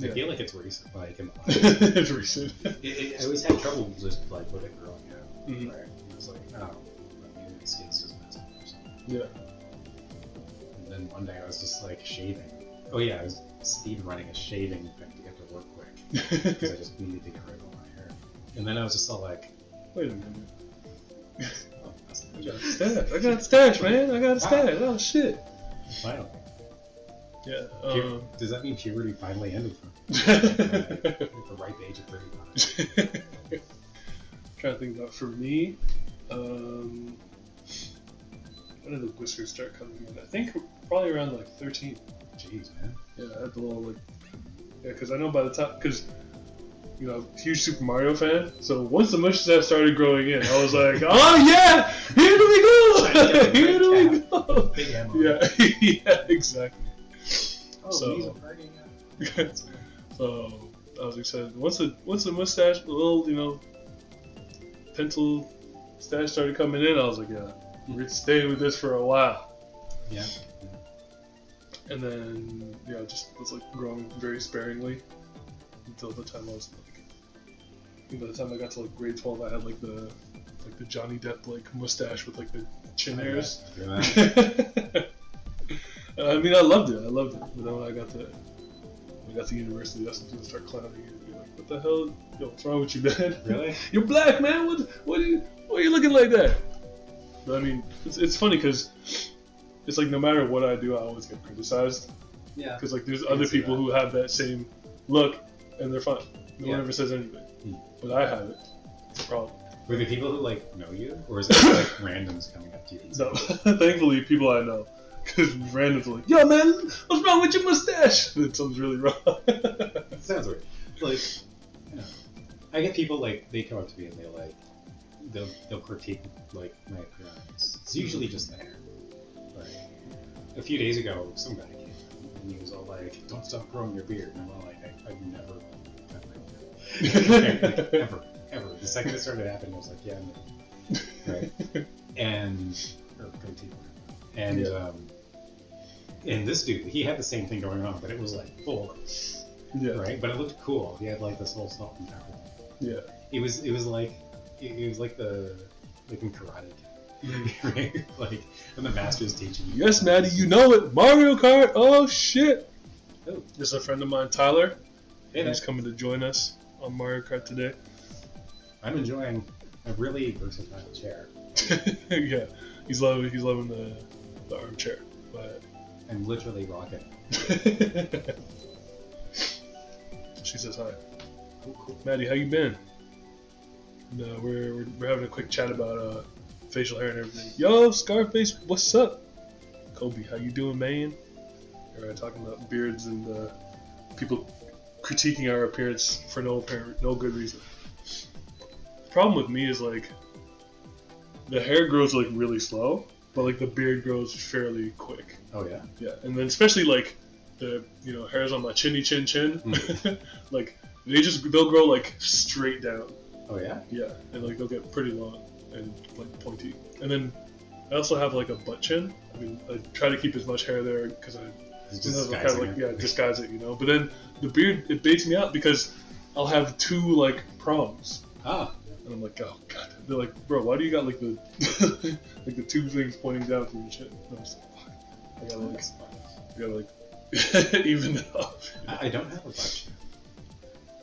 I feel like it's recent. Like, it's recent. I always had trouble just like with it growing out. Mm-hmm. Right? It was like, oh, maybe my skin's just messed up or something. Yeah. And then one day I was just like shaving. Oh yeah, I was speed running a shaving thing to get to work quick because I just needed to get rid of all my hair. And then I was just all like, wait a minute. oh, that's I got a stash. I got a stash, man. I got a stash. Oh shit. finally. Yeah. Does that mean puberty finally ended for at the ripe age of 35? Trying to think about for me. When did the whiskers start coming in? I think probably around like 13. Jeez, man. Yeah, I had the little like. Yeah, because I know by the time, because you know, huge Super Mario fan. So once the mustache started growing in, I was like, oh yeah, here do we go, here do we go. Big ammo. Yeah, yeah, exactly. Oh, So- he's a party. So I was excited. Once the mustache, the little, you know, pencil stash started coming in, I was like, yeah, we're staying with this for a while. Yeah. And then, yeah, it just was like growing very sparingly until the time I was like, I think by the time I got to like grade 12, I had like the Johnny Depp like mustache with like the chin hairs. Yeah. I mean, I loved it. But then when I got to university, that's when people start clowning you and be like, "What the hell? Yo, what's wrong with you, man? Really? You're black, man. Why are you looking like that?" But I mean, it's funny because it's like no matter what I do, I always get criticized. Yeah. Because like there's I can other see people that. who have that same look and they're fine. No Yeah. one ever says anything. Hmm. But I have it. It's a problem. Were the people who like know you, or is it like randoms coming up to you? So thankfully, people I know. Because randoms are like, "Yo, man, what's wrong with your mustache?" And something's really wrong. It sounds weird. Like, you know, I get people like they come up to me and they'll critique like my appearance. It's usually just the hair. Like a few days ago, some guy came and he was all like, "Don't stop growing your beard." And I'm all like, "I've never cut my beard, like, ever. The second it started happening, I was like, "Yeah, I'm in." Right." And or goatee. And Yeah. and this dude, he had the same thing going on, but it was like full, Yeah. right? But it looked cool. He had like this whole salt and pepper. Yeah. It was like the like in karate, right? Like when the master's teaching you. Yes, Maddie, you know it. Mario Kart. Oh shit. Oh. This is a friend of mine, Tyler. Hey, He's coming to join us on Mario Kart today. I'm enjoying a really versatile chair. Yeah, he's loving the armchair. But I'm literally rocking. she says hi. Cool. Maddie, how you been? No, we're having a quick chat about facial hair and everything. Yo, Scarface, what's up? Kobe, how you doing, man? We're talking about beards and people critiquing our appearance for no good reason. The problem with me is like the hair grows like really slow, but like the beard grows fairly quick. Oh yeah. Yeah, and then especially like the hairs on my chin, like they'll grow like straight down. Oh yeah. Yeah, and like they'll get pretty long and like pointy. And then I also have like a butt chin. I mean, I try to keep as much hair there because I It's kind of like disguise it, But then the beard, it baits me out because I'll have two like prongs, Ah. and I'm like, oh god. They're like, bro, why do you got like the like the two things pointing down from your chin? And I'm just like, fuck. I gotta like even it up. I don't have a butt chin.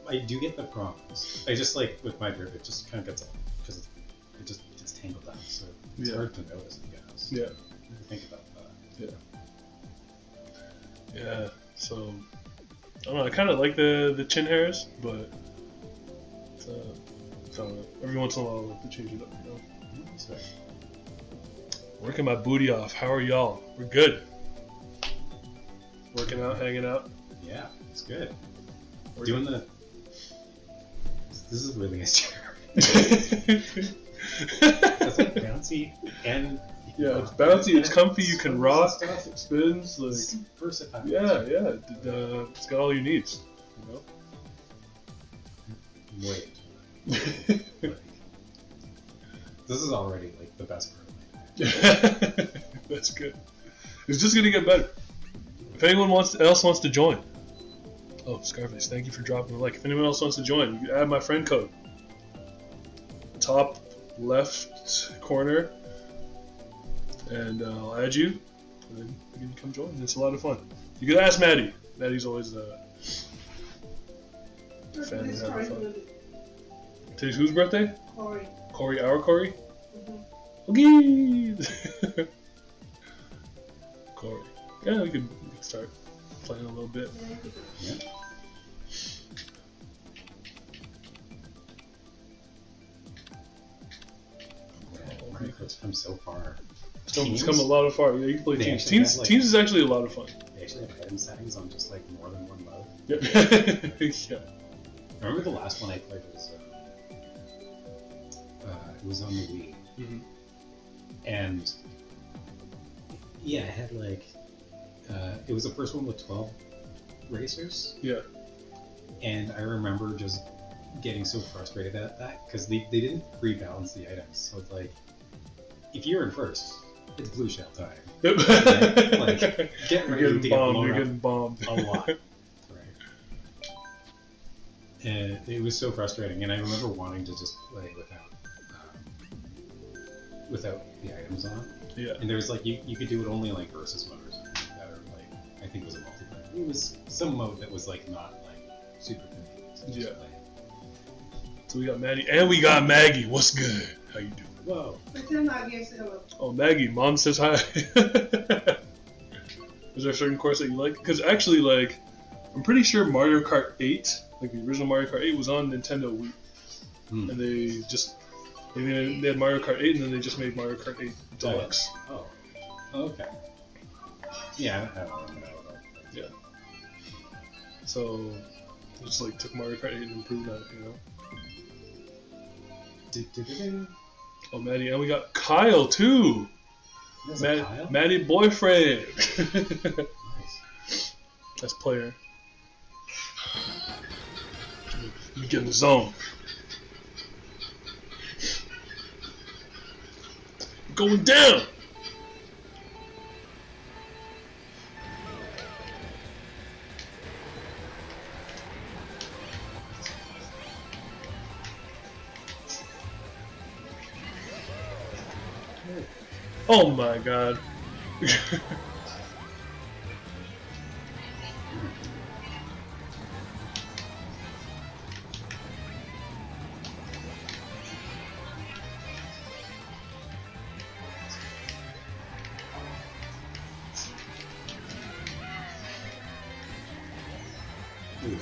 I do get the prongs. I just like with my beard, it just kind of gets because it just gets tangled down, so it's hard to notice. I guess. Yeah. Think about that. Yeah. So I don't know. I kind of like the chin hairs, but I don't know. Every once in a while, I like to change it up. That's fair. Working my booty off. How are y'all? We're good. Working out, hanging out. Yeah, it's good. We're doing the. This is really nice chair. It's like bouncy and. Yeah, it's bouncy, it's comfy, you can rock, stuff. it spins, like, It's versatile. yeah, it's got all your needs, Wait. Like, this is already like the best part of my life. That's good. It's just gonna get better. If anyone else wants to join, Oh, Scarface, thank you for dropping a like. If anyone else wants to join, you can add my friend code. Top left corner, and I'll add you, and then you can come join. It's a lot of fun. You can ask Maddie. Maddie's always a fan of having fun. Today's whose birthday? Corey. Corey, our Corey? Mm-hmm. Okay. Corey. Yeah, we can start playing a little bit. Yeah. Mario Kart's come so far. It's come a lot of far. Yeah, you can play They teams. actually have, like- Teams is actually a lot of fun. They actually have item settings on just like more than one mode. Yep. Yeah. I remember the last one I played was it was on the Wii, Mhm. and yeah, it had like it was the first one with 12 racers, Yeah. and I remember just getting so frustrated at that because they didn't rebalance the items. So it's like if you're in first, it's blue shell time. Like get ready You're to getting get bombed. blown You're up getting bombed. a lot. Right. And it was so frustrating, and I remember wanting to just play without the items on. Yeah. And there was like you could do it only like versus mode or something like that, or like I think it was a multiplayer. It was some mode that was like not like super convenient to just Yeah. play. So we got Maddie and we got Maggie. What's good? How you doing? Whoa. Pretend not against it. Oh, Maggie, Mom says hi. Is there a certain course that you like? Because actually, like, I'm pretty sure Mario Kart 8, like the original Mario Kart 8, was on Nintendo Wii, Hmm. and they had Mario Kart 8, and then they just made Mario Kart 8 Deluxe. Oh. Okay. Yeah, I don't know. Yeah. So, they just like took Mario Kart 8 and improved on it, you know. Do-do-do-do. Oh, Maddie, and we got Kyle too. There's a Kyle? Maddie boyfriend. Nice. That's player. Let me get in the zone. Going down. Oh my god. Ooh,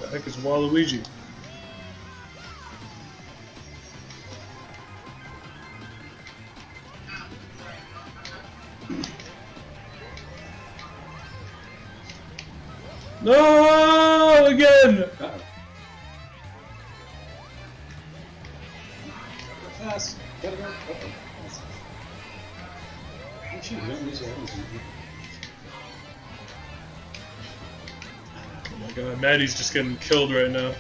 The heck is Waluigi? No! Again! Uh-oh. Fast. Gotta go. Uh-oh. Oh shoot, you don't lose your items. Oh my god, Maddie's just getting killed right now.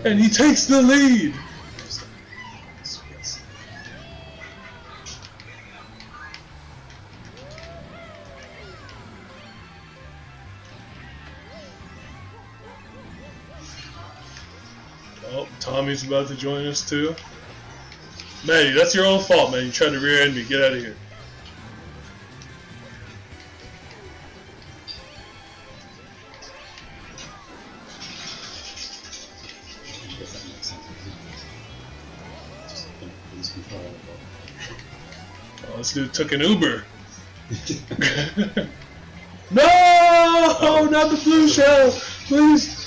And he takes the lead! Oh, Tommy's about to join us too. Maddie, that's your own fault, man. You tried to rear end me. Get out of here. I guess that makes sense. Just lose control of Oh, this dude took an Uber. No! Not the blue shell! Please!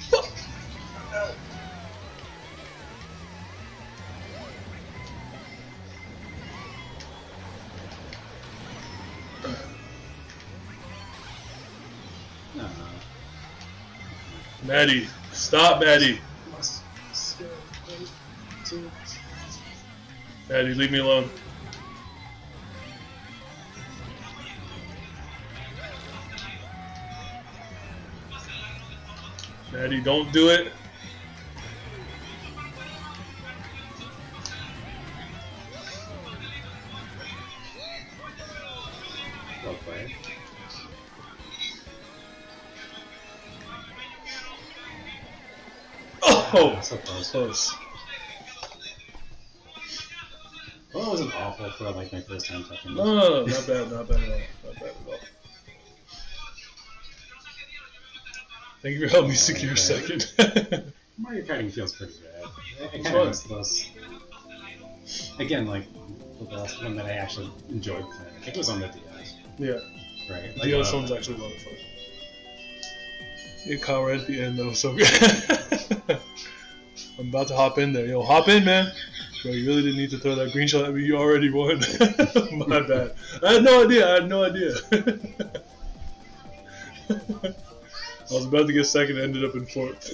No. Maddie, stop, Maddie. Maddie, leave me alone. Maddie, don't do it. Well played. Oh, So close. close. Well, it wasn't awful for like my first time touching this. No, not bad, not bad at all. Not bad at all. Thank you for helping me secure second. Mario Karting feels pretty good. I It's kind of fun. miss those. Again, like the last one that I actually enjoyed playing. I think it was on the DS, Yeah, right? the DS one's actually a lot of fun. Yeah, Kyle right at the end, that was so good. I'm about to hop in there. Yo, hop in, man. Bro, you really didn't need to throw that green shot at me. You already won. My bad. I had no idea. I was about to get second, ended up in fourth.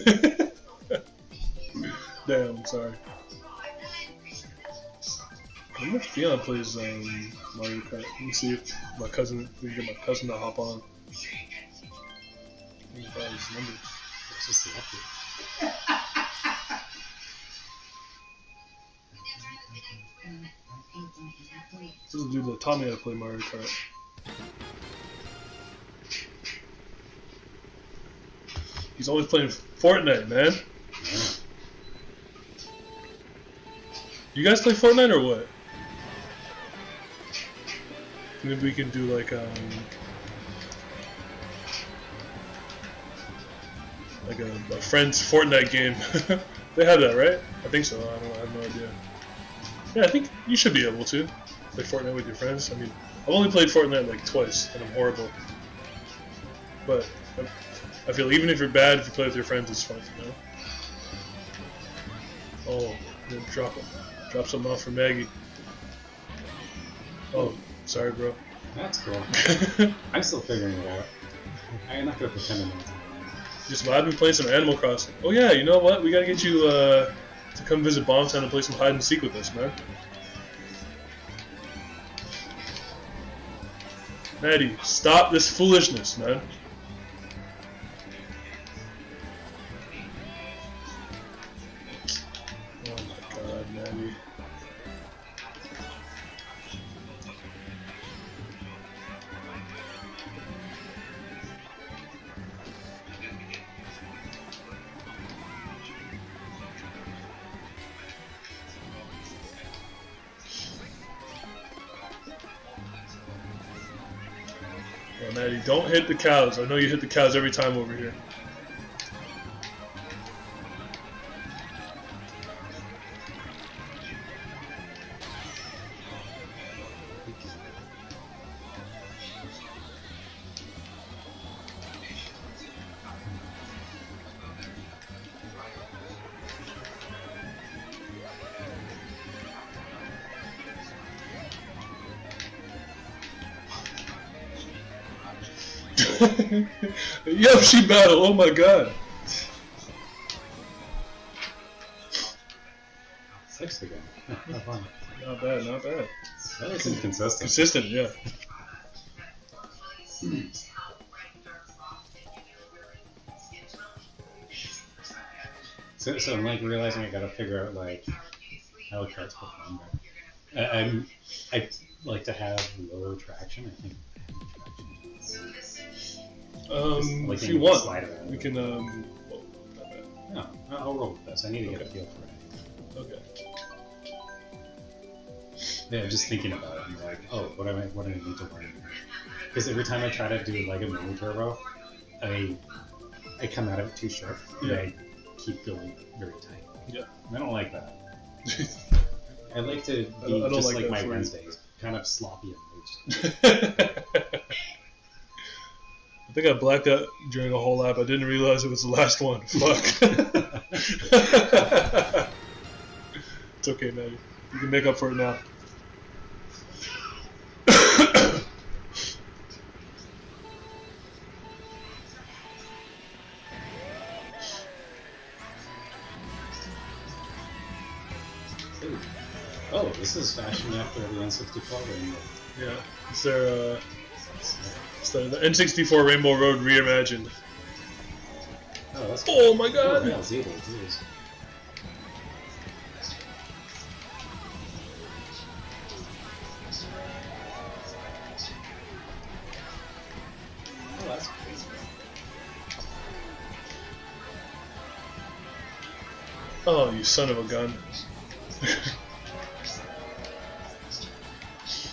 Damn, I'm sorry. How much Fion plays Mario Kart? Let me see if we can get my cousin to hop on. Let me find his number. It's just lucky. This is the dude that taught me how to play Mario Kart. He's always playing Fortnite, man. Yeah. You guys play Fortnite or what? Maybe we can do like a friend's Fortnite game. They have that, right? I think so. I have no idea. Yeah, I think you should be able to play Fortnite with your friends. I mean, I've only played Fortnite like twice, and I'm horrible. But I feel even if you're bad, if you play with your friends, it's fun, you know? Oh, then drop something off for Maggie. Oh, sorry, bro. That's cool. I'm still figuring it out. I'm not gonna pretend to know. Just I've been playing some Animal Crossing. Oh yeah, you know what? We gotta get you to come visit Bombtown and play some hide and seek with us, man. Maddie, stop this foolishness, man. Oh my God, Maddie. Oh, Maddie, don't hit the cows. I know you hit the cows every time over here. Yoshi battle, oh my God. 6 again. Not fun. Not bad, not bad. That is inconsistent. Consistent, yeah. So I'm like realizing I gotta figure out like how karts perform better. I like to have lower traction. I think. Like If you want, slide around. we can. Oh, not bad. No, I'll roll with this. I need to get a feel for it. Okay. Yeah, just thinking about it, I'm like, oh, what do I need to learn? Because every time I try to do like a mini turbo, I come out of it too short, and Yeah. I keep going very tight. Yeah. I don't like that. I like to I be don't just like like that my for you. Wednesdays, kind of sloppy and loose. I think I blacked out during a whole lap. I didn't realize it was the last one. Fuck. It's okay, man. You can make up for it now. Ooh. Oh, this is fashioned after the N64 Rainbow. Yeah. It's the N64 Rainbow Road reimagined. Oh, that's Oh my Oh, god! yeah, Zable, geez. Oh, that's crazy. Oh, you son of a gun.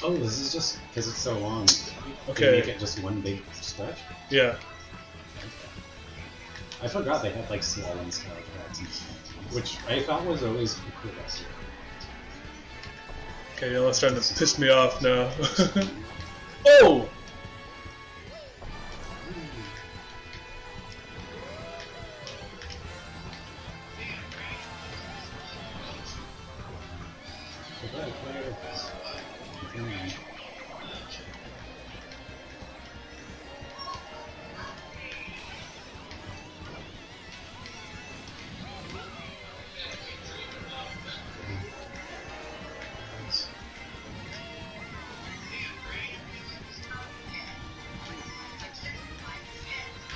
Oh, this is just because it's so long. Okay. They make it just one big stretch. Yeah. I forgot they had like small and small tracks and stuff, which I thought was always a cool idea. Okay, yeah, that's starting to piss me off now. Oh!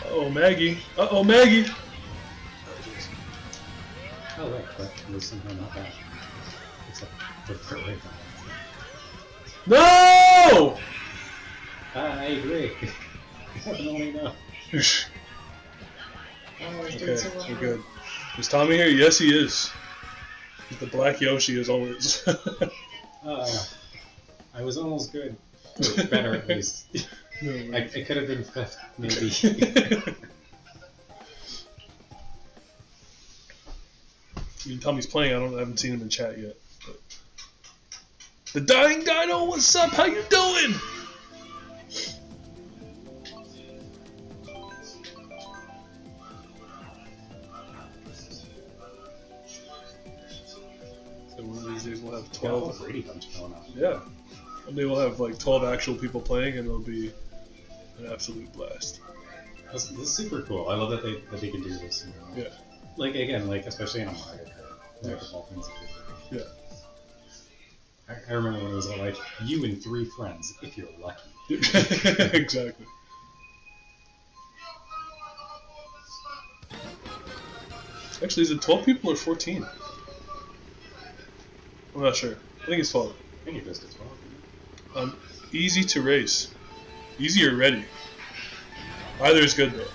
Uh-oh, Maggie. Uh-oh, Maggie! Oh, wait, but it was somehow not bad. Except for the right No! I agree. Definitely no. Okay, we're good. Is Tommy here? Yes, he is. He's the black Yoshi as always. I was almost good. Or better, at least. No, I could have been fifth, maybe. I mean, Tommy's playing. I haven't seen him in chat yet. But. The Dying Dino, what's up? How you doing? So one of these days we'll have 12. Brady Bunch going on. Yeah. One day we'll have like 12 actual people playing, and it'll be an absolute blast. This is super cool. I love that they can do this. You know? Yeah. Like again, like especially on a Mario Kart. Like Yeah. of all things. Yeah. I remember when it was like you and 3 friends, if you're lucky. Exactly. Actually, is it 12 people or 14? I'm not sure. I think it's 12. I think it goes to 12. Easy to race. Easy or ready. Either is good though.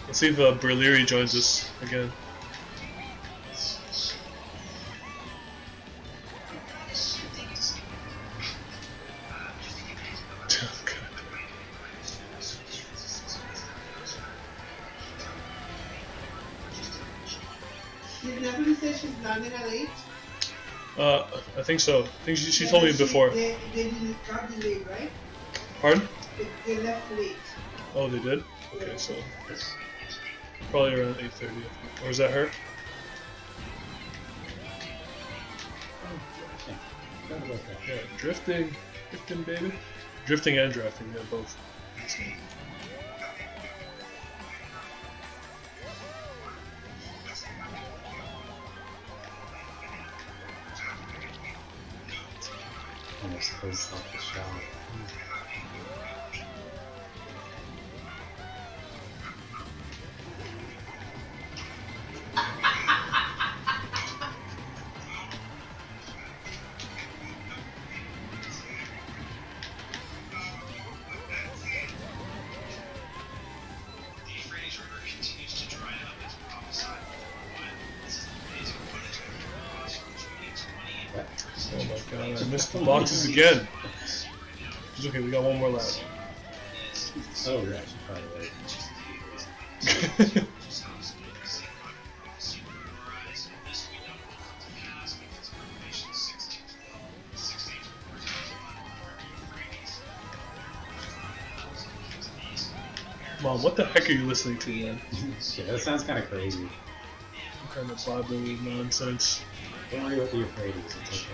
Let's see if Berlieri joins us again. Did Natalie say she's landing at 8? I think so. I think she told me before. They got delayed, right? Pardon? They left late. Oh, they did? Okay, so probably around 8:30. Or is that her? Yeah, drifting, baby. Drifting and drafting, yeah, both. Almost closed off the shot. Oh my god, I missed the boxes again. It's okay, we got one more lap. Oh, you're actually probably right. Mom, what the heck are you listening to, man? Yeah, that sounds kind of crazy. What kind of Bible nonsense? Don't worry what the afraid is, it's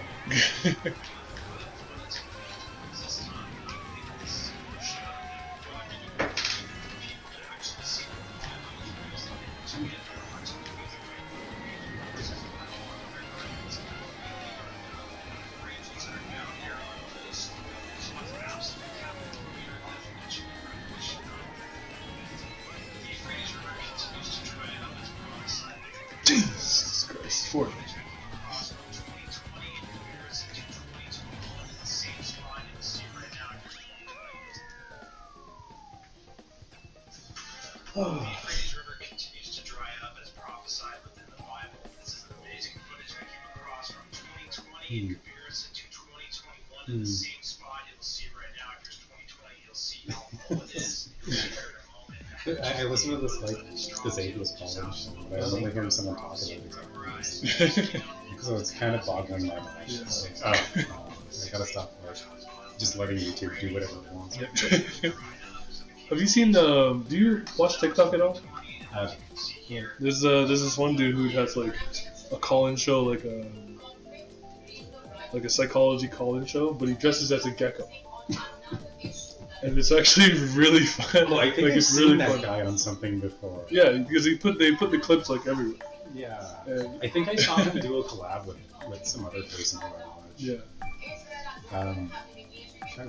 okay. before. Oh. I listen to this like this atheist college, but I remember hearing someone talk about it. So it's kind of boggling my mind. Yes. Like, I gotta stop like just letting YouTube do whatever it wants. Have you seen do you watch TikTok at all? Yeah. There's this one dude who has like a call-in show, like a psychology call-in show, but he dresses as a gecko. And it's actually really fun. Well, I think I've it's seen really that fun. guy on something before. Yeah, because they put the clips like everywhere. Yeah. And I think I saw him do a collab with some other person who I watched. yeah. I don't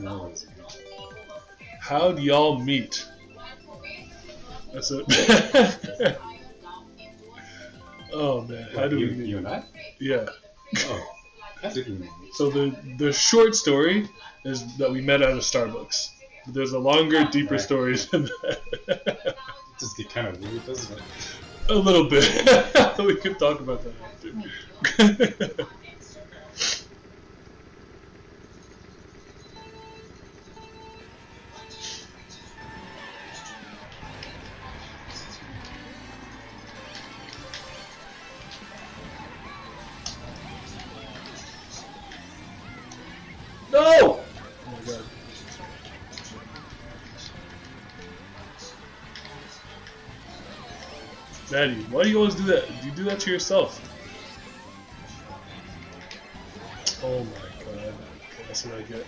know what his name is. How'd y'all meet? That's it. Oh man, how do we meet? You and I? Yeah. Oh, how did we meet? So the short story is that we met at a Starbucks. There's a longer, deeper Right. story than that. It just get kind of weird, doesn't it? A little bit. We could talk about that after. No! Oh my god. Maddie, why do you always do that? You do that to yourself. Oh my god. Okay, that's what I get.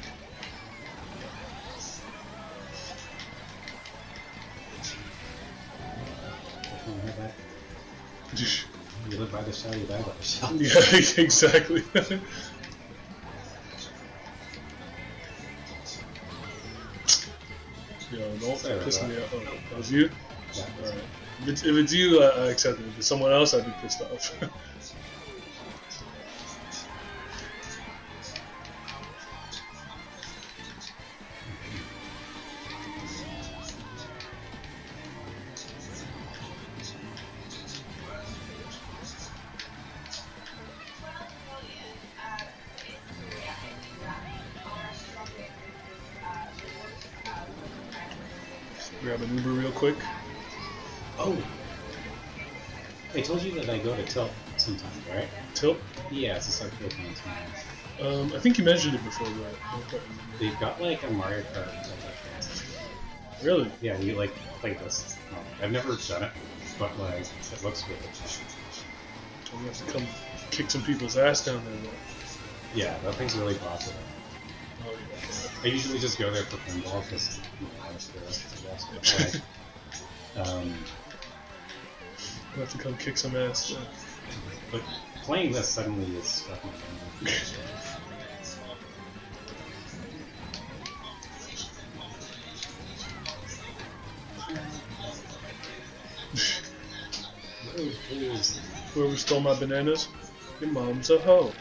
You live by the shell, you die by the shell. Yeah, exactly. Yo, don't Sorry piss about me off. Oh, that was you? Yeah. Alright. If it's you, I accept it. If it's someone else, I'd be pissed off. Grab an Uber real quick. Oh! I told you that I go to Tilt sometimes, right? Tilt. Yeah, it's a circular time. I think you mentioned it before, but I don't quite remember. They've got like a Mario Kart type. Really? Yeah, you like play this. I've never done it, but like it looks really fun. So we have to come kick some people's ass down there, though. Yeah, that thing's really popular. Oh yeah. I usually just go there for pinball because honestly, that's the best. We have to come kick some ass. Yeah. But playing this suddenly is stuck in my memory. Whoever stole my bananas, your mom's a hoe.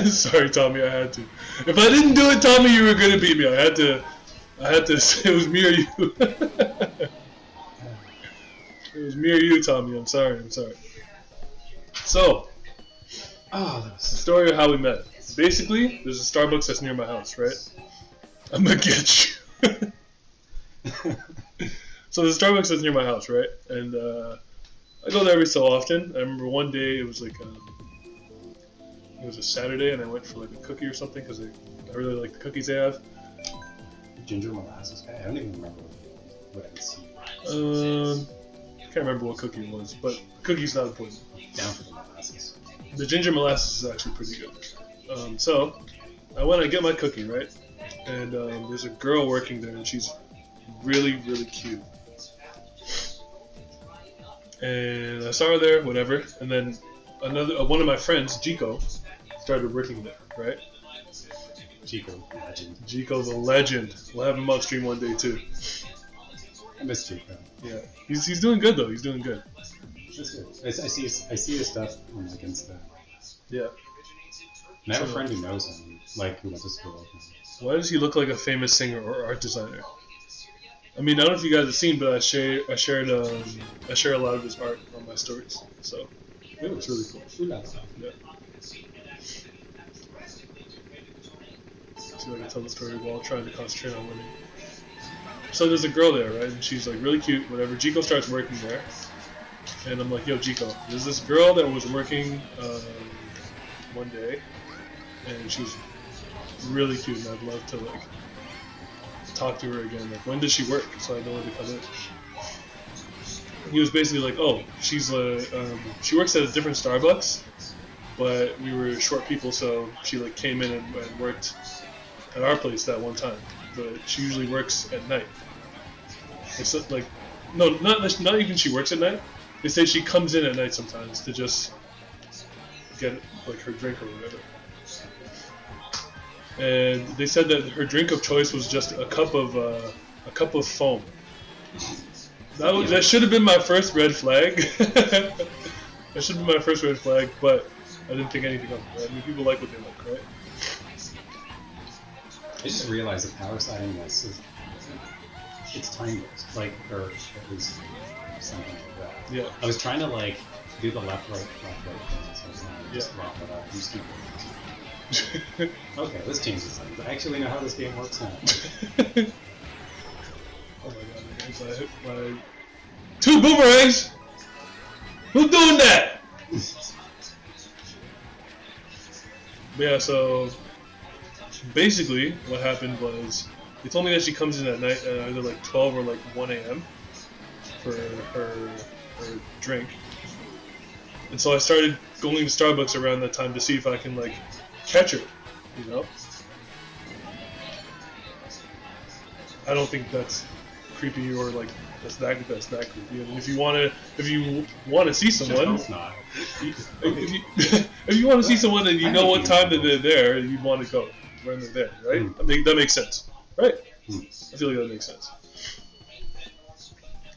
Sorry, Tommy, I had to. If I didn't do it, Tommy, you were gonna beat me. I had to. It was me or you. It was me or you, Tommy. I'm sorry. So, the story of how we met. Basically, there's a Starbucks that's near my house, right? I'm gonna get you. So there's a Starbucks that's near my house, right? And I go there every so often. I remember one day it was like it was a Saturday, and I went for like a cookie or something because I really like the cookies they have. Ginger molasses guy? I don't even remember what I see. I can't remember what cookie it was, but the cookie's not important. Down for the molasses. The ginger molasses is actually pretty good. So I went and get my cookie, right? And there's a girl working there, and she's really, really cute. And I saw her there, whatever. And then one of my friends, Jico, started working there, right? Chico, legend. Jico the legend. We'll have him on stream one day too. I miss Chico. Yeah, he's doing good though. He's doing good. That's good. I see his stuff on like Insta. Yeah. And I have a friend who knows him, like who went to school with him. Why does he look like a famous singer or art designer? I mean, I don't know if you guys have seen, but I share a lot of his art on my stories. So it's really cool. Yeah. See if I can tell the story while trying to concentrate on winning. So there's a girl there, right? And she's like really cute, whatever. Jico starts working there. And I'm like, yo, Jico, there's this girl that was working one day. And she was really cute, and I'd love to like talk to her again. Like, when does she work? So I know when to come in. He was basically like, oh, she works at a different Starbucks, but we were short people, so she like came in and worked at our place that one time. But she usually works at night. It's like, no, not even she works at night. They say she comes in at night sometimes to just get like her drink or whatever. And they said that her drink of choice was just a cup of foam. That should have been my first red flag. That should have been my first red flag, but I didn't think anything of it. I mean, people like what they like, right? I just realized the power sliding this is it's timeless, like, or at least something like that. Yeah. I was trying to like do the left right thing, so it's not just wrap it up. You stupid. Okay, let's change this thing. I actually know how this game works now. Oh my god, I hit my 2 boomerangs! Who's doing that? Yeah, so basically what happened was they told me that she comes in at night at either like 12 or like 1 a.m. for her drink. And so I started going to Starbucks around that time to see if I can like catch her, you know? I don't think that's creepy or like that's that creepy. I mean, if you wanna see someone, Just not. if you want to see someone and you know what time that they're there, you want to go when they're there, right? That makes sense, right? I feel like that makes sense.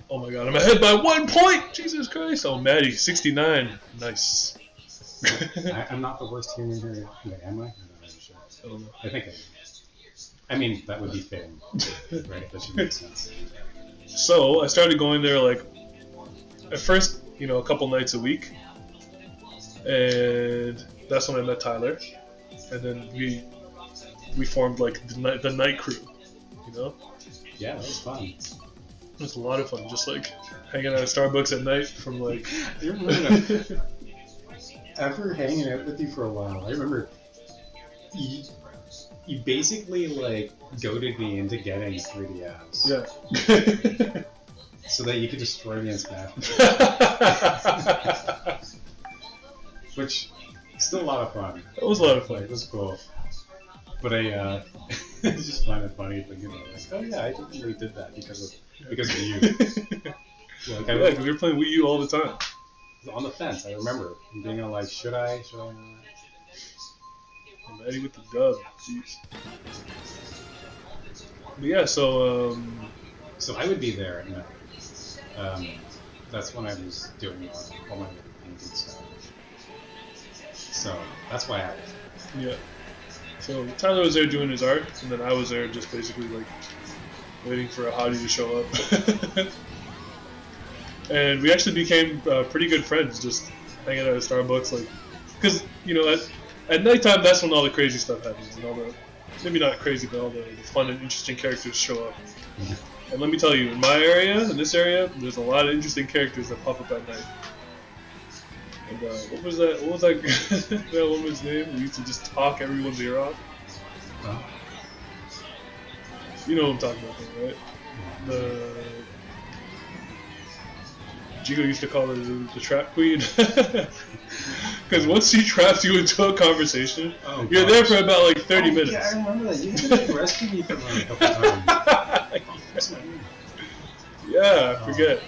Oh my god, I'm ahead by 1 point! Jesus Christ! Oh, Maddie, 69. Nice. I'm not the worst human here, am I? I'm not sure. I don't know. I think I mean, that would be fitting, right? That should make sense. So I started going there like at first, a couple nights a week, and that's when I met Tyler, and then we formed like the night crew, Yeah, that was fun. It was a lot of fun, just like hanging out at Starbucks at night from like. I remember after hanging out with you for a while, I remember you basically like goaded me into getting 3DMs. Yeah. So that you could destroy me in Smash. Which still a lot of fun. It was a lot of fun. It was cool. But I just find it funny thinking about it. Like, oh yeah, I definitely did that because of you. Like, yeah, because we were playing Wii U all the time. On the fence, I remember being all like, should I not? I'm Eddie with the dub. Jeez. But yeah, so I would be there at night. That's when I was doing all my painting stuff. So that's why I was there. Yeah. So Tyler was there doing his art, and then I was there just basically like waiting for a hottie to show up. And we actually became pretty good friends, just hanging out at Starbucks, like, because at nighttime that's when all the crazy stuff happens, and all the maybe not crazy, but all the fun and interesting characters show up. And let me tell you, in this area, there's a lot of interesting characters that pop up at night. And what was that that woman's name who used to just talk everyone's ear off? Oh. You know what I'm talking about, right? Jigo used to call her the trap queen. Because once she traps you into a conversation, you're there for about like 30 minutes. Yeah, I remember that. You had to rescue me from her a couple times. Yeah, I forget.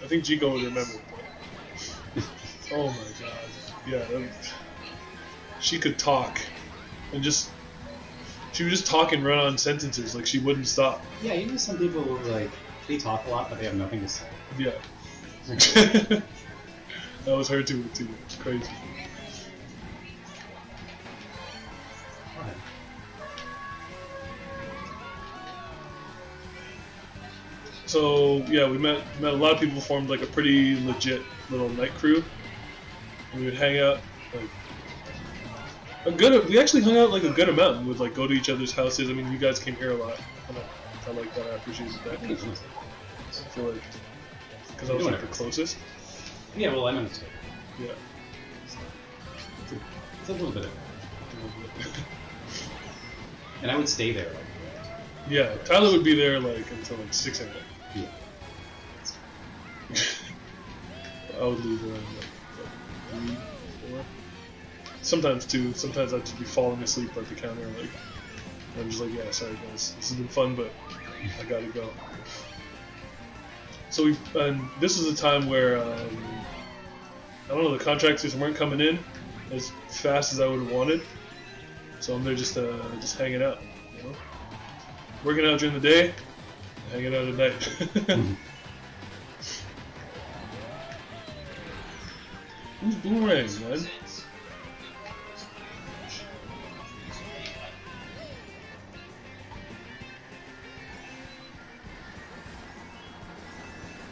I think Jigo would remember. Oh my god. Yeah. she could talk, and she would just talk and run on sentences, like she wouldn't stop. Yeah, you know some people who like they talk a lot but they have nothing to say. Yeah. That was her too. It's crazy. Alright. So yeah, we met a lot of people, formed like a pretty legit little night crew. And we would hang out like we actually hung out like a good amount. We would like go to each other's houses. I mean, you guys came here a lot. And I like that. I appreciated that. I feel like because I was like the closest. Yeah, well, I'm in the state. Yeah. It's a little bit of and I would stay there like Yeah, Tyler would be there like until like 6 a.m. yeah. I would leave around like 3, 4. Sometimes 2. Sometimes I'd just be falling asleep at the counter. Like I'm just like, yeah, sorry guys, this has been fun, but I gotta go. So and this was a time where I don't know, the contractors weren't coming in as fast as I would have wanted. So I'm there just hanging out, you know, working out during the day, hanging out at night. Who's Boomerang, man?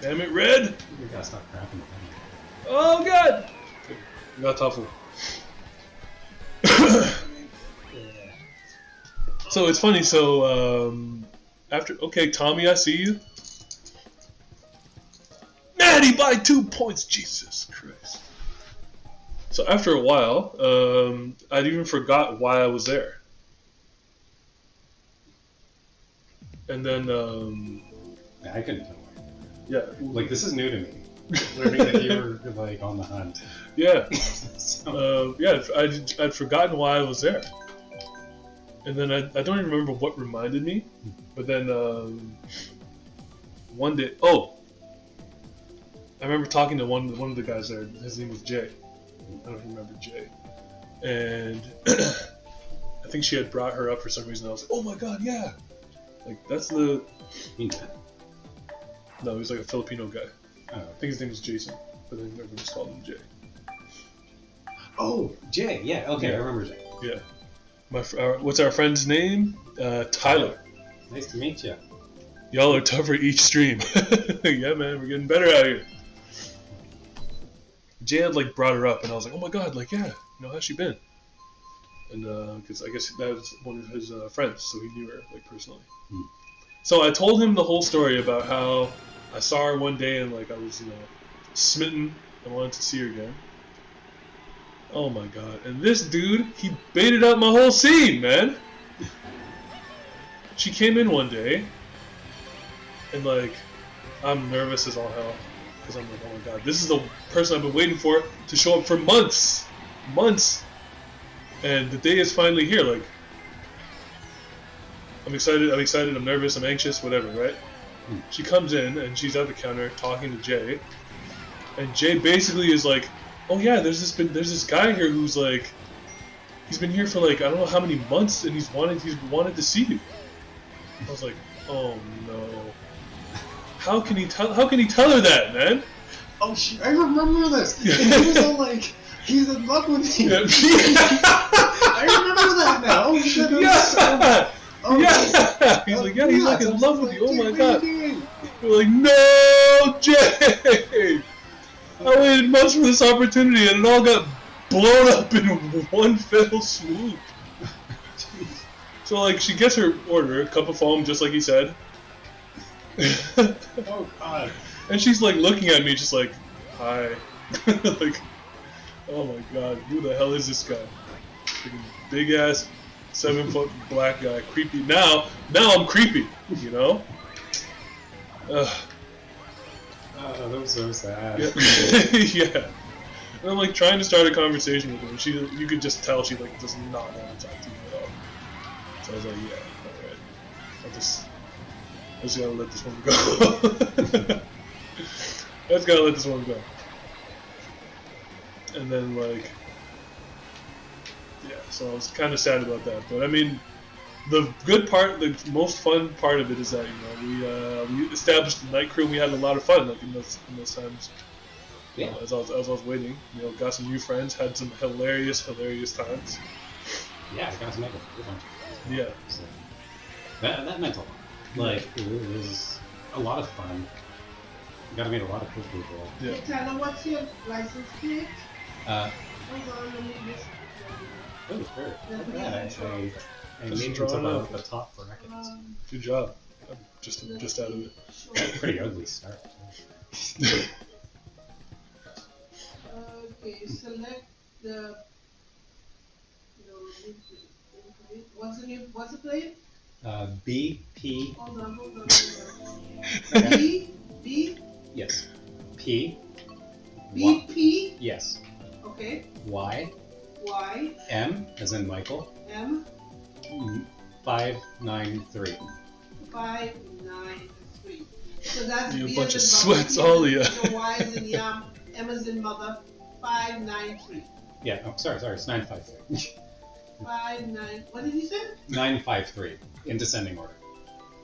Damn it, Red! We gotta stop crapping. Oh god! We got Tuffle. So it's funny, so okay, Tommy, I see you. Maddie by 2 points, Jesus Christ. So after a while, I'd even forgot why I was there. And then, I couldn't tell. yeah. Like, this is new to me. Learning that you were, like, on the hunt. Yeah. So, Yeah, I'd forgotten why I was there. And then I don't even remember what reminded me. But then one day, I remember talking to one of the guys there. His name was Jay. I don't remember Jay. And I think she had brought her up for some reason. I was like, oh my god, yeah! Like, that's the... No, he was like a Filipino guy. Oh. I think his name was Jason, but then everyone just called him Jay. Oh, Jay. Yeah. Okay, Yeah. I remember Jay. Yeah. What's our friend's name? Tyler. Nice to meet you. Y'all are tougher each stream. Yeah, man, we're getting better out here. Jay had like brought her up, and I was like, oh my god, like, yeah, you know, how's she been? And because I guess that was one of his friends, so he knew her like personally. Hmm. So I told him the whole story about how I saw her one day and like I was, you know, smitten and wanted to see her again. Oh my god. And this dude, he baited out my whole scene, man. She came in one day and like I'm nervous as all hell because I'm like, oh my god, this is the person I've been waiting for to show up for months. And the day is finally here. Like, I'm excited, I'm nervous, I'm anxious, whatever, right? She comes in and she's at the counter talking to Jay, and Jay basically is like, oh yeah, there's this guy here who's like, he's been here for like I don't know how many months, and he's wanted to see you. I was like, oh no, how can he tell her that, man? Oh, I remember this. He was all like, he's in love with me. Yeah. I remember that now. Oh shit. Yeah. Oh, yeah. He's like, yeah, he's like in love with you. Oh my god. Doing? We're like, no, Jay. I waited months for this opportunity, and it all got blown up in one fell swoop. So like, she gets her order, a cup of foam, just like he said. Oh god. And she's like looking at me, just like, hi. Like, oh my god, who the hell is this guy? Freaking big ass, 7-foot black guy, creepy. Now I'm creepy, you know? Oh, that was so sad. Yeah. Yeah. And I'm like trying to start a conversation with her. You could just tell she like does not want to talk to me at all. So I was like, yeah, alright. I just gotta let this one go. I just gotta let this one go. And then like, So I was kind of sad about that. But I mean, the good part, the most fun part of it is that we established the night crew. And we had a lot of fun like in those times. Yeah. As I was waiting, got some new friends, had some hilarious times. Yeah, I got to make a bunch of friends. Yeah. So that meant a lot. Like, it was a lot of fun. Got to meet a lot of cool people. Yeah. Hey, Tyler, what's your license plate? Uh, Hold on, let me just. oh, sure. Look at that. I Just made it drawing to up. the top brackets. Good job. I'm just out of it. Sure. Pretty ugly start. Okay, select the. What's the plate? BP. Hold on. B. Yes. P. BP. Yes. Okay. Y. Y. M, as in Michael. M. 593. 593. So that's You a B bunch as of in sweats, Barbie, all of ya. so Y as in yum, M as in mother. 593. Yeah. Oh, sorry. It's 953. 59. What did you say? 953 in descending order.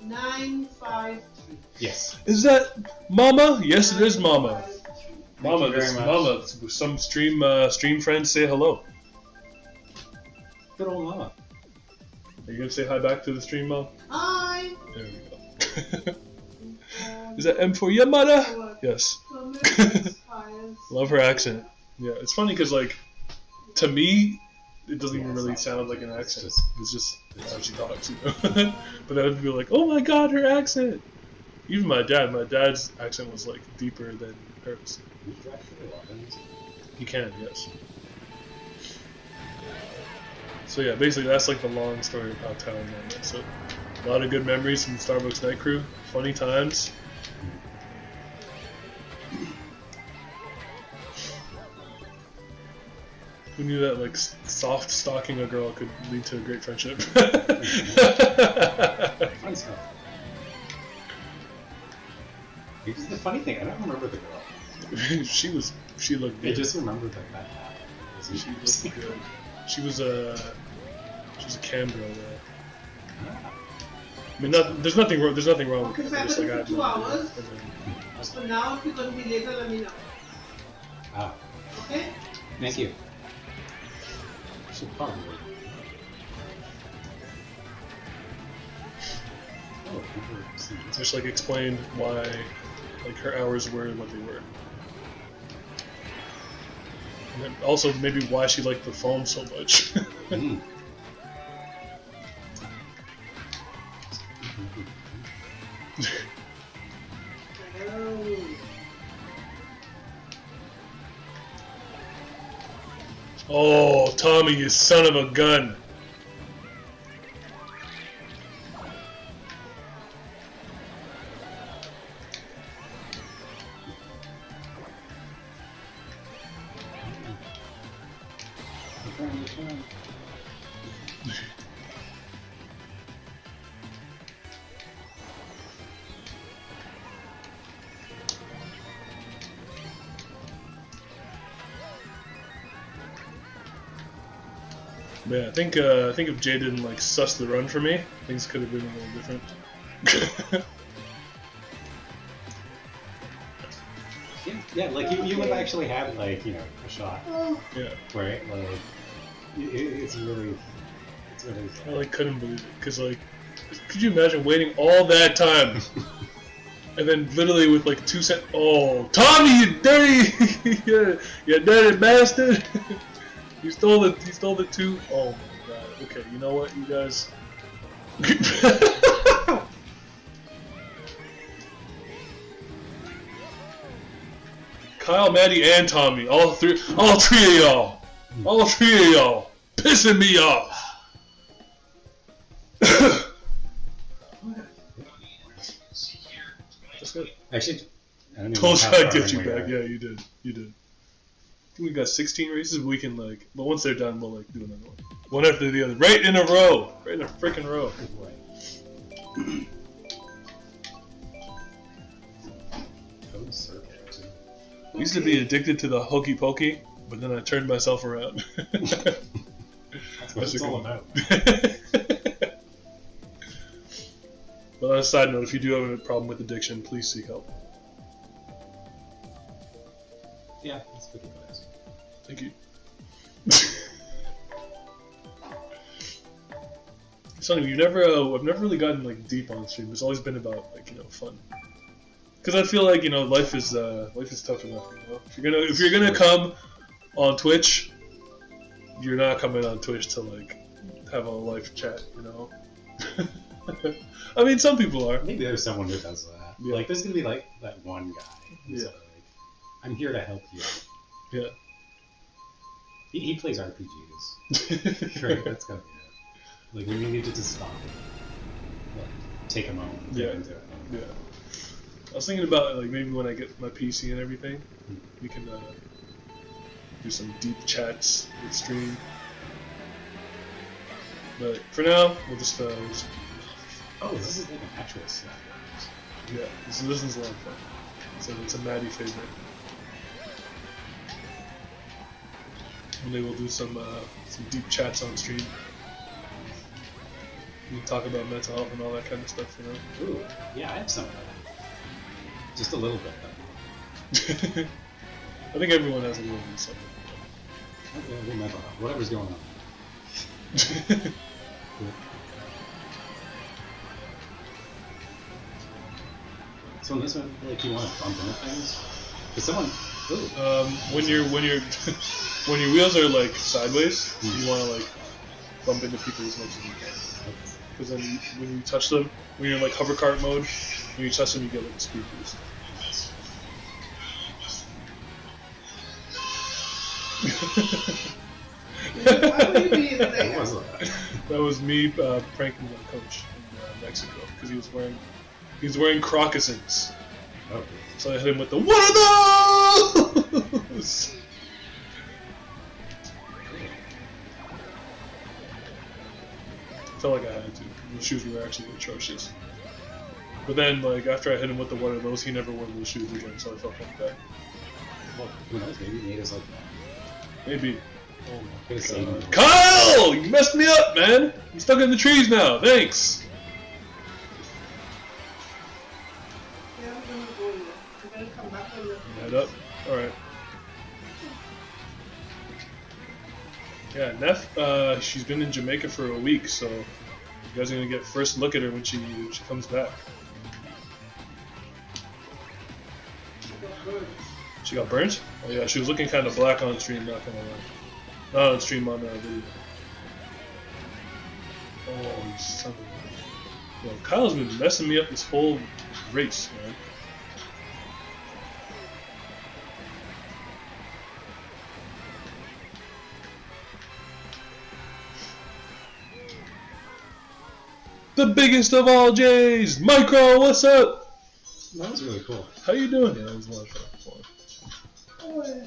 953. Yes. Is that Mama? Yes, it is Mama. 953. Mama, you very this much. Mama. Some stream friends say hello. Good old mama. Are you gonna say hi back to the stream, Mom? Hi. There we go. Is that M for your mother? Yes. Love her accent. Yeah, it's funny because like, to me, it doesn't even really sound like an accent. It's just how she talks, But I would be like, oh my god, her accent. Even my dad's accent was like deeper than hers. You can, yes. So yeah, basically that's like the long story of how Town went. So a lot of good memories from the Starbucks night crew, funny times. Who knew that like soft stalking a girl could lead to a great friendship? Fun stuff. The funny thing, I don't remember the girl. she looked I good. just remember that happened. She looked good. She was a cam girl though. I mean, there's nothing wrong. There's nothing wrong Okay, with so it. I Just put like it for 2 hours. and then- So now if you're going to be later, let me know. Ah, Okay? thank you. Should probably. Oh, just like explained why, like her hours were what they were, and then also maybe why she liked the phone so much. Mm. Oh. Oh, Tommy, you son of a gun! Yeah, I think if Jay didn't like suss the run for me, things could have been a little different. Yeah, like you would have actually had like a shot, Oh. Yeah, right? Like it's really. I like couldn't believe it because like, could you imagine waiting all that time and then literally with like 2 cents? Oh, Tommy, you dirty, you dirty bastard! You stole the 2. Oh my god. Okay, you know what, you guys. Kyle, Maddie, and Tommy, all three of y'all, pissing me off. That's good. Actually, I don't even Told know you how I'd far get you we back. are. Yeah, you did. I think we got 16 races. We can like, but once they're done, we'll like do another one after the other, right in a row, right in a freaking row. I used to be addicted to the hokey pokey, but then I turned myself around. That's what That's it's a all good about. But on a side note, if you do have a problem with addiction, please seek help. Yeah, that's good advice. Thank you. It's funny, I've never really gotten like deep on stream. It's always been about like fun. Because I feel like life is tough enough. If you're gonna come on Twitch, you're not coming on Twitch to like have a live chat. I mean, some people are. Maybe there's someone who does that. Yeah. Like, there's gonna be like that one guy. Who's Yeah. like, I'm here to help you. Yeah. He plays RPGs. Right, that's gotta be it. Like when you needed to stop it, like take a moment, and Yeah. get into it. Yeah. I was thinking about like maybe when I get my PC and everything, we can do some deep chats with stream. But for now, we'll just Oh, this is like an actual set. yeah. This is a lot of fun. So it's a Maddie favorite. And they will do some deep chats on stream. We talk about mental health and all that kind of stuff, Ooh, yeah, I have some of that. Just a little bit though. I think everyone has a little bit of something. Okay, mental health, whatever's going on. So in this one, like, you want to bump into things? Cause someone, ooh. When your wheels are like sideways, you want to like bump into people as much as you can. Because then when you touch them, when you're in like hover kart mode, when you touch them, you get like a speed boost. Why would you be What there? was that? That was me pranking my coach in Mexico because he was wearing crocuses. Oh, So I hit him with the "What are those?" Felt like I had to. The shoes were actually atrocious. But then, like after I hit him with the "What are those?" he never wore those shoes again. So I felt like that. well, who knows? Maybe he made us like that. Maybe. Oh my god. Kyle, you messed me up, man. I'm stuck in the trees now. Thanks. Yeah, I'm gonna go in there. I'm gonna come back when you're Head up. All right. Yeah, Neff. She's been in Jamaica for a week, so you guys are gonna get first look at her when she comes back. good. She got burnt? Oh yeah, she was looking kind of black on stream. Not gonna lie. Not on stream, on video. Oh, you son of a... Yo, Kyle's been messing me up this whole race, man. The biggest of all J's, Micro. What's up? That was really cool. How you doing? Yeah, that was a lot of fun. Oh, yeah.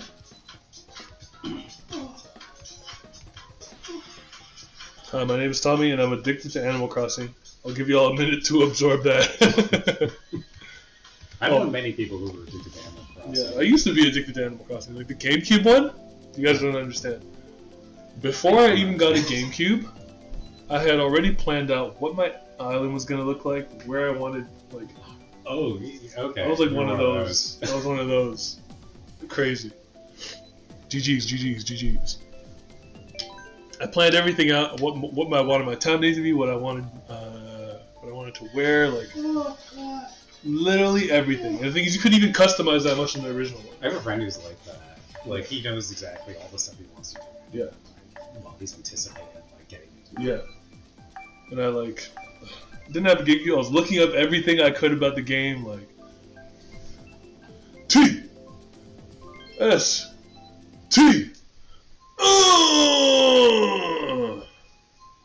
Hi, my name is Tommy, and I'm addicted to Animal Crossing. I'll give you all a minute to absorb that. I know many people who were addicted to Animal Crossing. Yeah, I used to be addicted to Animal Crossing. Like the GameCube one? You guys don't understand. Before I even got a GameCube, I had already planned out what my island was going to look like, where I wanted, like... Oh, okay. I was like You're one of those. I was one of those. Crazy. GG's. I planned everything out. What I wanted my time day to be. What I wanted to wear. Like Oh, God. literally everything. And the thing is, you couldn't even customize that much in the original one. I have a friend who's like that. Like, he knows exactly all the stuff he wants to do. Yeah. Well, he's anticipating, like, getting into it. Yeah. And I like didn't have a GameCube. I was looking up everything I could about the game. Like T S T.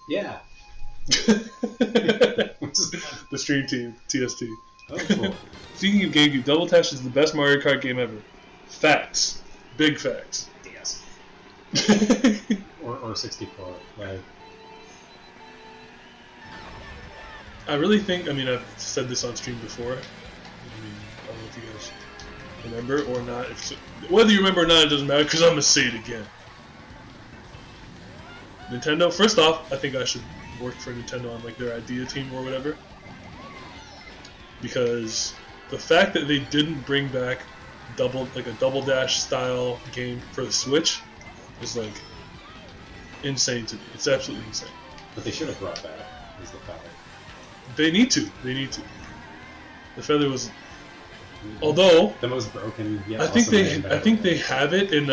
Yeah. The stream team, TST. Oh, cool. Speaking of GameCube, Double Dash is the best Mario Kart game ever. Facts. Big facts. DS. or 64. Like, I really think, I've said this on stream before. I don't know if you guys remember or not. Whether you remember or not, it doesn't matter because I'm going to say it again. Nintendo. First off, I think I should work for Nintendo on like their idea team or whatever, because the fact that they didn't bring back a double dash style game for the Switch is like insane to me. It's absolutely insane. But they should have brought back is the feather. They need to. The feather was, although the most broken. Yeah, I think they have it in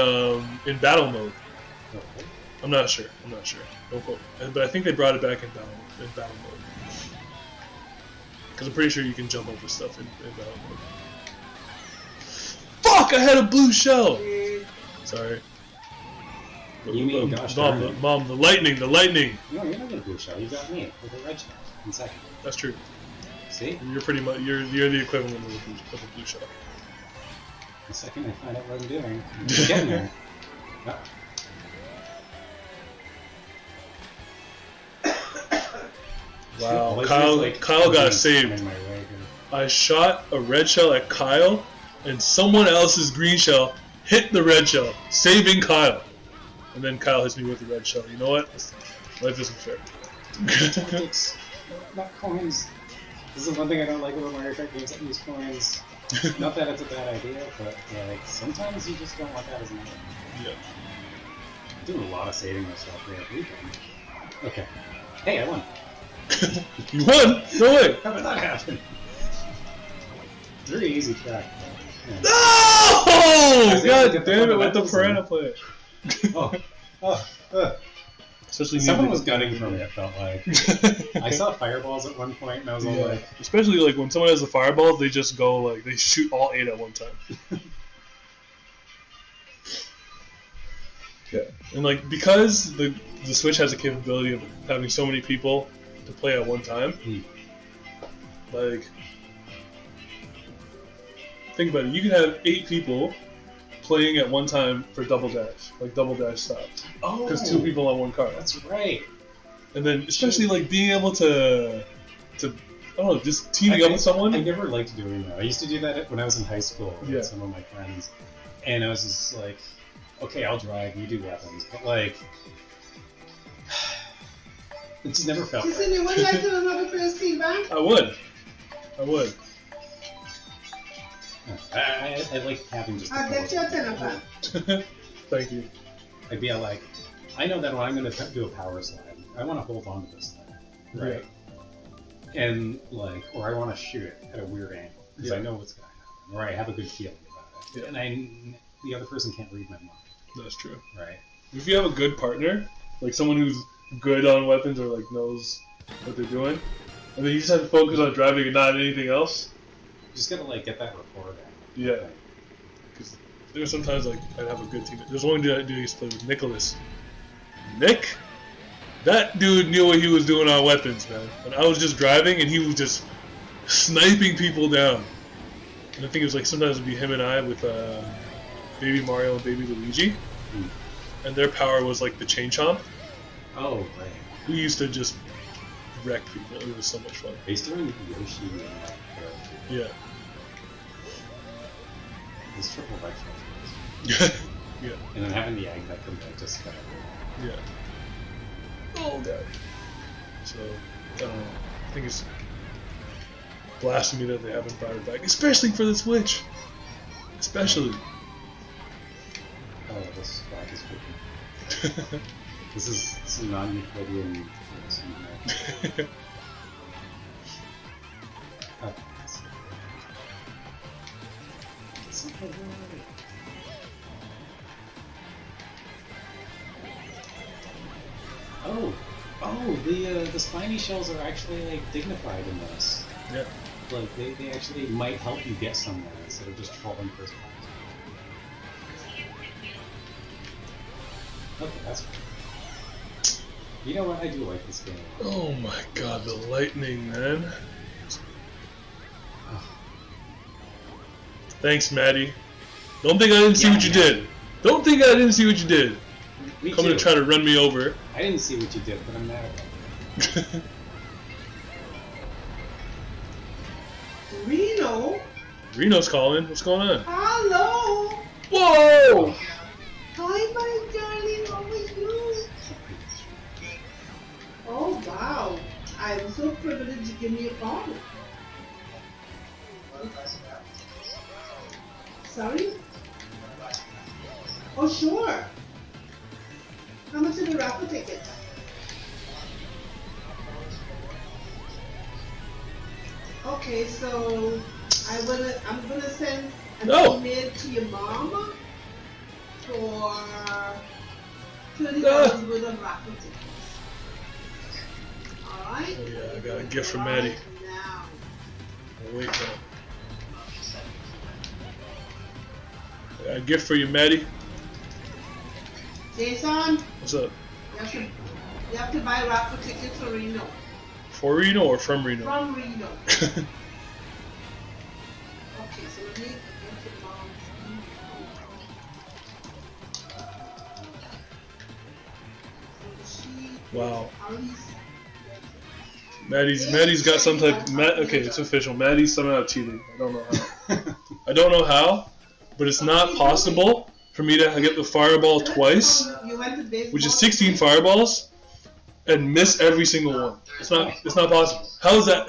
battle mode. Okay. I'm not sure. Don't quote me. But I think they brought it back in battle mode. Because I'm pretty sure you can jump over stuff in battle mode. Fuck! I had a blue shell. Sorry. You mean gosh? Mom, the lightning. No, you're not getting a blue shell. You got me with a red shell in second. That's true. See? You're pretty much you're the equivalent of a blue shell. The second I find out what I'm doing, I'm getting there. Wow, Kyle got saved. I shot a red shell at Kyle, and someone else's green shell hit the red shell, saving Kyle. And then Kyle hits me with the red shell. You know what? Life isn't fair. It's not coins. This is one thing I don't like about Mario Kart games that use coins. Not that it's a bad idea, but like sometimes you just don't want that as an item. Yeah. I'm doing a lot of saving myself there. Okay. Hey, I won. You won? No way! How did that happen? Very easy track. Yeah. No! God damn it with the piranha player. Especially someone was gunning for me, it felt like. I saw fireballs at one point and I was all like... Especially like when someone has the fireballs, they just go like, they shoot all 8 at one time. Yeah. And like, because the Switch has the capability of having so many people to play at one time, like, think about it, you can have 8 people playing at one time for double dash, like double dash style. Oh, because 2 people on one card. That's right. And then especially like being able to I don't know, just teaming up with someone. I never liked doing that. I used to do that when I was in high school with some of my friends, and I was just like, okay, I'll drive, you do weapons, but like, it just never felt right. Listen, you would like to do another first feedback? I would. I like having just. I'll get you a telephone. Thank you. I'd be like, I know that when I'm going to do a power slide, I want to hold on to this thing, right? Yeah. And like, or I want to shoot it at a weird angle because I know what's going to happen, or I have a good feeling about it, and the other person can't read my mind. That's true. Right. If you have a good partner, like someone who's good on weapons or like knows what they're doing, and then you just have to focus on driving and not anything else. You just gotta like get that rapport down. Yeah. Because there's sometimes like I'd have a good team. There's one dude I used to play with, Nicholas. Nick? That dude knew what he was doing on weapons, man. And I was just driving and he was just sniping people down. And I think it was like sometimes it'd be him and I with Baby Mario and Baby Luigi. And their power was like the chain chomp. Oh, right. We used to just wreck people. It was so much fun. They used to run Yoshi and that character. Yeah. This triple right Yeah. And then having the egg that comes out just kind of. Yeah. Oh god. So, I don't know. I think it's blasphemy that they haven't brought it back, especially for the Switch. Especially. Oh, this back is freaking. This is non-Euclidean. The spiny shells are actually like dignified in this. Yeah. Like they actually might help you get somewhere instead of just trolling first class. Okay, that's fine. You know what? I do like this game. Oh my god, the lightning, man. Thanks, Maddie. Don't think I didn't see what you did. Don't think I didn't see what you did. Me Coming too. to try to run me over. I didn't see what you did, but I'm mad at you. Reno's calling. What's going on? Hello. Whoa! Hi, my darling. How are you? I'm so privileged to give me a phone. Sorry? Oh, sure. How much is the raffle ticket? Okay, so I'm gonna send an email to your mom for $30 worth of raffle tickets. Alright? Oh yeah, I got a gift from Maddie. Now. Oh, wait, no. I got a gift for you, Maddie. Jason, What's up? you have to buy raffle tickets for Reno. For Reno or from Reno? From Reno. Okay, so let me get your mom's Wow. Maddie's got some type. Okay, it's official. Maddie's somehow cheating. I don't know how. I don't know how, but it's not possible for me to get the fireball twice, which is 16 fireballs, and miss every single one. It's not possible. How is that?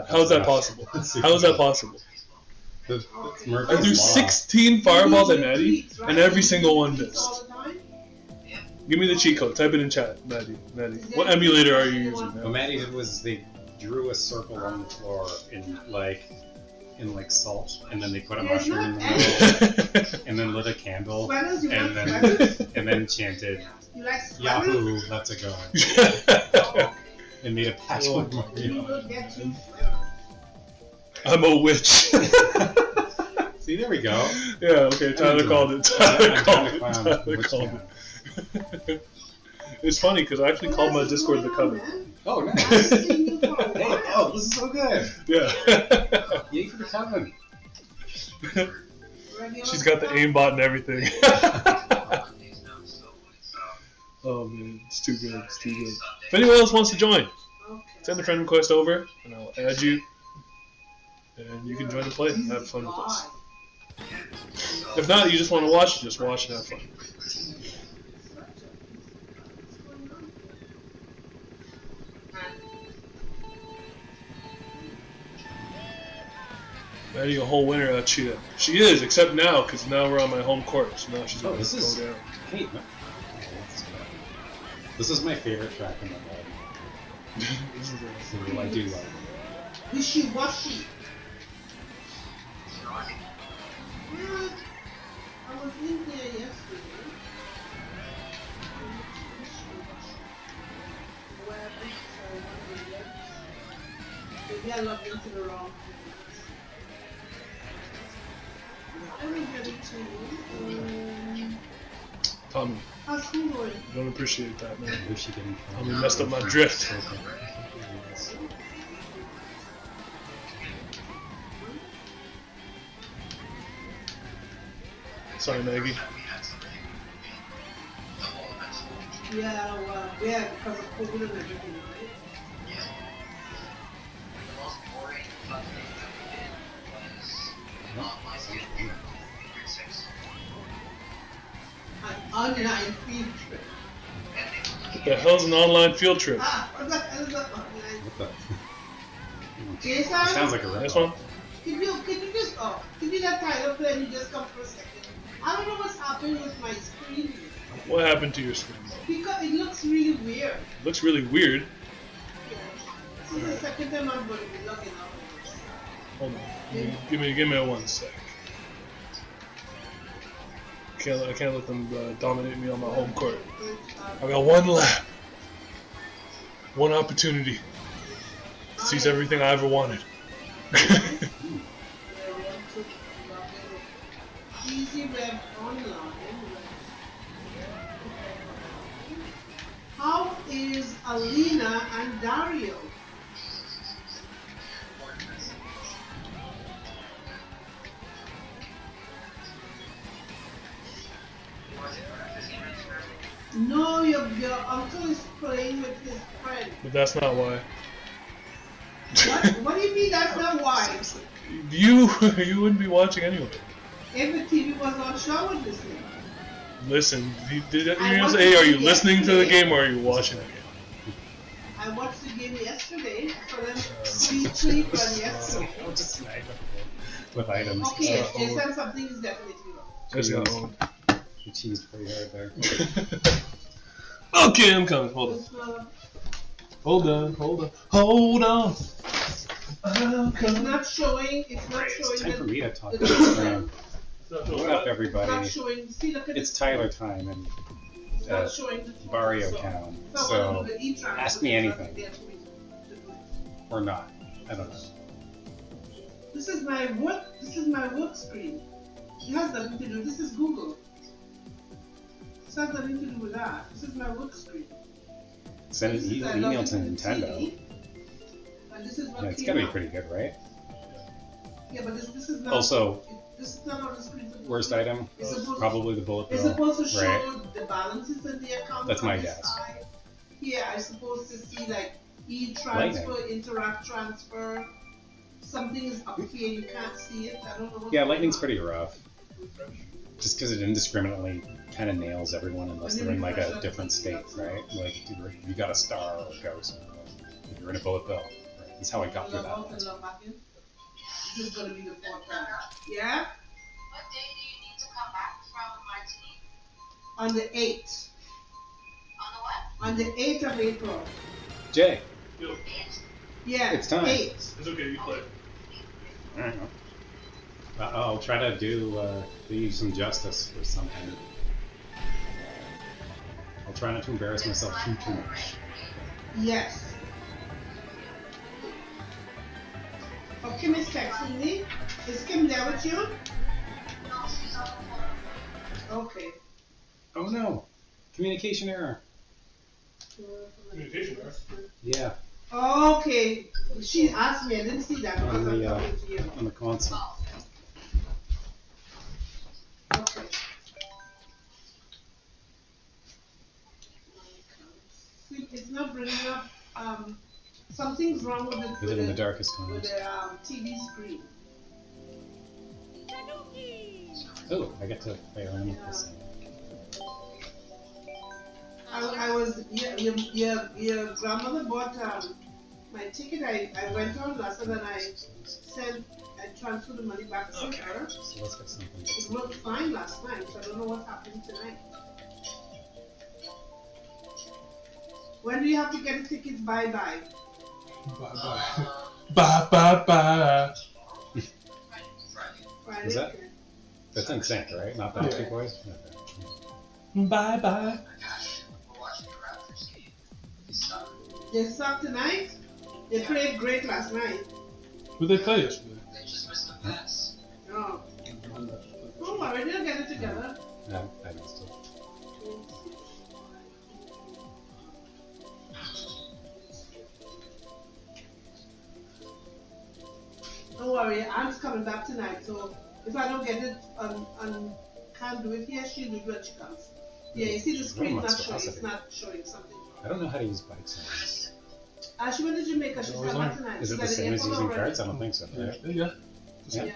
How is that possible? How is that possible? I threw 16 fireballs at Maddie, and every single one missed. Give me the cheat code. Type it in chat, Maddie. What emulator are you using? What Maddie did was they drew a circle on the floor in salt, and then they put a mushroom in the middle, and then lit a candle, and then chanted Yahoo, let's it go. And made a patchwork Mario. I'm a witch. See, there we go. Yeah, okay, Tyler called it. Tyler called it. It's funny because I actually called my Discord the Coven. Oh, nice. Hey, oh, this is so good. Yeah. Yay for the Coven. She's got the aimbot and everything. Oh man, it's too good. It's too good. If anyone else wants to join, send a friend request over, and I'll add you, and you can join the play and have fun with us. If not, you just want to watch, just watch and have fun. Maddie, a whole winner at Cheetah. She is, except now, because now we're on my home court, so now she's going to go down. Hey, this is my favorite track in the mod. So I do love it. Wishy-washy. Yeah, I was in there yesterday. Maybe I logged into the wrong thing. Tommy, how's school going? I don't appreciate that, man. I wish she didn't. Tommy messed up my drift. Sorry, Maggie. Yeah, because of COVID and everything, right? An online field trip. What the hell's an online field trip? What the hell is that online? What the? Jason? It sounds like a rip. This one? Can you let Tyler play and you just come for a second? I don't know what's happening with my screen here. What happened to your screen? Because it looks really weird. It looks really weird. Yeah. This is the second time I'm going to be logging out of this. Hold on. Give me 1 sec. I can't let them dominate me on my home court. I got one lap. One opportunity. To seize everything I ever wanted. Easy Web Online. How is Alina and Dario? No, your uncle is playing with his friend. But that's not why. What do you mean that's not why? You wouldn't be watching anyway. If the TV was on, show would listen. Listen, you're gonna say, are you listening to the game or are you watching the game? I watched the game yesterday. So then retweet one yesterday. I'll just snag them with items. Okay, yes, and something is definitely wrong. Just got owned. You cheesed pretty hard there. Okay, I'm coming. Hold on. This one, Hold on. Hold on. I'm it's coming. not showing. It's not It's showing. time for me to talk the- to this man. It's What up, It's everybody? not showing. See, look at It's this. Tyler time in It's not showing the Barrio so- Town. So, I So, wanna do the e-transfer, ask me but it's anything. not there for me to do it. or not. I don't know. This is my work. This is my work screen. It has nothing to do. This is Google. This has nothing to do with that. This is my work screen. Send an This is I email log to into the Nintendo. TV, and this is what Yeah, it's came gotta be up. pretty good, right? Yeah, but this is not. Also, this is not on the screen. worst item, It's supposed, probably the bullet it's bill. supposed to show Right. the balances in the account. That's on my this guess. side. Here, I'm supposed to see like e-transfer, interact transfer. Something is up here, you can't see it. I don't know what. Yeah, lightning's pretty rough. Just because it indiscriminately kind of nails everyone unless they're in like a different state, right? Like you got a star or a ghost. If you're in a bullet bill. Right? That's how I got through Log out that. and log back in. This is gonna be the fourth time. Yeah? What day do you need to come back from Martinique? On the 8th. On the what? On the 8th of April. Jay, Yo, Yeah. It's time. 8th. it's okay. You play. I don't know. I'll try to do you some justice for something. I'll try not to embarrass myself too much. Yes. Oh, Kim is texting me. Is Kim there with you? No, she's on the phone. Okay. Oh no! Communication error. Communication error? Yeah, Okay. She asked me. I didn't see that because on I'm the talking to you. on the console. Okay. See, it's not bringing up. Something's wrong with Did it in the the darkest with times. the TV screen. Oh, I get to play around with this. I was your grandmother bought my ticket. I went on last and then I transferred the money back to her. So let's get something. It worked fine last night, so I don't know what's happening tonight. When do you have to get the tickets? Bye bye. Bye. Bye. Friday. Is that- That's in sync, right? Not that two boys? Okay. Bye. They suck tonight. They played great last night. Who they play yesterday? No. Don't worry, they'll get it together. No, I missed it. Don't worry, Aunt's coming back tonight, so if I don't get it can't do it here, she'll do it when she comes. Yeah, you see the screen not showing, it's not showing something. I don't know how to use bikes. She went to Jamaica, she's coming back tonight. Is it She's the at same as airport using already. cards? I don't think so. Right? Yeah. Yeah. Yeah.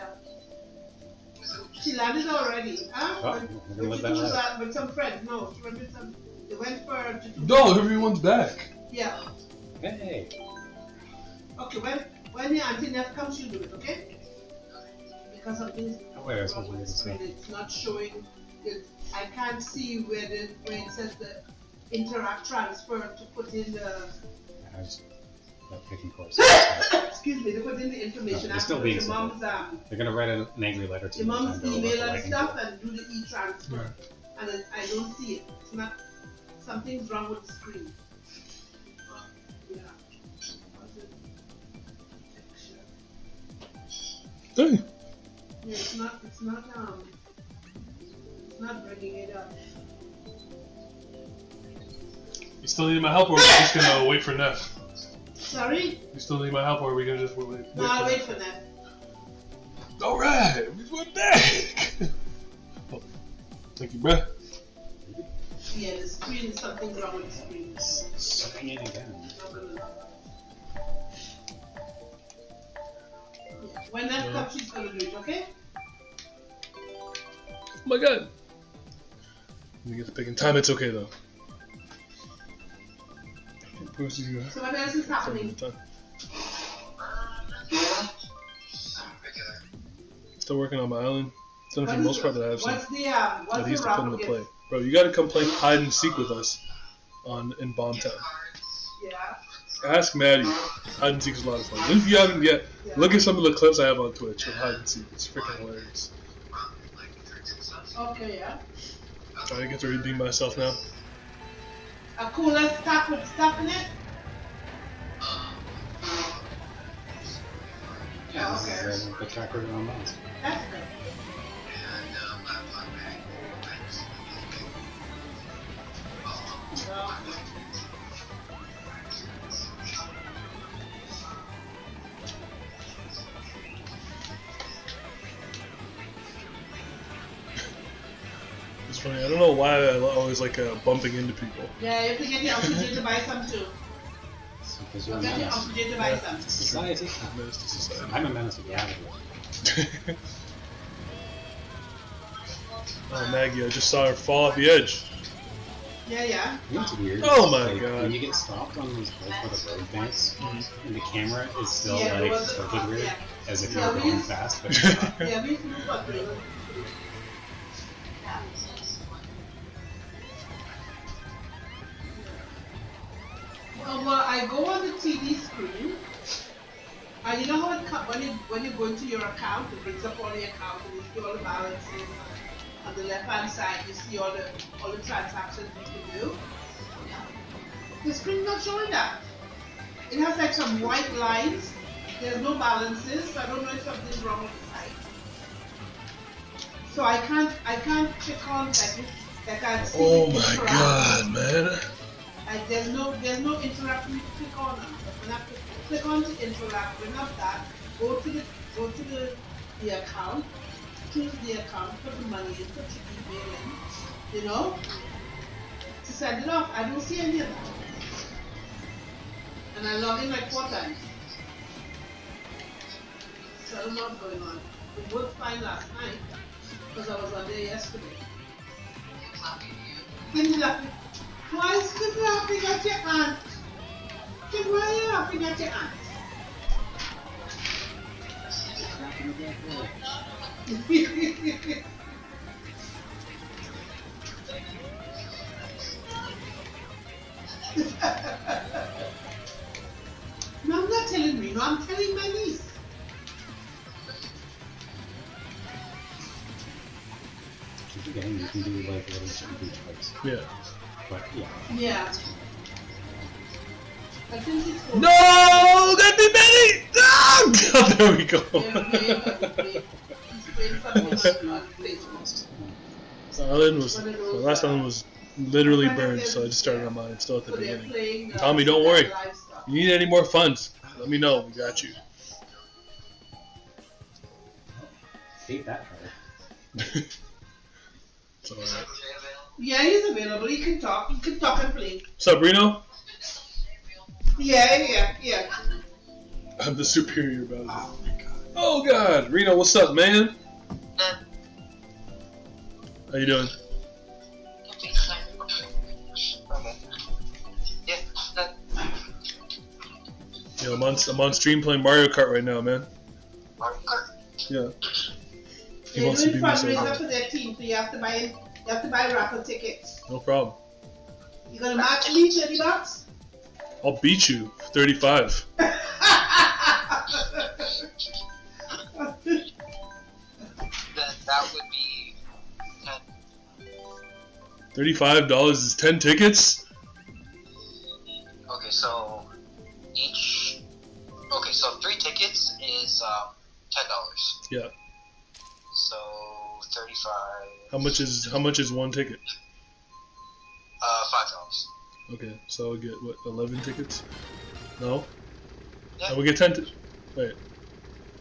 She landed already. Huh? Oh, we're gonna live that life. With some friends. No, she went with some. They went for. No, everyone's back. Yeah. Hey! Okay. When your auntie Neff comes, she'll do it. Okay. Because something's Oh, wait, I was wrong supposed to with read the this screen. one. It's not showing. I can't see where it says the interact transfer to put in the. I was picking course. Excuse me. To put in the information. No, they're still being your mom's They're gonna write an angry letter to your me. mom's and go email about and lightning stuff bolt. and do the e-transfer. Yeah. And I don't see it. It's not. Something's wrong with the screen. Yeah. Hey. Yeah, it's not bringing it up. You still need my help, or are we just gonna wait for Neff? Sorry? You still need my help, or are we gonna just wait? No, I'll wait for that. All right, we're back. Oh, thank you, bruh. Yeah, the screen, something's wrong with the screen. Sucking it again. Yeah. When that comes, she's gonna do it, okay? Oh my god. Let me get the picking time. It's okay though. Who's you? So what else is happening? Still working on my island. It's done for the most part that I have some. What's the I used to put into raffle play. gift? Bro, you gotta come play hide and seek with us in Bomb Town. Yeah. Ask Maddie. Hide and seek is a lot of fun. If you haven't yet, look at some of the clips I have on Twitch of hide and seek. It's freaking hilarious. Okay, yeah. Trying to get to redeem myself now. A cooler stuff with stuff in it? Yeah, Oh, okay. this is the tracker on mouse. That's good. Well, It's funny. I don't know why I always like bumping into people. yeah, you have to get your oxygen to buy some too. It's because you're a Get your menace. oxygen to buy some. Society. Menace to society. I'm a menace with gravity. Oh, Maggie, I just saw her fall off the edge. Yeah, yeah. You know what's weird? Oh my Like, God. When you get stopped on those both for the road banks, and the camera is still Yeah, it like was- tilted weird, yeah. as if Yeah, you're we going used- fast, but you're not. Yeah, we used to do what we were- Well, I go on the TV screen, and you know how it when you go into your account, it brings up all the accounts and you see all the balances. On the left hand side, you see all the transactions you can do. The screen's not showing that. It has like some white lines. There's no balances, so I don't know if something's wrong with the site. So I can't click on like I see. Oh my interact. God, man. Like there's no interact when you click on them. But when I click on to interact, bring up that, go to the account, choose the account, put the money in, put your email in, you know, to send it off. I don't see any of that. And I log in like 4 times. So I don't know what's going on. It worked fine last night because I was on there yesterday. Kim laughing. Why is Kim laughing at your aunt? Kim, why are you laughing at your aunt? No, I'm not telling Reno, I'm telling my niece. Keep forgetting you can do like little jump twice. Yeah. But yeah. Yeah. I think it's No! That'd be Betty! Ah! There we go. The island was, the last island was literally burned, so I just started on mine. It's still at the beginning. Tommy, don't worry. You need any more funds? Let me know. We got you. Hate that part. It's alright. Yeah, he's available. He can talk. He can talk and play. What's up, Reno? Yeah. I'm the superior about it. Oh my god. Oh God, Reno, what's up, man? How you doing? Yeah, I'm on stream playing Mario Kart right now, man. Yeah. He They're wants to doing be me so fundraiser bad. for their team, so you have to buy raffle tickets. No problem. You gonna match me $30? I'll beat you. 35. That would be 10. $35 is 10 tickets? Okay, so each. Okay, so 3 tickets is $10. Yeah. So 35. How much is one ticket? $5. Okay, so I'll get what, 11 tickets? No? Yeah. I will get 10 wait.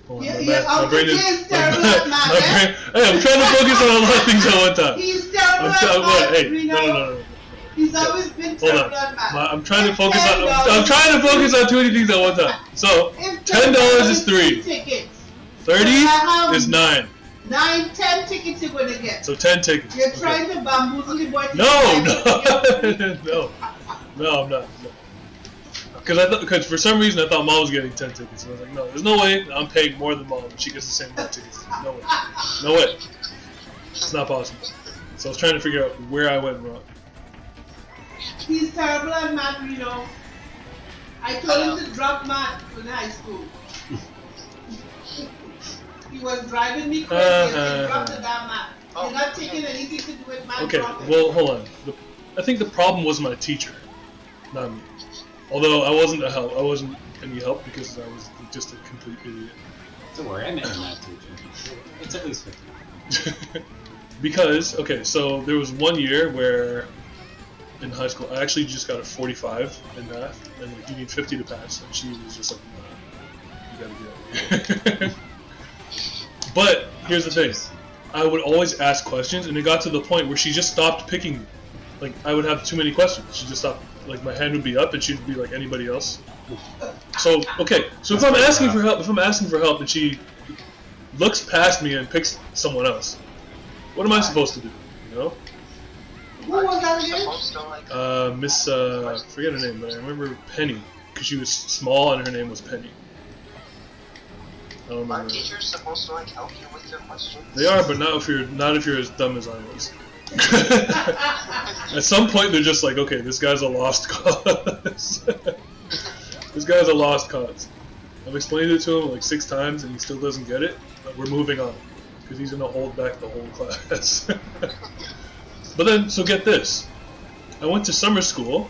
Hold on, Yeah, my yeah, bad. My brain is. I'll terrible at math, Hey, I'm trying to focus on a lot of things at one time. He's terrible at math, Hey, Reno. no. He's always been Hold terrible on. at math. I'm trying to focus $10. on. I'm trying to focus on too many things at one time. So If $10 is 3. tickets. 30 I have is 9. 9, 10 tickets you're gonna get. So 10 tickets. You're Okay. trying to bamboozle the boy. No, no, no, I'm not. No. Because for some reason I thought Mom was getting 10 tickets. And I was like, no, there's no way I'm paying more than Mom and she gets the same amount of tickets. No way. No way. It's not possible. So I was trying to figure out where I went wrong. He's terrible at math, you know. I told him to drop math in high school. He was driving me crazy and said, drop the damn math. You're not taking anything to do with math. Okay, well, hold on. I think the problem was my teacher, not me. Although I wasn't any help because I was just a complete idiot. Don't worry, I met a math teacher. It's at least 50. Because, okay, so there was one year where in high school I actually just got a 45 in math, and like you need 50 to pass, and she was just like, nah, you gotta get it. But here's the thing, I would always ask questions, and it got to the point where she just stopped picking me. Like I would have too many questions. She just stopped. Like my hand would be up, and she'd be like anybody else. So okay, so if I'm asking for help, and she looks past me and picks someone else, what am I supposed to do? You know? Who was that again? Miss forget her name, but I remember Penny because she was small and her name was Penny. I don't remember. Are teachers supposed to like help you with your questions? They are, but not if you're as dumb as I was. At some point, they're just like, okay, this guy's a lost cause. This guy's a lost cause. I've explained it to him like 6 times, and he still doesn't get it. But we're moving on because he's gonna hold back the whole class. But then, so get this. I went to summer school,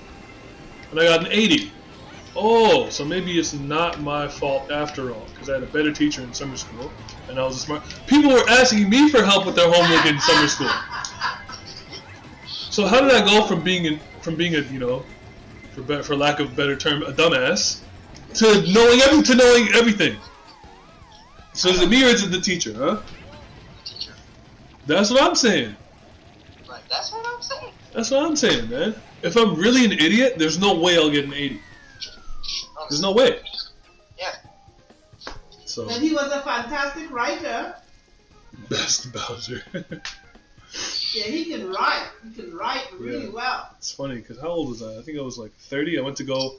and I got an 80. Oh, so maybe it's not my fault after all, because I had a better teacher in summer school, and I was a smart. People were asking me for help with their homework in summer school. So how did I go from being a you know, for lack of a better term, a dumbass, to knowing everything? So is it me or is it the teacher, huh? Teacher. That's what I'm saying. Like, that's what I'm saying. That's what I'm saying, man. If I'm really an idiot, there's no way I'll get an 80. There's no way. Yeah. So. And he was a fantastic writer. Best Bowser. Yeah, he can write. He can write really well. It's funny because how old was I? I think I was like 30. I went to go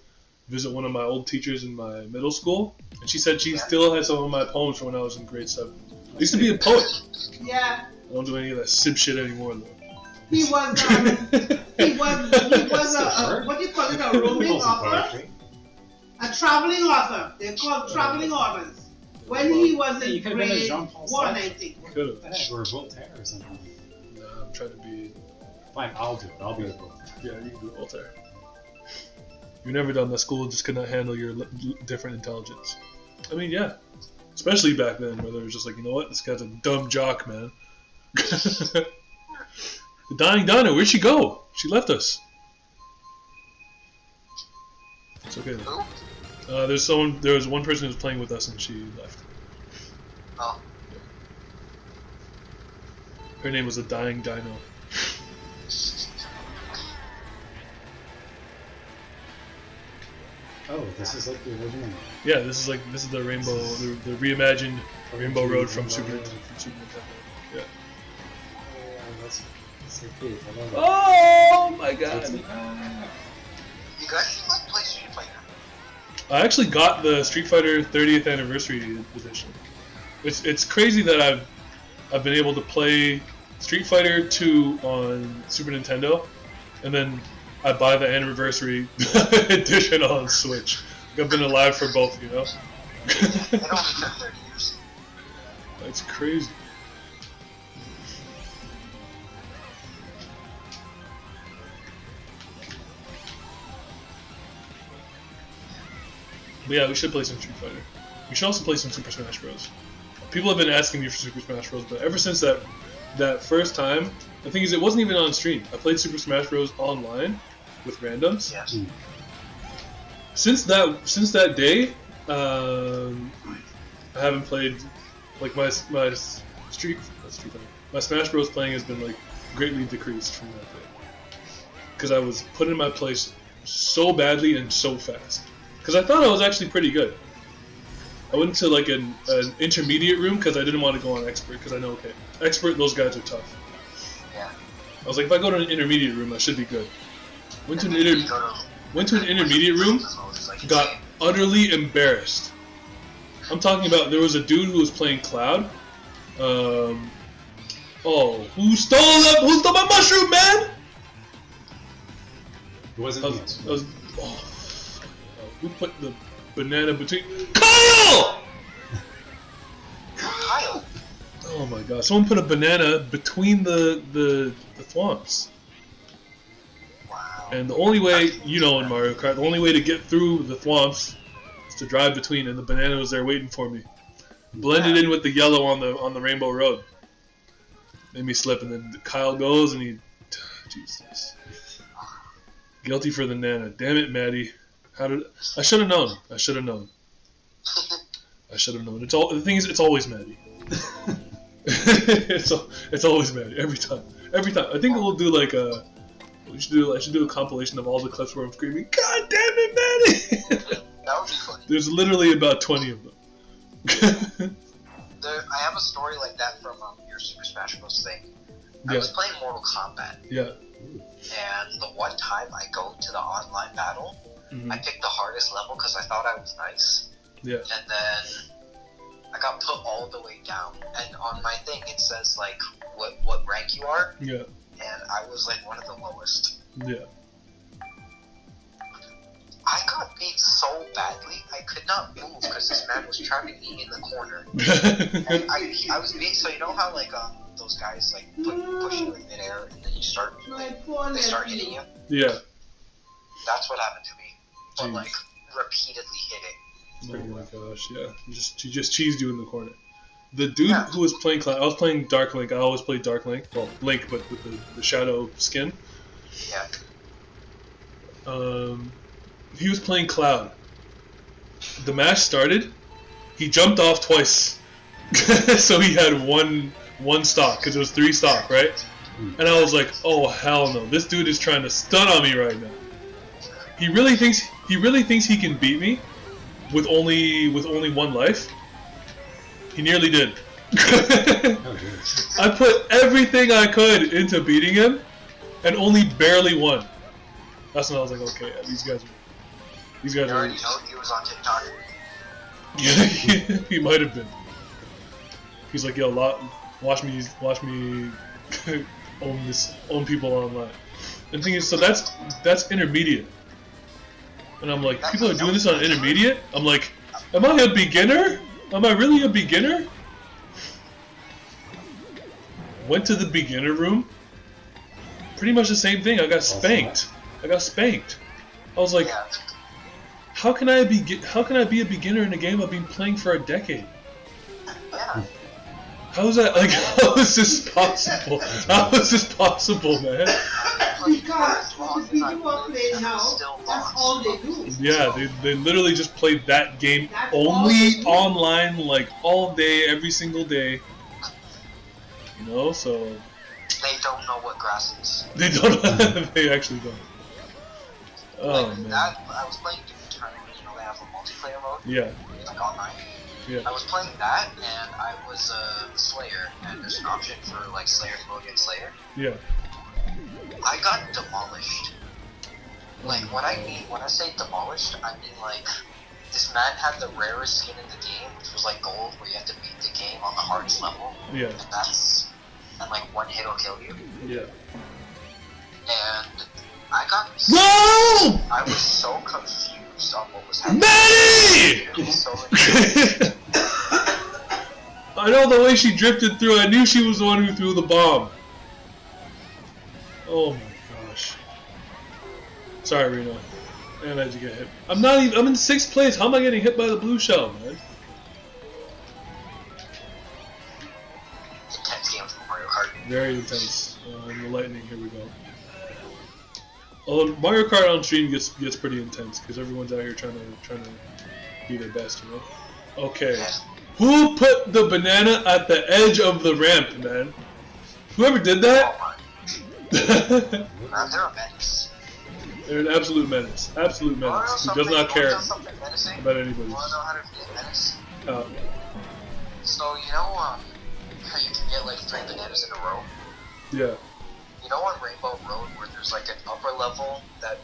visit one of my old teachers in my middle school, and she said she still had some of my poems from when I was in grade 7. I used to be a poet. Yeah. I don't do any of that sib shit anymore though. He was a what do you call it, a roaming author? A traveling author. They're called traveling authors. When he was in grade 1, I think. Could have. Or Voltaire or something. Nah, I'm trying to be. Fine, I'll do it. I'll be a Voltaire. Yeah, you can do Voltaire. You're never done that. School just could not handle your different intelligence. I mean, yeah. Especially back then, where they was just like, you know what? This guy's a dumb jock, man. The dying Donna, where'd she go? She left us. It's okay though. There was one person who was playing with us and she left. Oh. Her name was the Dying Dino. Oh, this is like the original. Yeah, this is the Rainbow, the reimagined Rainbow Road from Super Nintendo. Yeah. Oh, that's so cute. I love it. Oh my god! You guys like play Street Fighter? I actually got the Street Fighter 30th Anniversary Edition. It's crazy that I've been able to play Street Fighter 2 on Super Nintendo, and then I buy the Anniversary Edition on Switch. I've been alive for both, you know? It only took 30 years. That's crazy. But yeah, we should play some Street Fighter. We should also play some Super Smash Bros. People have been asking me for Super Smash Bros, but ever since that first time, the thing is, it wasn't even on stream. I played Super Smash Bros online with randoms. Yes. Since that day, I haven't played like my Smash Bros playing has been like greatly decreased from that day because I was put in my place so badly and so fast. Because I thought I was actually pretty good. I went to like an intermediate room because I didn't want to go on expert because I know, okay, expert, those guys are tough. Yeah. I was like, if I go to an intermediate room, I should be good. Went to an intermediate room. like got insane. utterly embarrassed. I'm talking about there was a dude who was playing Cloud. Who stole my mushroom, man? It wasn't me. Who put the banana between Kyle? Kyle. Oh my god! Someone put a banana between the thwomps. Wow. And the only way, in Mario Kart, the only way to get through the thwomps is to drive between, and the banana was there waiting for me. Blended in with the yellow on the Rainbow Road. Made me slip, and then Kyle goes, and he... Jesus. Guilty for the Nana. Damn it, Maddie. I should have known. I should have known. The thing is, it's always Maddie. it's always Maddie. Every time. I think we'll do like a... I should do a compilation of all the clips where I'm screaming, God damn it, Maddie! That would be funny. There's literally about 20 of them. I have a story like that from your Super Smash Bros. Thing. I Yeah. was playing Mortal Kombat, Yeah. and the one time I go to the online battle, Mhm. I picked the hardest level because I thought I was nice. Yeah. And then I got put all the way down, and on my thing it says like what rank you are, Yeah. and I was like one of the lowest. Yeah. I got beat so badly, I could not move because this man was trapping me in the corner. And I was beat, so you know how like those guys like push you in midair and then you start My like, poor they start nephew. hitting you? Yeah. That's what happened to me. But Jeez. like repeatedly hitting. Oh my gosh, yeah. She just cheesed you in the corner. The dude who was playing Cloud, I was playing Dark Link. I always play Dark Link. Well, Link, but with the shadow skin. Yeah. He was playing Cloud. The match started. He jumped off twice. So he had one stock, because it was 3 stock, right? And I was like, oh hell no, this dude is trying to stun on me right now. He really thinks he can beat me with only 1 life. He nearly did. I put everything I could into beating him, and only barely won. That's when I was like, okay, yeah, these guys You are. already know he was on TikTok. Yeah, he might have been. He's like, yo, watch me own people online. And the thing is, so that's intermediate. And I'm like, people are doing this on intermediate? I'm like, am I a beginner? Am I really a beginner? Went to the beginner room. Pretty much the same thing. I got spanked. I was like, Yeah. how can I be a beginner in a game I've been playing for a decade? Yeah. How is that? Like, how is this possible? How is this possible, man? Because the people who are playing now, that's all they do. Yeah, they literally just played that game That's all only they do. online, like all day, every single day. You know, so They don't know what grass is. they don't. They actually don't. Oh Like man. that, I was playing Doom Eternal, they have a multiplayer mode, Yeah, like online. yeah, I was playing that, and I was Slayer, and there's an option for like Slayer to go against Slayer. yeah. I got demolished. Like when I say demolished, I mean like this man had the rarest skin in the game, which was like gold, where you have to beat the game on the hardest level, Yeah, and like one hit will kill you. yeah. And I got Whoa! I was so confused on what was happening. Maddie! It was so confused. I know the way she drifted through. I knew she was the one who threw the bomb. Oh my gosh. Sorry, Reno. And how'd you get hit? I'm in 6th place. How am I getting hit by the blue shell, man? Intense game from Mario Kart. Very intense. And the lightning. Here we go. Although Mario Kart on stream gets pretty intense because everyone's out here trying to be their best, you know. Okay. Who put the banana at the edge of the ramp, man? Whoever did that? They're a menace. They're an absolute menace. Absolute menace. Who does not care about anybody. You wanna know how to be a menace? Uh, So you know how you can get like 3 bananas in a row? yeah. You know on Rainbow Road where there's like an upper level that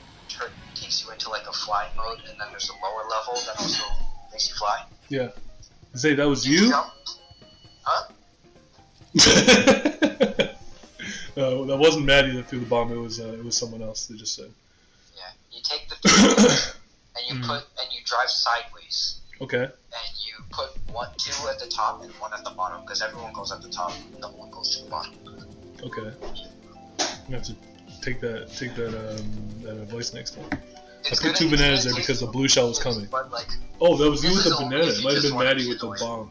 takes you into like a flying mode, and then there's a lower level that also makes you fly. Yeah. Say that was you? Jump. Huh? That wasn't Maddie that threw the bomb. It was someone else that just said. Yeah. You take the three and you drive sideways. Okay. And you put 2 at the top and 1 at the bottom, because everyone goes at the top and no one goes to the bottom. Okay. You have to take that advice next time. I put 2 bananas there because the blue shell was coming. But like, Oh, that was you with the only banana. if It you might have just been wanna Maddie be with the annoying. bomb.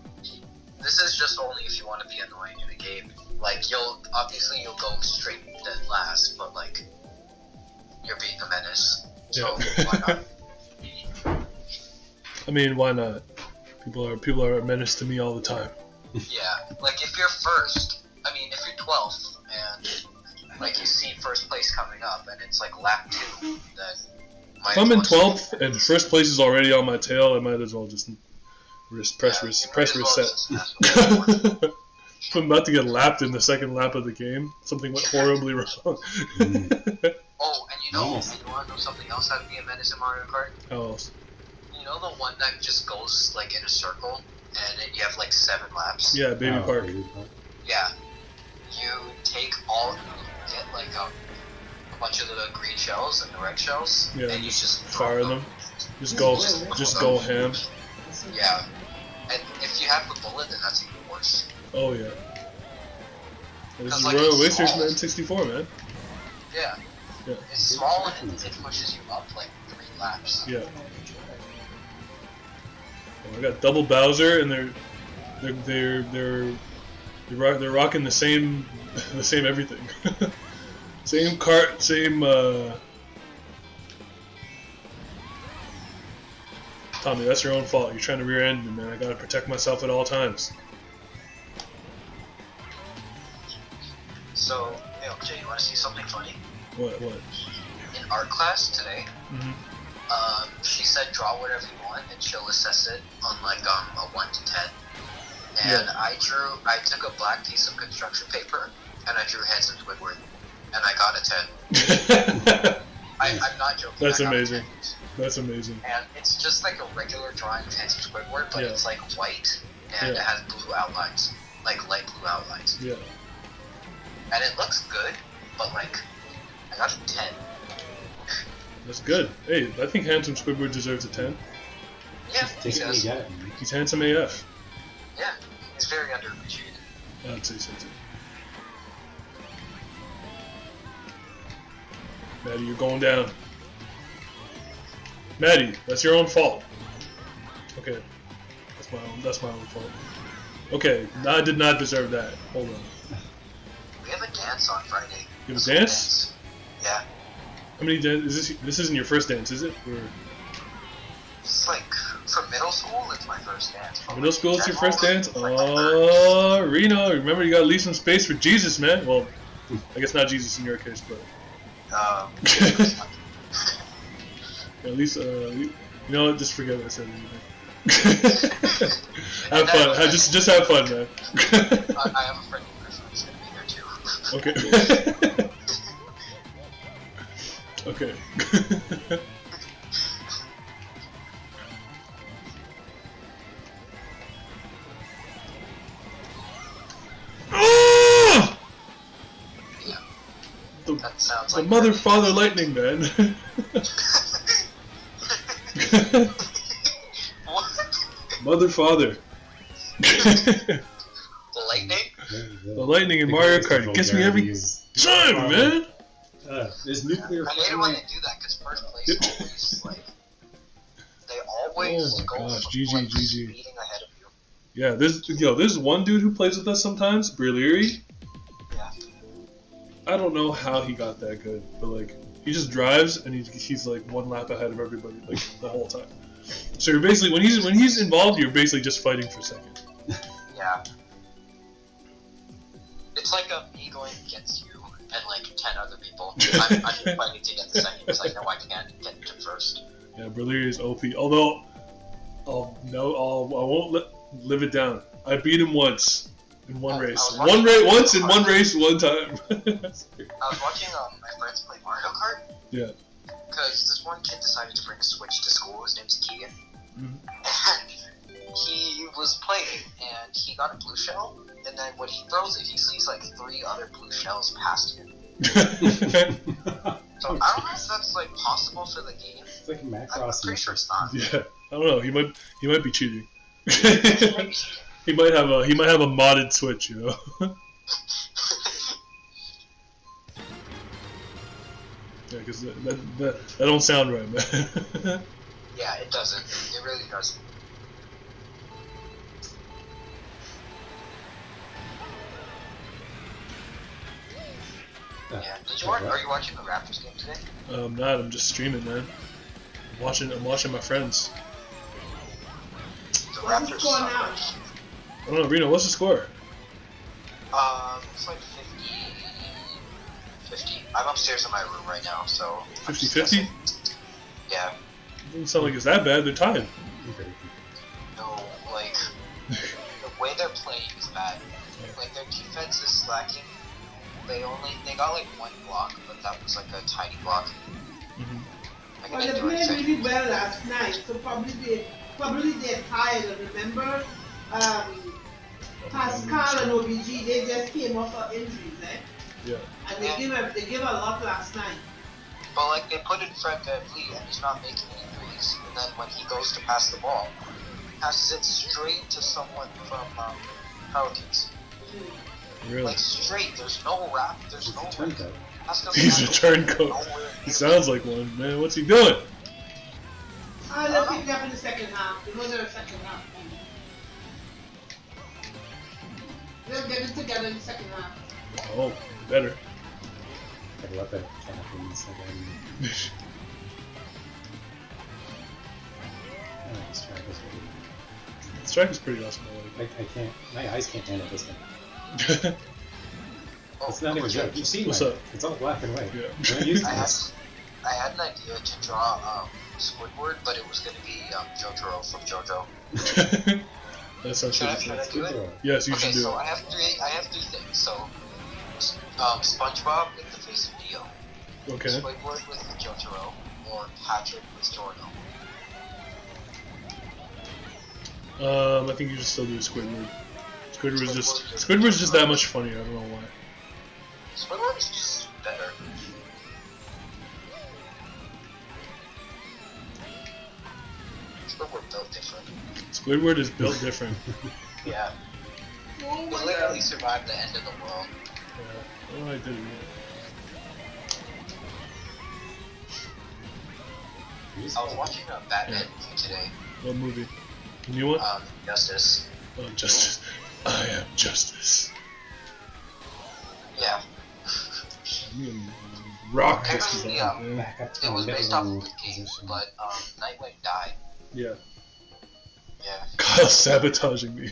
This is just only if you want to be annoying in a game. Like, you'll go straight dead last, but like, you're being a menace. So Yeah. why not? I mean, why not? People are a menace to me all the time. Yeah, like if you're first, if you're 12th and like you see first place coming up and it's like lap 2, then If I'm in 12th and first place is already on my tail, I might as well just press reset. If I'm about to get lapped in the second lap of the game, something went horribly wrong. Oh, and you want to know something else that'd be a menace in Mario Kart? How else? You know the one that just goes like in a circle and then you have like 7 laps? Yeah, Baby Park. Yeah. You get like a bunch of the green shells and the red shells, Yeah, and you just fire them. Just go ham. Yeah. And if you have the bullet, then that's even worse. Oh yeah. This is like, Royal it's Racers small. man 64, man. Yeah. Yeah. It's small and it pushes you up like 3 laps. Yeah. Oh, I got double Bowser, and they're rocking the same everything. Same cart, same. Tommy, that's your own fault. You're trying to rear end me, man. I gotta protect myself at all times. So, Jay, you want to see something funny? What? In art class today, Mm-hmm. She said draw whatever you want, and she'll assess it on like a 1 to 10. And Yeah. I took a black piece of construction paper, and I drew Hanson Squidward, and I got a 10. I'm not joking. That's I got a amazing. 10. That's amazing. And it's just like a regular drawing of Hanson Squidward, but Yeah. it's like white, and Yeah. it has blue outlines, like light blue outlines. Yeah. And it looks good, but like, I got a 10. That's good. Hey, I think Handsome Squidward deserves a 10. Yeah, he Take it, does. you got it. He's handsome AF. Yeah, he's very underappreciated. I'd say so too. Maddie, you're going down. Maddie, that's your own fault. Okay, that's my own fault. Okay, I did not deserve that. Hold on. We have a dance on Friday. You have a dance? Yeah. How many dances? This isn't your first dance, is it? Or It's like, for middle school, it's my first dance. But middle school is your first dance? it's like my third. Oh, Reno, remember you gotta leave some space for Jesus, man. Well, I guess not Jesus in your case, but at least, you know what? Just forget what I said. Have fun. Just have fun, man. I have a friend who's going to be there too. Okay. Okay. Ah! Yeah. The, That sounds the like mother, father, lightning, man. What? Mother, father. The lightning? The lightning in Mario Kart. It gets me every time, man. There's nuclear I hate it when fire. they do that because first place always like they always Oh my go gosh, for, GG, like, GG. speeding ahead of you. Yeah, there's one dude who plays with us sometimes, Brillieri. Yeah. I don't know how he got that good, but like he just drives and he's like 1 lap ahead of everybody like the whole time. So you're basically when he's involved, you're basically just fighting for second. Yeah. It's like me going against you and like 10 other people. I'm fighting to get the second because I know I can't get to first. Yeah, Brillieri is OP. Although I won't live it down. I beat him once in one I race. was watching- Once in one race, one time. I was watching my friends play Mario Kart. Yeah. because this one kid decided to bring a Switch to school. His name's Keegan. And he was playing, and he got a blue shell, and then when he throws it, he sees like 3 other blue shells past him. So I don't know if that's like possible for the game. It's like a I'm Macross. pretty sure it's not. Yeah, I don't know. He might be cheating. he might have a modded Switch, you know. Yeah, because that don't sound right, man. Yeah, it doesn't. It really doesn't. Yeah. Are you watching the Raptors game today? I'm not. I'm just streaming, man. I'm watching my friends. The What's the Raptors score suck. now? I don't know, Reno. What's the score? It's like 50. I'm upstairs in my room right now, so. 50-50? Yeah. Doesn't sound like it's that bad. They're tied. No, like the way they're playing is bad. Like their defense is slacking. They got like 1 block, but that was like a tiny block. Like, Well, they they didn't do played anything. really well last night, so probably they're tired. And remember, Pascal and OBG, they just came off of injuries, eh? Yeah. And they gave a lot last night. But like they put in Fred VanVleet and he's not making any threes. And then when he goes to pass the ball, he passes it straight to someone from Pelicans. Really? Like straight. There's no wrap. There's no Turncoat. He's a turncoat. He sounds like one, man. What's he doing? They'll pick it up in the second half. It was their second half. They'll get it together in the second half. Oh, better. I love that happens again. This track is really... This track is pretty awesome. I I can't... My eyes can't handle this thing. like it. It's not even good. You've seen What's mine. up? It's all black and white. Yeah. We're not used to this. I had an idea to draw Squidward, but it was going to be Jotaro from JoJo. That sounds Should I pretty do it? Yes, you Okay, should do so it. I have three things. So, SpongeBob with the face of Neo, Okay. Squidward with Jotaro, or Patrick with Jorno. I think you should still do Squidward. Squidward's just that much funnier. I don't know why. Squidward is just better. Squidward built different. Squidward is built different. Yeah. Oh He my literally god. survived the end of the world. Yeah. Oh, I did it. I was watching a Batman movie today. What movie? The new one? Justice. Oh, Justice. I am Justice. Yeah. I'm gonna rock this Apparently, guy, man. Back up to It was the based off of middle the game, position. but Nightwing died. Yeah. Yeah. Kyle's sabotaging me.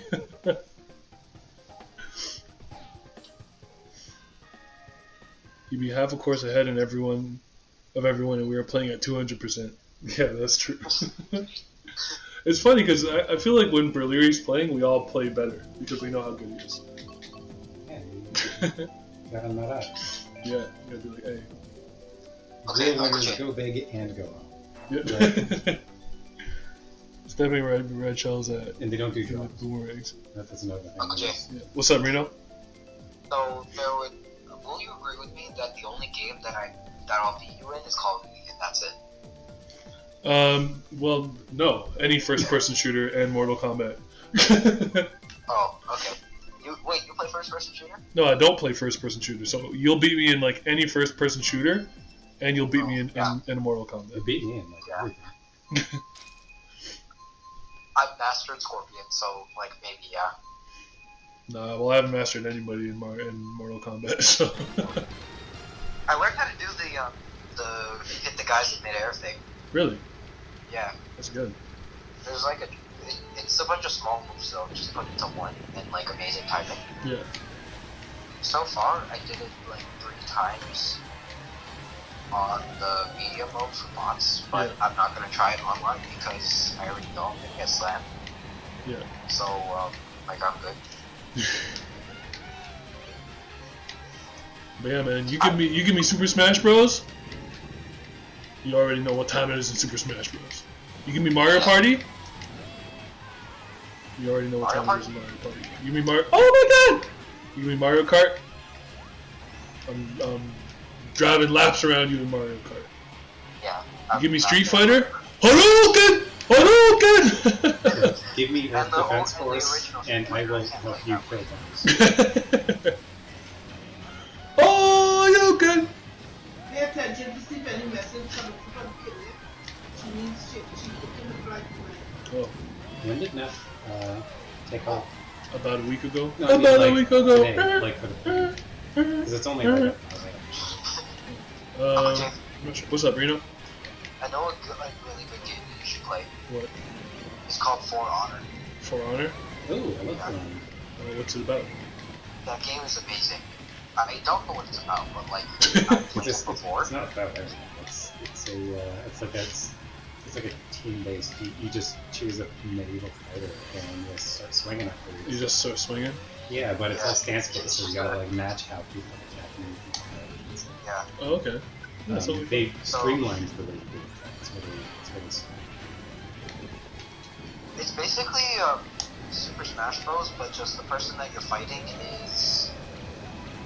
You'd be half a course ahead in everyone, and we were playing at 200%. Yeah, that's true. It's funny because I feel like when Berleri's playing, we all play better because we know how good he is. Yeah, you gotta nut up. Yeah, you gotta be like, hey. Okay, Real winners okay. go big and go home. Yeah. Right. It's definitely red shells at And they don't do drugs. boomerangs. That's another thing. Okay. Yeah. What's up, Reno? So will you agree with me that the only game that I'll beat you in is Call of Duty, and that's it? Well, no. Any first-person shooter and Mortal Kombat. Oh, okay. You play first-person shooter? No, I don't play first-person shooter. So you'll beat me in like any first-person shooter, and you'll beat me in Mortal They Kombat. beat me in like Yeah. everything. I've mastered Scorpion, so like maybe yeah. Nah, well, I haven't mastered anybody in Mortal Kombat. So I learned how to do the hit the guys in midair thing. really, Yeah. that's good. There's like it's a bunch of small moves though, just put into one and like amazing timing. Yeah. So far, I did it like 3 times on the medium mode for bots, but Yeah. I'm not gonna try it online because I already know I'm gonna get slammed. Yeah. So like I'm good. But yeah, man, you give me Super Smash Bros. You already know what time it is in Super Smash Bros. You give me Mario Party. You already know what time it is in Mario Party. You give me Mario. Oh my God! You give me Mario Kart. I'm driving laps around you in Mario Kart. Yeah. You give me Street Fighter. Hadouken! Hadouken! Give me Earth And the Defense whole- and the Force, original and I will Street help Fighter you can't kill them. Oh, you good? Pay attention to see if any message comes from Kitty. She needs she's looking at like Oh, When did Neff take off? about a week ago. No, I mean, About like, a week ago. Today, like for the because it's only like What's up, Reno? I know a good, like, really good game that you should play. What? It's called For Honor. For Honor? Ooh, I love that. What's it about? That game is amazing. I don't know what it's about, but like I've played it before. It's not about everything. It's like a team-based. You just choose a medieval fighter and you start swinging at them. You just start swinging? Yeah, but it's all stance-based, so you gotta like match how people attack and people fight. Yeah. Oh, okay. Yeah, so They streamlined the way you do it. It's really smart. It's basically Super Smash Bros, but just the person that you're fighting is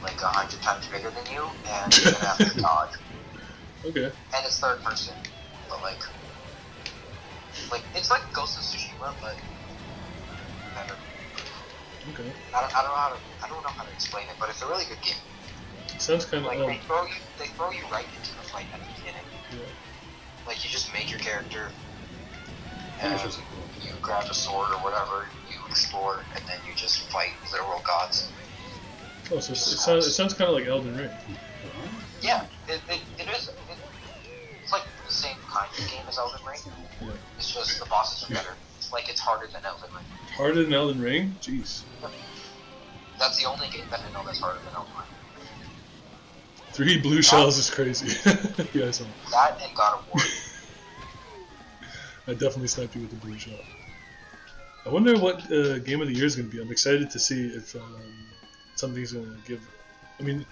like 100 times bigger than you, and you're gonna have to dodge. Okay. And it's third person, but like it's like Ghost of Tsushima, but better. Okay. I don't know how to explain it, but it's a really good game. Sounds kind of Like they throw you right into the fight at the beginning. Yeah. Like you just make your character, Yeah, and it's just cool. you grab a sword or whatever, you explore, and then you just fight literal gods. Oh, so it sounds kind of like Elden Ring. Yeah, it is. It's like the same kind of game as Elden Ring. Yeah. It's just the bosses are better. It's like it's harder than Elden Ring. Harder than Elden Ring? Jeez. That's the only game that I know that's harder than Elden Ring. 3 blue shells is crazy. Yeah, I saw. That and God of War. I definitely sniped you with the blue shell. I wonder what game of the year is going to be. I'm excited to see if something's going to give. I mean,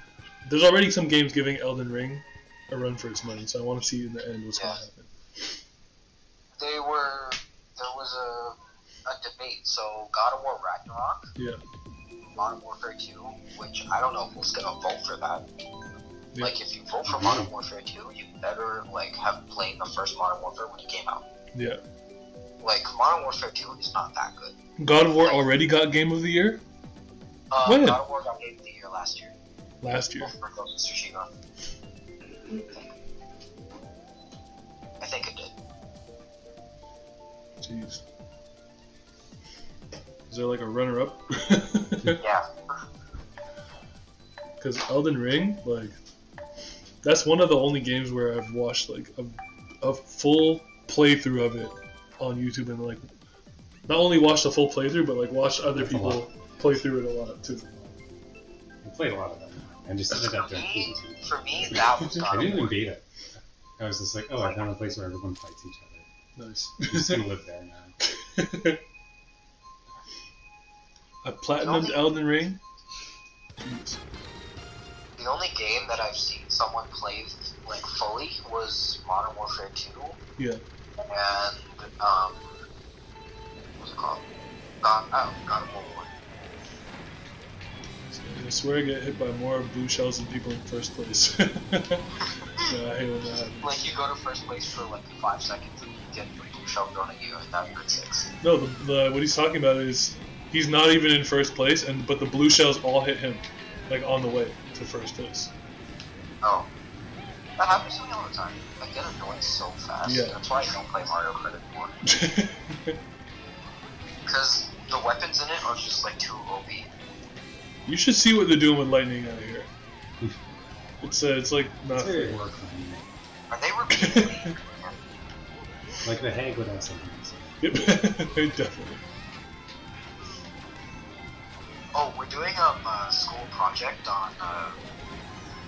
there's already some games giving Elden Ring a run for its money, so I want to see in the end what's going to happen. There was a debate. So God of War Ragnarok, Yeah. Modern Warfare 2, which I don't know who's gonna vote for that. Yeah. Like if you vote for Modern Warfare 2, you better like have played the first Modern Warfare when it came out. Yeah. Like Modern Warfare 2 is not that good. God of War already got Game of the Year? When? God of War got Game of the Year last year. Last year. For Ghost of Tsushima. I think it did. Jeez. Is there like a runner-up? Yeah. Because Elden Ring, like, that's one of the only games where I've watched like a full playthrough of it on YouTube, and like not only watched a full playthrough, but like watched other That's a people lot. play through it a lot too. I played a lot of them. And just ended up doing For me, that was I God of didn't even War. beat it. I was just like, oh, I found a place where everyone fights each other. Nice. I'm just gonna live there now. I platinumed Elden Ring. Jeez. The only game that I've seen someone play like fully was Modern Warfare 2 Yeah. and what's it called? God of War 1. I swear I get hit by more blue shells than people in first place. Yeah, I hate when that happens. Like you go to first place for like 5 seconds and you get your blue shell thrown at you, and now you're at 6. No, the what he's talking about is he's not even in first place, but the blue shells all hit him, like on the way to first place. Oh, that happens to me all the time. I get annoyed so fast. Yeah. That's why I don't play Mario Kart anymore. Because the weapons in it are just like too OP. You should see what they're doing with lightning out here. It's like not It's very fair. work. Are they repeatedly? Like the Hague would have something to say. Yep, definitely. Oh, we're doing a school project on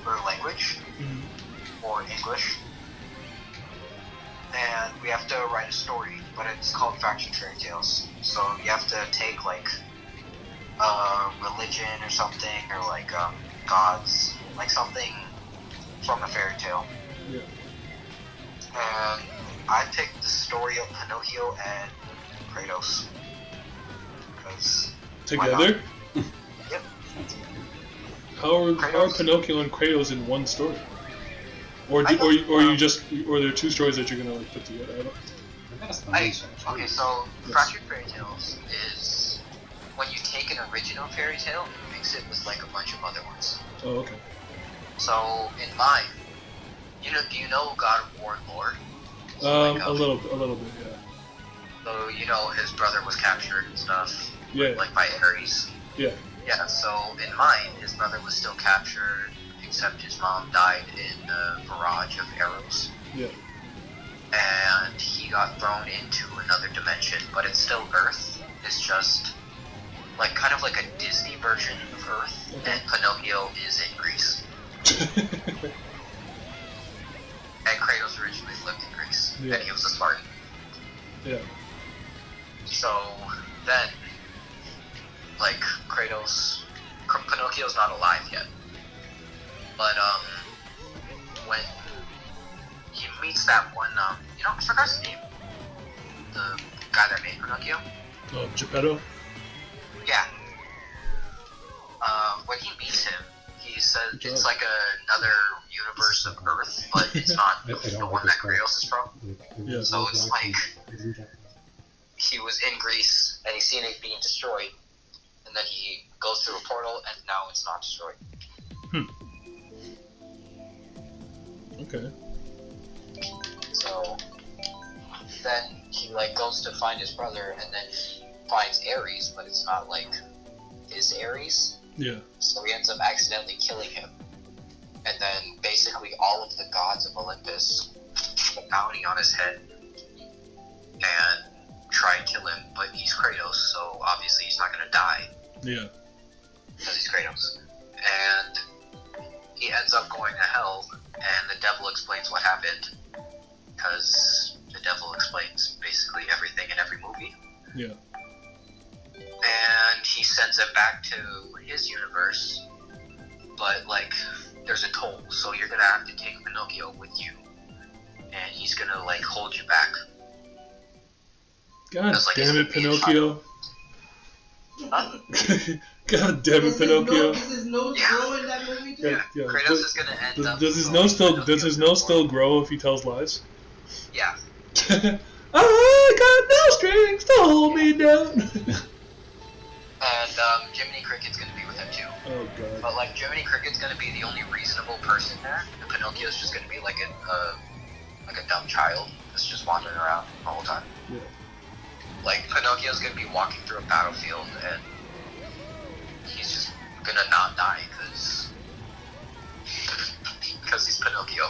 her language, or English, and we have to write a story, but it's called Faction Fairy Tales. So you have to take like religion or something, or like gods, like something from a fairy tale, Yeah. And I picked the story of Pinocchio and Kratos. Because Together? Yep. How are Kratos. Pinocchio and Kratos in one story? Or I don't- or there are two stories that you're gonna like put together? I don't. Okay, so Fractured Fairy Tales is when you take an original fairy tale and mix it with like a bunch of other ones. Oh, okay. So in mine, do you know God of War lore? So, A little bit, yeah. So his brother was captured and stuff, Yeah. like by Ares. Yeah. Yeah. So in mine, his brother was still captured, except his mom died in a barrage of arrows. Yeah. And he got thrown into another dimension, but it's still Earth. It's just like kind of like a Disney version of Earth, Okay. and Pinocchio is in Greece. And Kratos originally lived in Greece, Yeah. and he was a Spartan. Yeah. So then, like Pinocchio's not alive yet, but when he meets that one, I forgot his name, the guy that made Pinocchio. Oh, Geppetto. Yeah. When he meets him, he says it's like another universe of Earth, but it's not the one that Kratos is from. Yeah. So it's like he was in Greece and he's seen it being destroyed, and then he goes through a portal and now it's not destroyed. Okay. So then he like goes to find his brother, and then he finds Ares, but it's not like his Ares. Yeah. So he ends up accidentally killing him. And then basically all of the gods of Olympus put a bounty on his head and try and kill him, but he's Kratos, so obviously he's not gonna die Yeah. because he's Kratos. And he ends up going to hell, and the devil explains what happened, because the devil explains basically everything in every movie. Yeah. And he sends it back to his universe, but like there's a toll, so you're gonna have to take Pinocchio with you, and he's gonna like hold you back. God That's like damn it, his being Pinocchio. Huh? God damn it, Pinocchio. Does his nose grow in that movie too? Yeah. Kratos is gonna end up. Does his throwing nose Pinocchio still grow if he tells lies? Yeah. I got no strings to hold me down. And Jiminy Cricket's gonna be with him too. Oh god. But like Jiminy Cricket's gonna be the only reasonable person there, and Pinocchio's just gonna be like a dumb child that's just wandering around the whole time. Yeah. Like Pinocchio's gonna be walking through a battlefield, and he's just gonna not die because he's Pinocchio.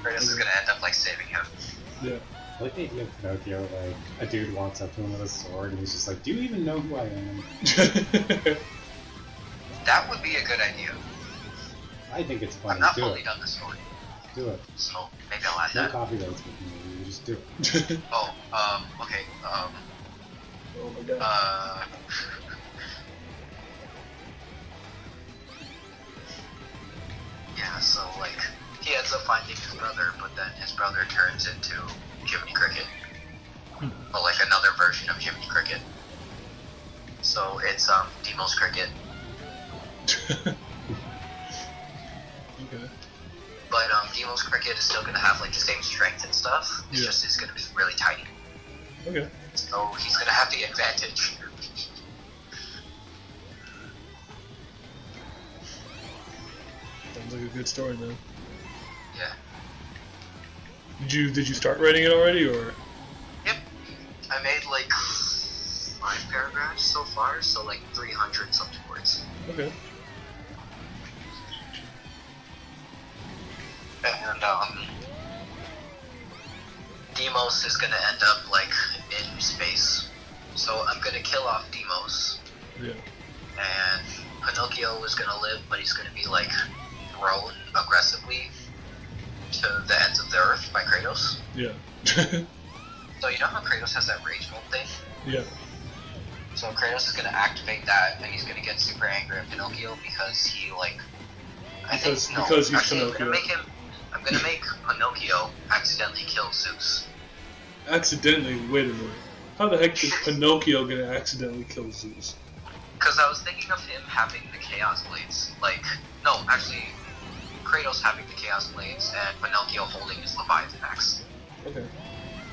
Kratos is gonna end up like saving him. Yeah. I like the idea of Pinocchio, like, a dude walks up to him with a sword and he's just like, do you even know who I am? That would be a good idea. I think it's fun. I've not Do fully it. done the story, Do it. so maybe I'll add No that. copyrights with me, you just do it. Oh, okay, Oh my god. Yeah, so like he ends up finding his brother, but then his brother turns into Jiminy Cricket, or like another version of Jiminy Cricket. So it's Demo's Cricket, Okay. but Demo's Cricket is still gonna have like the same strength and stuff. It's Yeah. just it's gonna be really tiny, Okay. so he's gonna have the advantage. Sounds like a good story, man. Yeah. Did you start writing it already, or? Yep. I made like 5 paragraphs so far, so like 300 something words. Okay. And Demos is gonna end up like in space. So I'm gonna kill off Demos, Yeah. and Pinocchio is gonna live, but he's gonna be like thrown aggressively to the ends of the earth by Kratos. Yeah. So you know how Kratos has that rage mode thing? Yeah. So Kratos is gonna activate that, and he's gonna get super angry at Pinocchio because he like. Because he's actually, Pinocchio. I'm gonna make Pinocchio accidentally kill Zeus. Accidentally? Wait a minute. How the heck is Pinocchio gonna accidentally kill Zeus? Because I was thinking of him having the Chaos Blades. Like, no, actually, Kratos having the Chaos Blades and Pinocchio holding his Leviathan axe. Okay.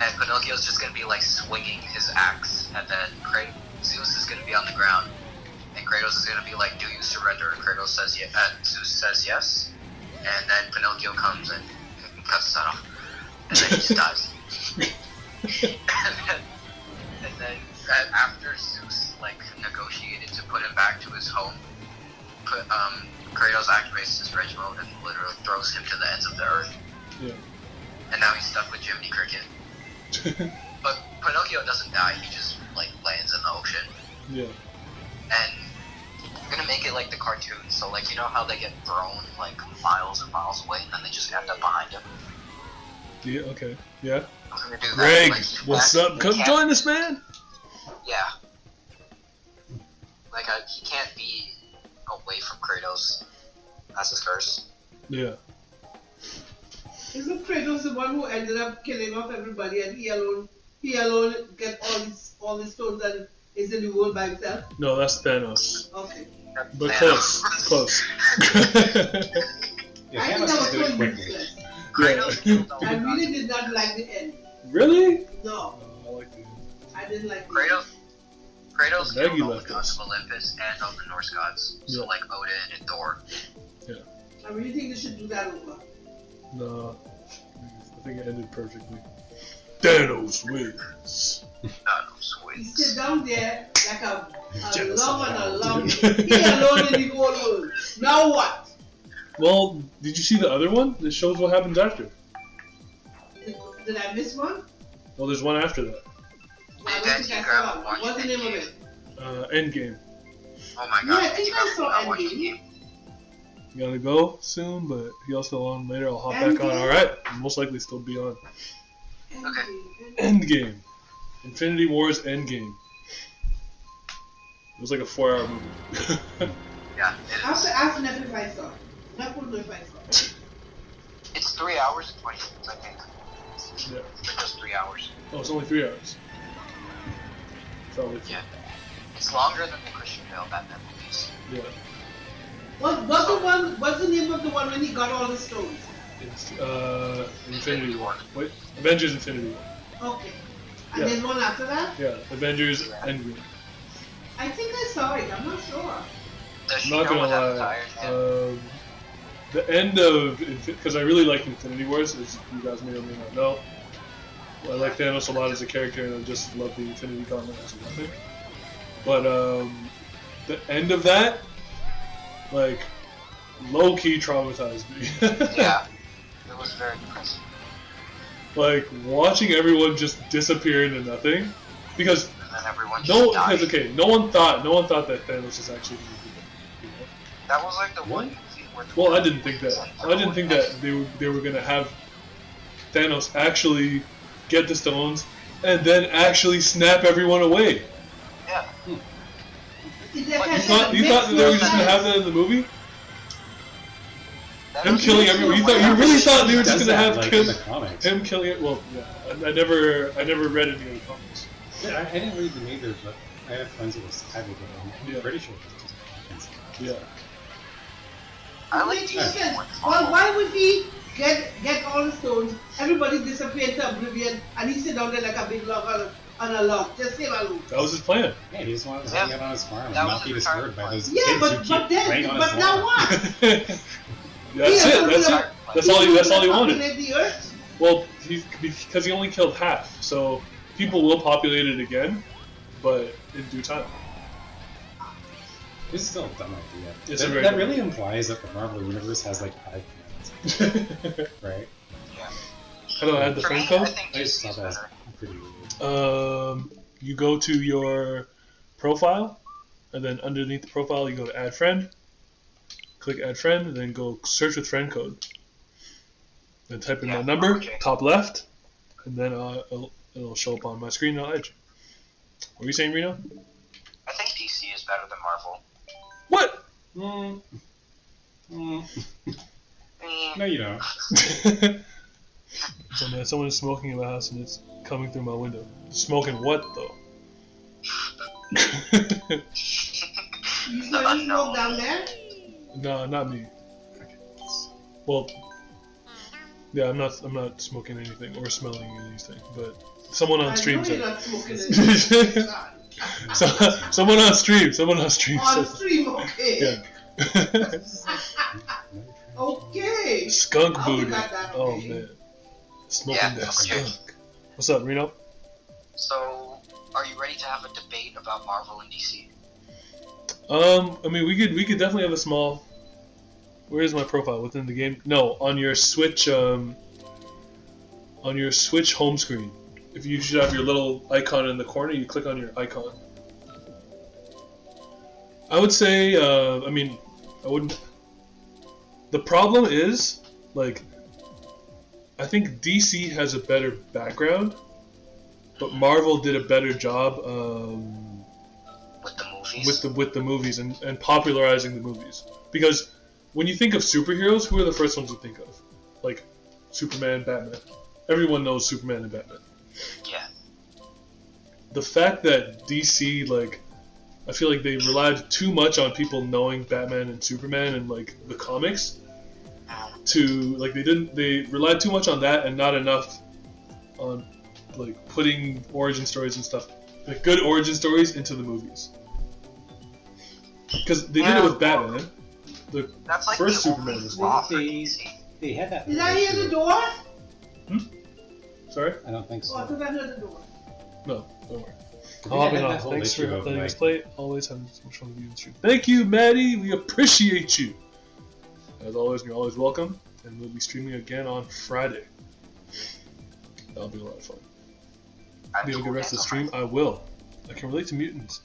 And Pinocchio's just gonna be like swinging his axe, and then Zeus is gonna be on the ground, and Kratos is gonna be like, "Do you surrender?" And Kratos says yes, and Zeus says yes, and then Pinocchio comes and cuts his head off, and then he just dies. and then after Zeus like negotiated to put him back to his home, Kratos activates his rage mode and literally throws him to the ends of the earth. Yeah. And now he's stuck with Jiminy Cricket. But Pinocchio doesn't die, he just like lands in the ocean. Yeah. And I'm gonna make it like the cartoon, so like you know how they get thrown like miles and miles away and then they just end up behind him? Yeah, okay. Yeah. I'm gonna do that. Greg, Like, what's up? Come join us, man! Yeah. Like he can't be away from Kratos. That's his curse. Yeah. Isn't Kratos the one who ended up killing off everybody and he alone get all these stones and is in the world by himself? No, that's Thanos. Okay. But close. Close. Yeah, I think Thanos that was just did so it quickly. useless. Kratos killed all I the really gods. did not like the end. Really? No, I like the I didn't like the Kratos Maggie killed all the left gods us. of Olympus and of the Norse gods. So Yeah. like Odin and Thor. I really think they should do that over. No. I think it ended perfectly. Thanos wins. Thanos He wins. sit down there like a Genocide. long. He alone in the whole world. Now what? Well, did you see the other one? That shows what happens after. Did I miss one? Well, there's one after that. I Did don't think I grab saw it. one What's the name of it? Endgame. Oh my Yeah, god. I think I saw Endgame. You gotta go soon, but if you're still on later, I'll hop back on. Endgame? Alright? Most likely still be on. Okay. Endgame. Infinity War's Endgame. It was like a 4-hour movie. Yeah, it I have is. to ask Neff if I saw it. Neff will know if I saw it. It's 3 hours and 20 minutes, I think. Yeah. It's just 3 hours. Oh, it's only 3 hours. Probably. Yeah. It's longer than the Christian Bale Batman movies. Yeah. What's the name of the one when he got all the stones? It's Infinity War. Wait, Avengers Infinity War. Okay. And Yeah. then one after that? Yeah, Avengers Endgame. I think I saw it. I'm not sure. Does I'm she not know gonna what happens to lie. Iron Man? The end of because I really like Infinity Wars, as you guys may or may not know. I like Thanos a lot as a character, and I just love the Infinity Gauntlet as a weapon. But the end of that, like, low key traumatized me. Yeah. It was very depressing. Like watching everyone just disappear into nothing, because And then everyone just died. no one thought that Thanos was actually going to do that. You know? That was like the one movie where the Well, I didn't think that. I didn't think that they were gonna have Thanos actually get the stones and then actually snap everyone away. Yeah. Is there But You thought that they were just gonna have that in the movie? That Him was- killing everyone. You really thought they were just Does gonna that, have like, him, in the comics. him killing it? Well, yeah. I never read any of the comics. Yeah, I didn't read them either, but I have friends who was heavy with them. I'm Yeah. pretty sure it's just happens. Yeah. I like Makes DC no sense. more. Well, why would he get all the stones, everybody disappear into oblivion, and he sit down there like a big log on a log, just save alone? That was his plan. Yeah, he just wanted to Yeah. hang out on his farm and That not was be the disturbed by those Yeah, kids but who keep playing on his now lawn. what? That's it. Yeah, That's all he wanted. Populate the earth? Well, because he only killed half, so people will populate it again, but in due time. It's still a dumb idea. It's a That, very that dumb really idea. implies that the Marvel Universe has like 5 planets, right? Yeah. How do I add the For friend me, code? I think I just DC is thought that was better. pretty weird. You go to your profile, and then underneath the profile you go to add friend. Click add friend, and then go search with friend code. Then type in Yeah, my number, okay. top left, and then it'll show up on my screen and I'll add you. What were you saying, Reno? I think DC is better than Marvel. What? Mm. Mm. I mean, No, you don't. So man, someone is smoking in my house and it's coming through my window. Smoking what though? You saw you smoke down there? No, not me. Well, yeah, I'm not smoking anything or smelling anything, but someone on stream I know you're said. not smoking anything. Someone on stream On said. stream, okay. Yeah. Okay. Skunk I'll be booty. back that Oh way. man, smoking Yeah, that okay. skunk. What's up, Reno? So, are you ready to have a debate about Marvel and DC? I mean, we could definitely have a small. Where is my profile within the game? No, on your Switch. On your Switch home screen. If you should have your little icon in the corner, you click on your icon. I would say. I mean, I wouldn't. The problem is, like, I think DC has a better background, but Marvel did a better job With the movies? with the movies and popularizing the movies. Because when you think of superheroes, who are the first ones you think of? Like Superman, Batman. Everyone knows Superman and Batman. Yeah. The fact that DC, like, I feel like they relied too much on people knowing Batman and Superman and like the comics to like they relied too much on that and not enough on like putting origin stories and stuff, like good origin stories into the movies. Because they did it with Batman. The That's like first the Superman only was flaw for They- DC. They had that. Did I hear the door? Sorry? I don't think Oh, I so. thought I heard the door. No, don't worry. They I'll had be that off. whole Thanks issue for of, letting like, us play. Always having so much fun with you in the stream. Thank you, Maddie. We appreciate you. As always, you're always welcome. And we'll be streaming again on Friday. That'll be a lot of fun. Be a good rest of the stream. I will. I can relate to mutants.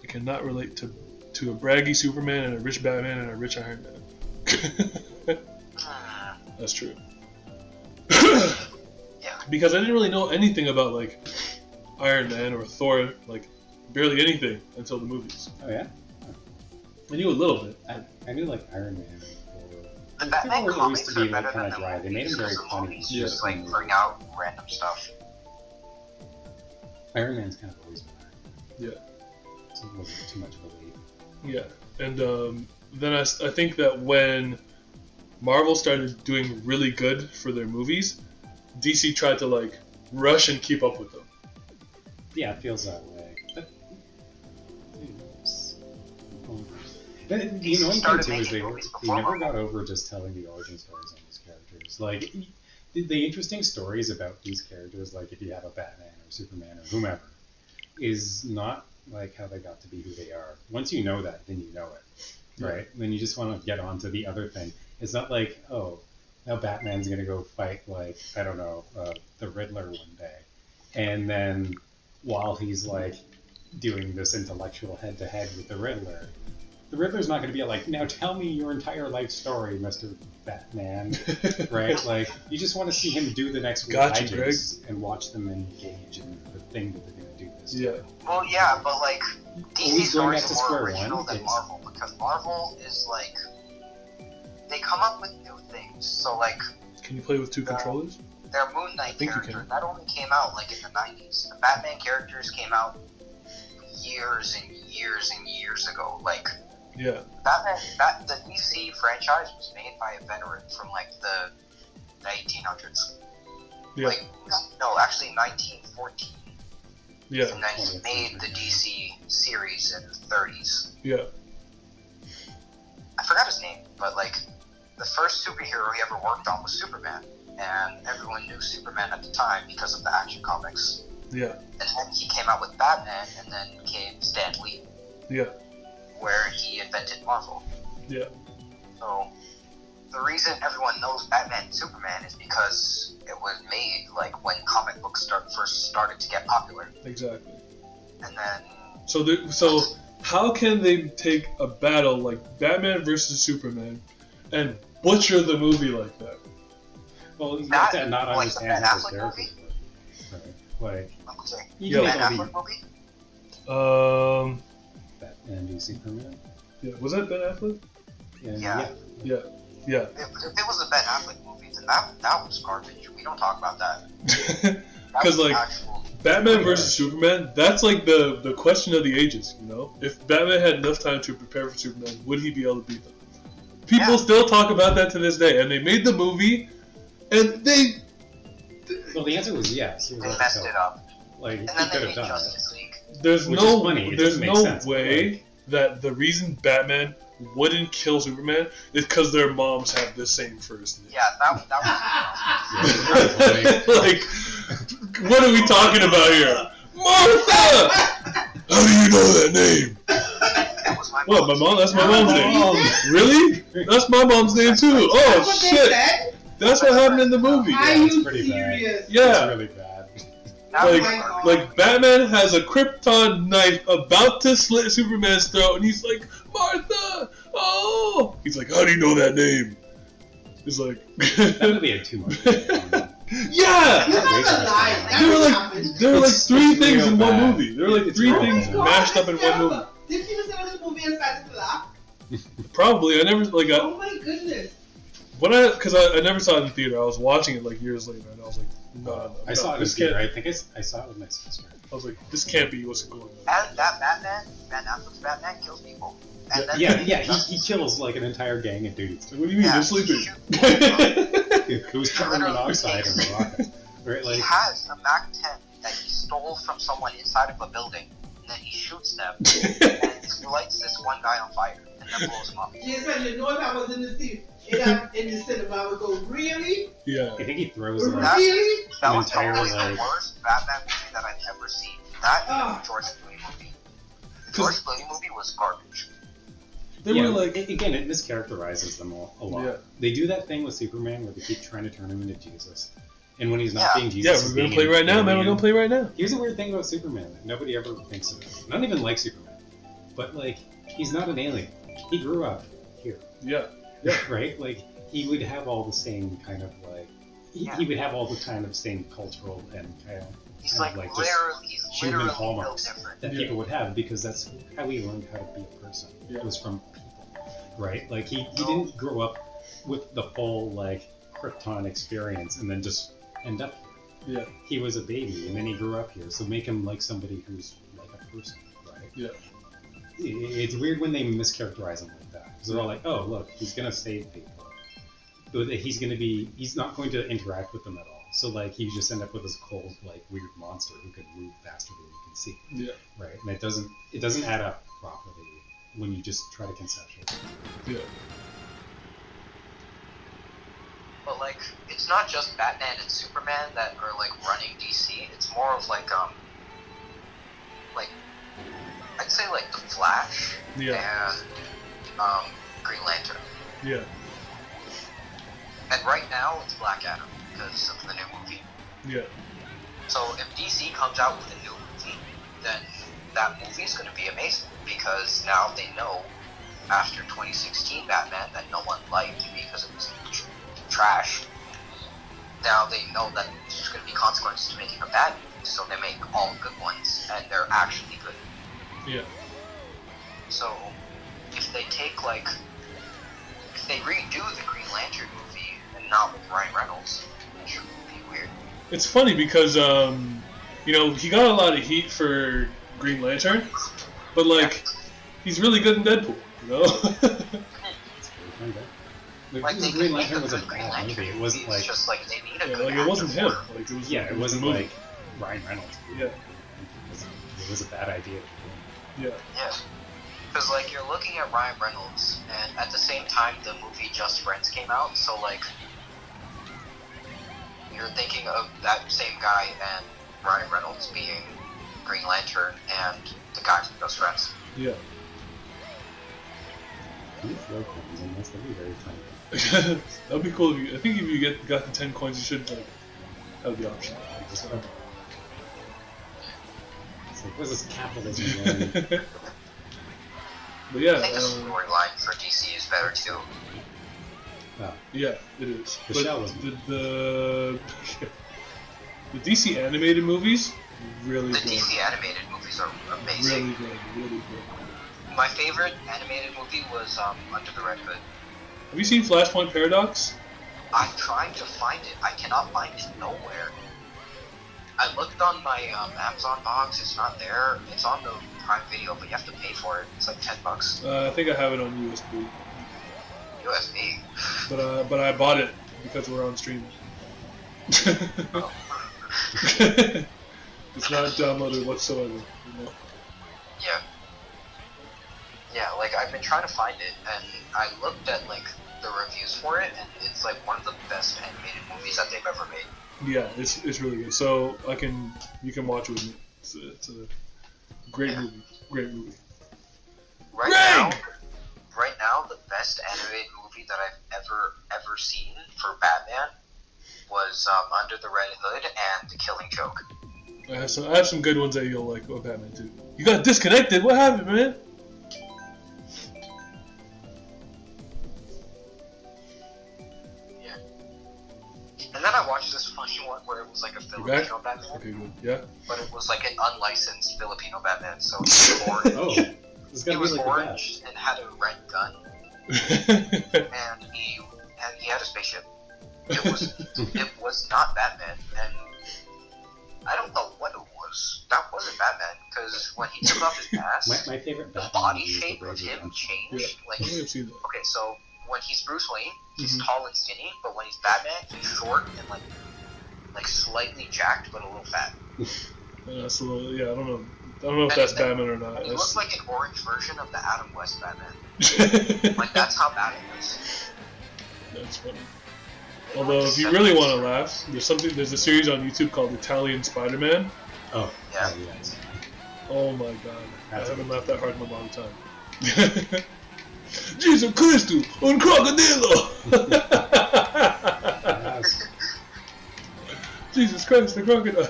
I cannot relate to a braggy Superman and a rich Batman and a rich Iron Man. That's true. Yeah. Because I didn't really know anything about like Iron Man or Thor, like barely anything until the movies. Oh yeah. I knew a little bit. I knew like Iron Man. The Batman Thor comics used to be are like better kind than of the dry. They made movies him very because the funny. movies Yeah. just like bring out random stuff. Iron Man's kind of always been Iron Man. Yeah. So it wasn't too much of a leap. Yeah, and then I think that when Marvel started doing really good for their movies, DC tried to like rush and keep up with them. Yeah, it feels that way. But the annoying thing started too is making movies they before never Marvel. got over just telling the origin stories on these characters. Like the interesting stories about these characters, like if you have a Batman or Superman or whomever, is not like how they got to be who they are. Once you know that, then you know it, right? Then you just want to get on to the other thing. It's not like, oh, now Batman's gonna go fight like I don't know the Riddler one day, and then while he's like doing this intellectual head-to-head with the Riddler's not going to be like, now tell me your entire life story, Mr. Batman, right? Like, you just want to see him do the next Gotcha, hijinks and watch them engage in the thing that they're going to do this. Yeah. Well, yeah, but like DC Always going back stories to are more square original one, than it's- Marvel because Marvel is like they come up with new things. So like Can you play with two controllers? their Moon Knight think you character can. that only came out like in the 90s. The Batman characters came out years and years and years ago. Like Yeah. the DC franchise was made by a veteran from like the 1800s. Yeah. Like no, actually 1914. Yeah. And then he made the DC series in the 30s. Yeah. I forgot his name, but like the first superhero he ever worked on was Superman, and everyone knew Superman at the time because of the Action Comics. Yeah. And then he came out with Batman, and then came Stan Lee, Yeah. where he invented Marvel. Yeah. So the reason everyone knows Batman and Superman is because it was made like when comic books first started to get popular, Exactly. and then So how can they take a battle like Batman versus Superman and butcher the movie like that? Well, you That- have to not like the understand Ben how those Affleck characters work. Right. Like, I'm gonna say you Yo. can Ben make Affleck all movie. Batman v Superman. Yeah. Was that Ben Affleck? And Yeah. Yeah. Yeah. If it was a Ben Affleck movie, then that was garbage. We don't talk about that. Because like Batman versus Superman, that's like the question of the ages. You know, if Batman had enough time to prepare for Superman, would he be able to beat them? People still talk about that to this day, and they made the movie, and they. Well, the answer was yes. They messed it up. Like, And he then could they have made done Justice it. League. There's Which no is funny. It there's doesn't make no sense, but, way like- that the reason Batman wouldn't kill Superman is because their moms have the same first name. Yeah, that was. Like, what are we talking about here? Martha! How do you know that name? That was my What, my mom? That's my mom's name. Mom. Really? That's my mom's name too. That's Oh what they shit! said? That's what happened in the movie. Are it's you pretty bad. serious? Yeah. It's really bad. That was Like, garbage. like Batman has a Krypton knife about to slit Superman's throat, and he's like, Martha! Oh! He's like, how do you know that name? He's like, That movie had too much. yeah! You guys are lying. That There were didn't like happen. there were like It's three real things in one bad. movie. There were like It's three real things bad. mashed up in one movie. Did you listen to this movie and started to laugh? Probably I never like Oh my goodness. because I never saw it in the theater. I was watching it like years later, and I was like, no, I saw it in this theater. can't. I think I saw it with my sister. I was like, this can't be what's going on. And that Batman, Ben Affleck's Batman kills people. And then Yeah, he kills like an entire gang of dudes. What do you mean? Yeah, They're sleeping. It was carbon monoxide in the rocket. Right, He like has a Mac 10 that he stole from someone inside of a building, and then he shoots them, and he lights this one guy on fire, and then blows him up. Yes, and you know if I was in the cinema, I would go, really? Yeah. I think he throws like Really? That An was entire, probably like- the worst Batman movie that I've ever seen. That and Oh. the George Clooney movie. The George Clooney movie was garbage. They yeah, were like, again, it mischaracterizes them a lot. Yeah. They do that thing with Superman where they keep trying to turn him into Jesus, and when he's not Yeah. being Jesus, yeah, he's we're gonna being play right now, an man. We're alien. gonna play right now. Here's a weird thing about Superman that nobody ever thinks of. I don't even like Superman, but like he's not an alien. He grew up here, Yeah. right? Like he would have all the same kind of like he would have all the kind of same cultural and kind of He's kind like, of like just he's human literally no hallmarks different. that Yeah. people would have because that's how he learned how to be a person. Yeah. It was from people, right? Like he didn't grow up with the full like Krypton experience and then just end up here. Yeah. He was a baby and then he grew up here, so make him like somebody who's like a person, right? Yeah. It's weird when they mischaracterize him like that because they're all like, "Oh, look, he's gonna save people. But he's not going to interact with them at all. So like you just end up with this cold, like weird monster who can move faster than you can see, Yeah. right? And it doesn't add up properly when you just try to conceptualize. Yeah. But like, it's not just Batman and Superman that are like running DC. It's more of like I'd say like the Flash Yeah. and Green Lantern. Yeah. And right now it's Black Adam because of the new movie. Yeah. So if DC comes out with a new movie, then that movie is going to be amazing because now they know after 2016 Batman that no one liked because it was trash. Now they know that there's going to be consequences to making a bad movie, so they make all good ones and they're actually good. Yeah. So if they redo the Green Lantern movie and not with Ryan Reynolds, which would be weird. It's funny because he got a lot of heat for Green Lantern, but like he's really good in Deadpool, you know? Like they Green could make Lantern a was a good Green bad Lantern movie. It movie. wasn't It's like just like they need a Yeah, good like it wasn't actor him. for it. Like it was it wasn't the movie. like Ryan Reynolds. Yeah. It was a bad idea. Yeah. Yeah. Because, like, you're looking at Ryan Reynolds, and at the same time, the movie Just Friends came out, so, like, you're thinking of that same guy and Ryan Reynolds being Green Lantern and the guy from Just Friends. Yeah. Can you throw coins in this? That'd be very funny. That'd be cool. I think if you got the 10 coins, you should like have the option. Just it's like, what is this capitalism? Man? But yeah, I think the storyline for DC is better, too. Oh, yeah, it is. The But Shell was- the DC animated movies really The good. DC animated movies are amazing. Really good. My favorite animated movie was Under the Red Hood. Have you seen Flashpoint Paradox? I'm trying to find it. I cannot find it nowhere. I looked on my Amazon box. It's not there. It's on the Prime Video, but you have to pay for it. It's like $10. I think I have it on USB. USB. But I bought it because we're on stream. Oh. It's not downloaded whatsoever. You know? Yeah. Yeah, like I've been trying to find it, and I looked at like the reviews for it, and it's like one of the best animated movies that they've ever made. Yeah, it's really good. So you can watch it with me. It's a great movie. Great movie. Right now, the best animated movie that I've ever seen for Batman was Under the Red Hood and The Killing Joke. I have some good ones that you'll like about Batman too. You got disconnected. What happened, man? Yeah. And then I watched this funny one where it was like a Filipino Batman. Okay, good. Yeah. But it was like an unlicensed Filipino Batman, so he was born. He was orange and had a red gun, and he had a spaceship. It was not Batman, and I don't know what it was. That wasn't Batman, because when he took off his mask, my favorite the Batman body movie is shape The of Road him Redemption. changed. I think I've seen that. Okay, so when he's Bruce Wayne, he's Mhm. tall and skinny, but when he's Batman, he's short and like slightly jacked, but a little fat. That's a little, yeah, I don't know if that's Batman or not. He looks like an orange version of the Adam West Batman. Like that's how bad it was. That's funny. Although, if you really want to laugh, there's a series on YouTube called Italian Spider-Man. Oh, Yeah. yes. Oh my god, That's I haven't good. laughed that hard in a long time. Jesus Christ, un crocodilo! Yes. Jesus Christ, the crocodile!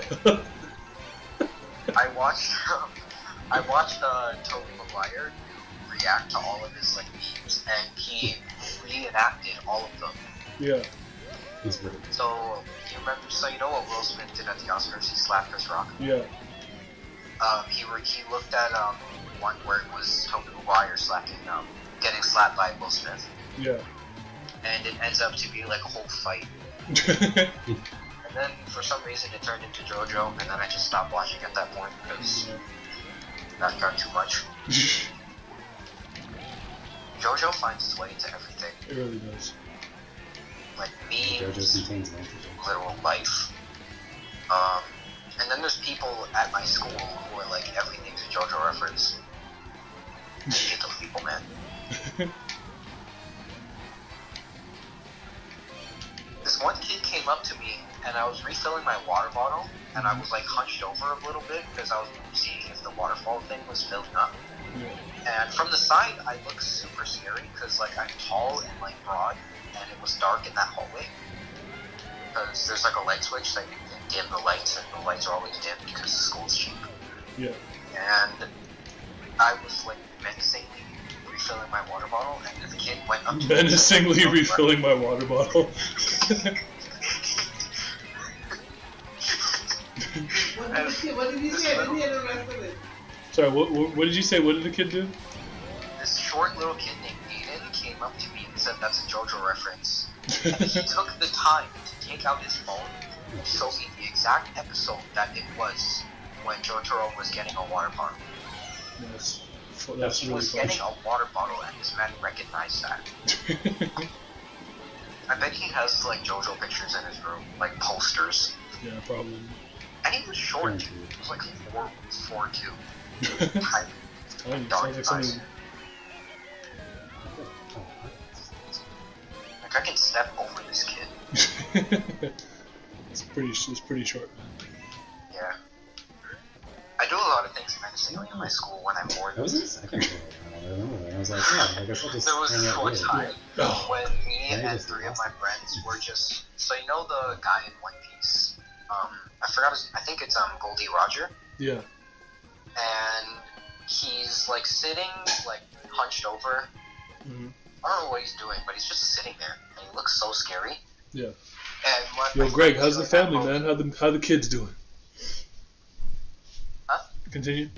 I watched Tobey Maguire react to all of his like memes, and he reenacted all of them. Yeah. He's really So you know what Will Smith did at the Oscars? He slapped Chris Rock. Yeah. He looked at one where it was Tobey Maguire getting slapped by Will Smith, Yeah. and it ends up to be like a whole fight. And then for some reason it turned into JoJo, and then I just stopped watching at that point because that got too much. JoJo finds its way into everything, It really does. like JoJo memes, contains nitrogen. literal life. And then there's people at my school who are like everything's a JoJo reference. I hate those people, man. This one kid came up to me, and I was refilling my water bottle, and I was like hunched over a little bit because I was seeing if the waterfall thing was filling up. Yeah. And from the side, I look super scary because like I'm tall and like broad, and it was dark in that hallway. Because there's like a light switch that you can dim the lights, and the lights are always dim because the school's cheap. Yeah. And I was like menacingly refilling my water bottle, and this kid went up to me. Menacingly refilling my water bottle. What did he say? I didn't hear the rest of it. Sorry, what did you say? What did the kid do? This short little kid named Aiden came up to me and said that's a JoJo reference. And he took the time to take out his phone and show me the exact episode that it was when Jotaro was getting a water bottle. That's He really was funny. getting a water bottle, and this man recognized that. I bet he has like JoJo pictures in his room, like posters. Yeah, probably. And he was short too. He was like 4'2". Tight. Tiny. Dark Sounds like something. eyes. Like I can step over this kid. It's pretty short. Yeah. I do a lot of things menacingly in my school when I'm bored. That was in second grade. I remember that. I was like, yeah, I guess I'll just There was hang out one later. time Oh. when me Yeah, and just 3 of lost my it. friends were just, so you know the guy in One Piece, I forgot I think it's Goldie Roger, Yeah. and he's like sitting like hunched over. Mhm. I don't know what he's doing, but he's just sitting there, and he looks so scary. Yeah. And my Yo, friend Greg, was how's the doing that family, whole- man? How the kids doing? Huh? Continue.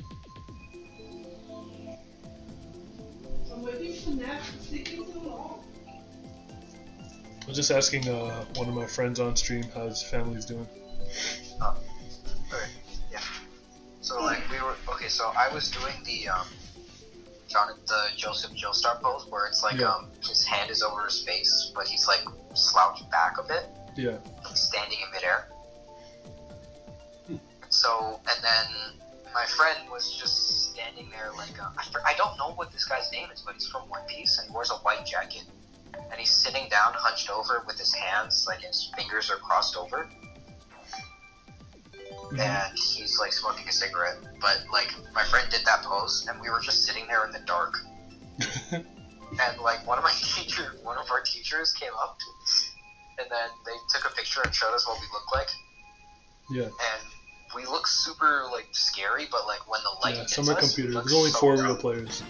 I'm waiting for Nat to stick it so long. I was just asking one of my friends on stream how his family's doing. Okay, yeah. So like we were okay. So I was doing the Joseph Joestar pose where it's like Yeah. his hand is over his face, but he's like slouched back a bit, Yeah. standing in midair. So and then my friend was just standing there like I don't know what this guy's name is, but he's from One Piece and he wears a white jacket, and he's sitting down, hunched over with his hands like his fingers are crossed over. And he's like smoking a cigarette, but like my friend did that pose, and we were just sitting there in the dark. And like one of our teachers came up, and then they took a picture and showed us what we look like. Yeah. And we look super like scary, but like when the light Yeah. hits Summer us, computer. we look There's only so 4 dumb. real players.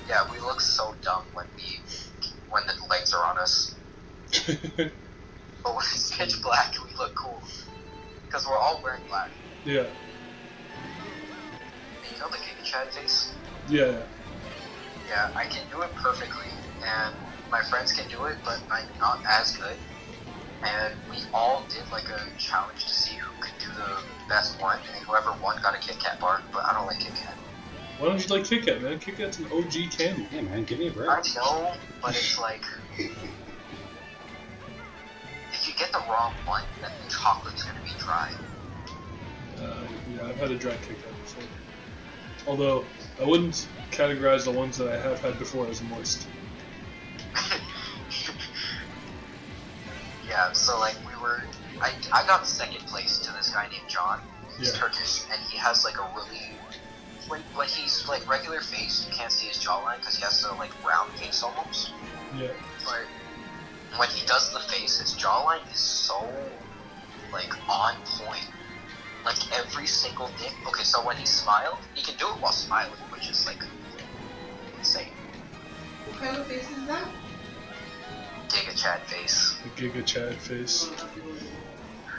Yeah, we look so dumb when the lights are on us. But when it's pitch black, we look cool because we're all wearing black. Yeah. And you know the Giga Chad face? Yeah. Yeah, I can do it perfectly, and my friends can do it, but I'm not as good. And we all did like a challenge to see who could do the best one, and whoever won got a Kit Kat bar, but I don't like Kit Kat. Why don't you like Kit Kat, man? Kit Kat's an OG candy. Yeah, man, give me a break. I know, but it's like, if you get the wrong one, then the chocolate's gonna be dry. Yeah, I've had a dry Kit Kat before. Although, I wouldn't categorize the ones that I have had before as moist. Yeah, so like I got second place to this guy named John. He's Yeah. Turkish, and he has like a really, when he's like regular face, you can't see his jawline because he has the like round face almost. Yeah. But when he does the face, his jawline is so like on point. Like every single thing. Okay, so when he smiled, he can do it while smiling, which is like insane. What kind of face is that? Giga Chad face. The Giga Chad face. Oh,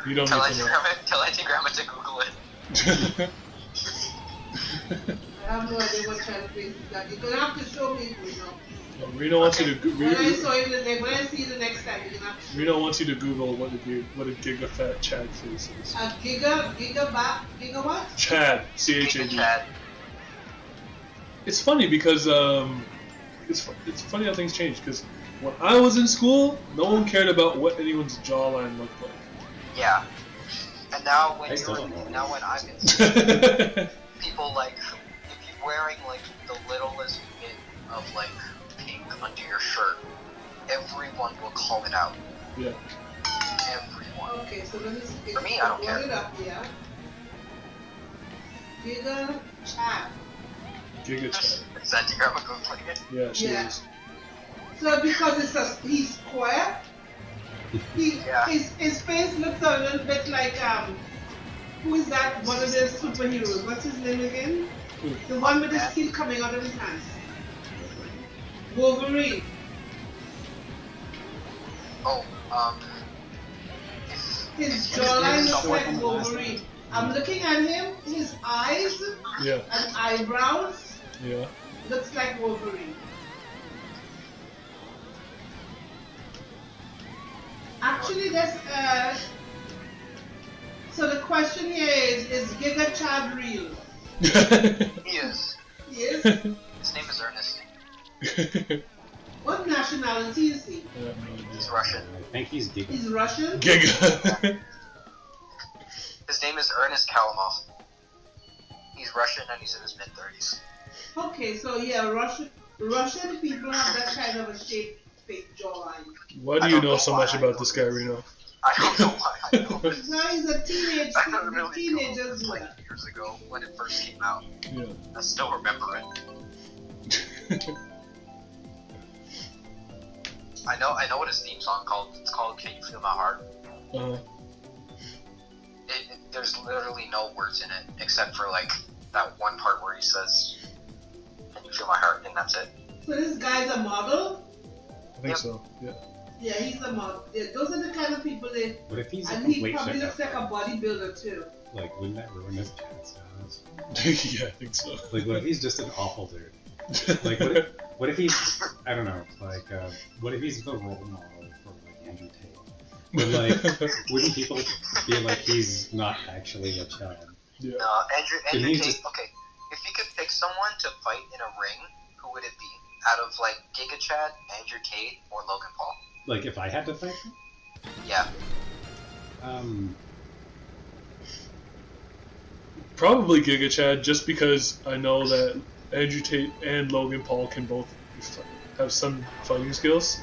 You don't Tell need to know. Auntie Grandma to Google it. I have no idea what kind of face is that. You're gonna have to show me, you know. Reno wants you to When I saw him when I see you the next time, you're gonna have to show me. Reno wants you to Google what a Giga Fat Chad face is. A giga what? Chad, Giga CHAD. Chad. It's funny because it's funny how things change. Because when I was in school, no one cared about what anyone's jawline looked like. Yeah. And now when I still don't know. when I'm in school, people like if you're wearing like the littlest bit of like pink under your shirt, everyone will call it out. Yeah. Everyone. Okay, so let me see. For me, I don't care. Load it up, yeah. Giga Chad. Giga Chad. Is that your grandma googling it? Yeah, she Yeah. is. So because he's square, Yeah. his face looks a little bit like who is that? One of the superheroes. What's his name again? Who? The one with the skin coming out of his hands. Wolverine. Oh, His if jawline looks someone like from the last Wolverine. I'm looking at him. His eyes Yeah. and eyebrows Yeah. looks like Wolverine. Actually, that's so the question here is Giga Chad real? he is. He is? His name is Ernest. What nationality is he? I have no idea. He's Russian. I think he's giga. He's Russian? Giga. His name is Ernest Kalimov. He's Russian and he's in his mid-30s. Okay, so yeah, Russian people have that kind of a shaped fake jawline. Why I do you don't know know so why much I about know this guy, this. Reno? I don't know why I know this. Now he's a teenage. I don't really know. Teenagers do Like that. years ago when it first came out. Yeah. I still remember it. I know what his theme song called. It's called "Can You Feel My Heart." There's literally no words in it except for like that one part where he says, "Can you feel my heart?" and that's it. So this guy's a model? I think Yep. so. Yeah. Yeah, he's a model. Yeah, those are the kind of people they. What if he's a And he complete probably shit looks like a bodybuilder too. Like, wouldn't that ruin his chance? Yeah, I think so. Like, what if he's just an awful dude? Like, what if he's, I don't know, like, what if he's the role model for, like, Andrew Tate. But like, wouldn't people feel like he's not actually a Chad? Yeah. Andrew he Tate. just- Okay, if you could pick someone to fight in a ring, who would it be? Out of like Giga Chad, Andrew Tate, or Logan Paul? Like, if I had to fight him? Yeah. Probably Giga Chad, just because I know that Andrew Tate and Logan Paul can both have some fighting skills.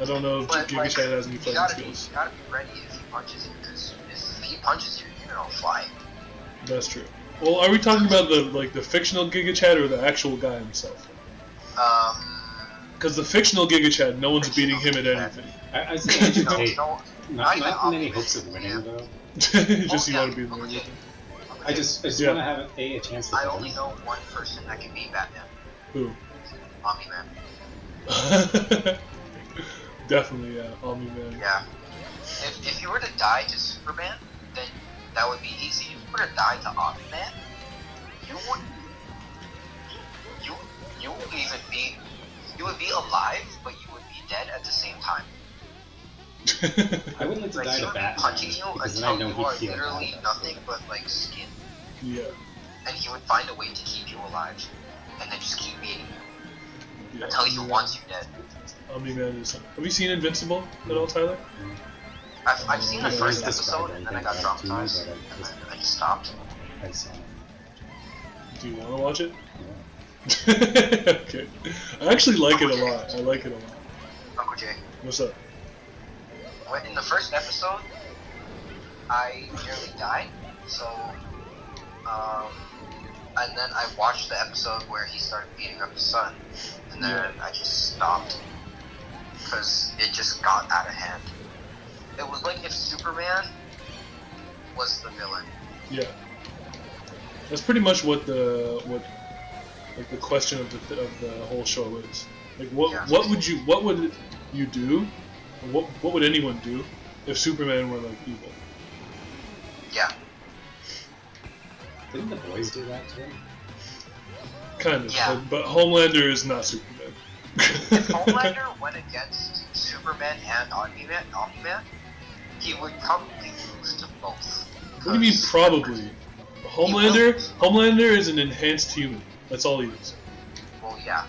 I don't know if But, Giga like, Chad has any you fighting gotta skills. be ready if he punches you, because if he punches you, you're gonna fly. That's true. Well, are we talking about the fictional Giga Chad or the actual guy himself? Because the fictional Giga Chad, no one's beating him at anything. I say Andrew No, Tate. no, Not even in any Omni-Man. hopes of winning, though. Just you yeah. want to be in there with Okay. him. I just Yeah. want to have a chance to I fight only him. know one person that can beat Batman. Who? Omni-Man. Definitely, yeah. Omni-Man. Yeah. If you were to die to Superman, then that would be easy. If you were to die to Omni-Man, you would be alive, but you would be dead at the same time. I would like to Like, die he to would be Batman, punching you because then I until know you are he'd feel literally bad. nothing but like skin, Yeah. and he would find a way to keep you alive, and then just keep beating you Yeah. until he wants you dead. Omni-Man is. Have you seen Invincible at all, Tyler? I've seen the Yeah, first there's this episode, guy and then that I got I got to, traumatized, but and then I just stopped. I saw him. Do you want to watch it? Yeah. Okay. I actually like it a lot. I like it a lot. Uncle Jay. What's up? In the first episode, I nearly died, so, and then I watched the episode where he started beating up his son, and then I just stopped, because it just got out of hand. It was like if Superman was the villain. Yeah. That's pretty much what the question of the whole show is. Like what would you do? Or what would anyone do if Superman were like evil? Yeah. Didn't the boys do that to him? Kind of. Yeah. But Homelander is not Superman. If Homelander went against Superman and Omni-Man, he would probably lose to both. What do you mean probably? Homelander is an enhanced human. That's all he is. Well, yeah.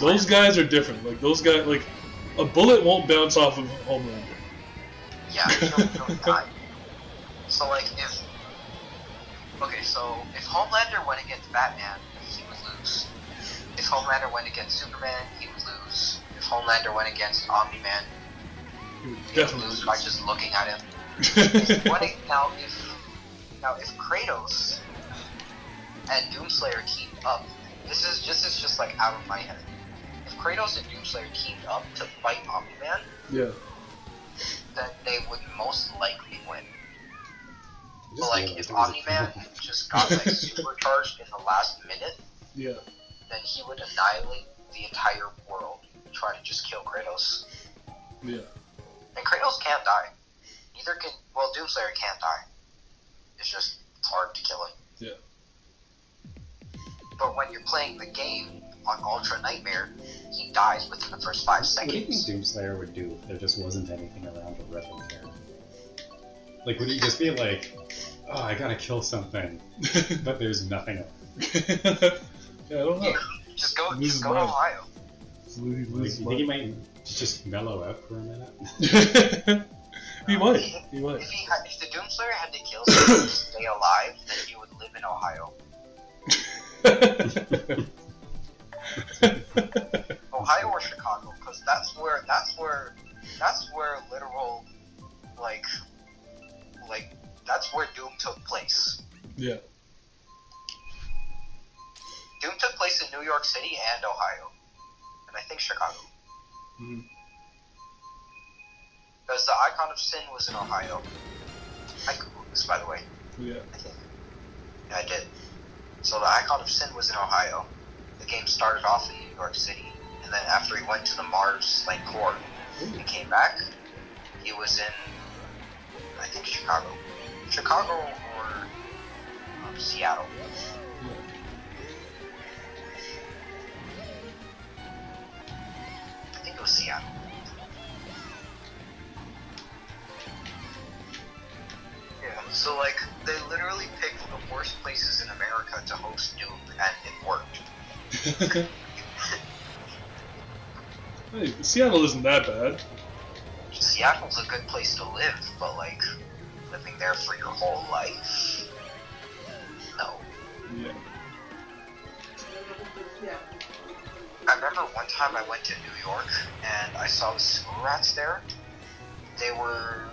Those guys are different. Like those guys, like a bullet won't bounce off of Homelander. Yeah, he'll die. So like if Homelander went against Batman, he would lose. If Homelander went against Superman, he would lose. If Homelander went against Omni-Man, He would he would definitely lose lose. by just looking at him. Now if Kratos and Doomslayer teamed up, this is just like out of my head. If Kratos and Doomslayer teamed up to fight Omni-Man, Yeah. then they would most likely win. I But just like, realized if it was a Omni-Man film. just got like supercharged in the last minute, Yeah. then he would annihilate the entire world and try to just kill Kratos. Yeah. And Kratos can't die. Doomslayer can't die. It's just hard to kill it. Yeah. But when you're playing the game on Ultra Nightmare, he dies within the first 5 What do you think seconds. Doomslayer would do if there just wasn't anything around to rip him there? Like, would he just be like, oh, I gotta kill something, but there's nothing around? Yeah, I don't know. Just go Loses to mind. Ohio. He Like, loses you think he mind. might just mellow out for a minute? He might. He might. If the Doomslayer had to kill someone to stay alive, then he would live in Ohio. Ohio or Chicago, because that's where literal like that's where Doom took place. Yeah. Doom took place in New York City and Ohio, and I think Chicago. Mhm. Because the Icon of Sin was in Ohio. I googled this, by the way. Yeah. I think. Yeah, I did. So the Icon of Sin was in Ohio. The game started off in New York City, and then after he went to the Mars like core and came back, he was in, I think, Chicago or Seattle. I think it was Seattle. and it worked. Hey, Seattle isn't that bad. Seattle's a good place to live, but like living there for your whole life, no. Yeah. Yeah. I remember one time I went to New York and I saw the sewer rats there. They were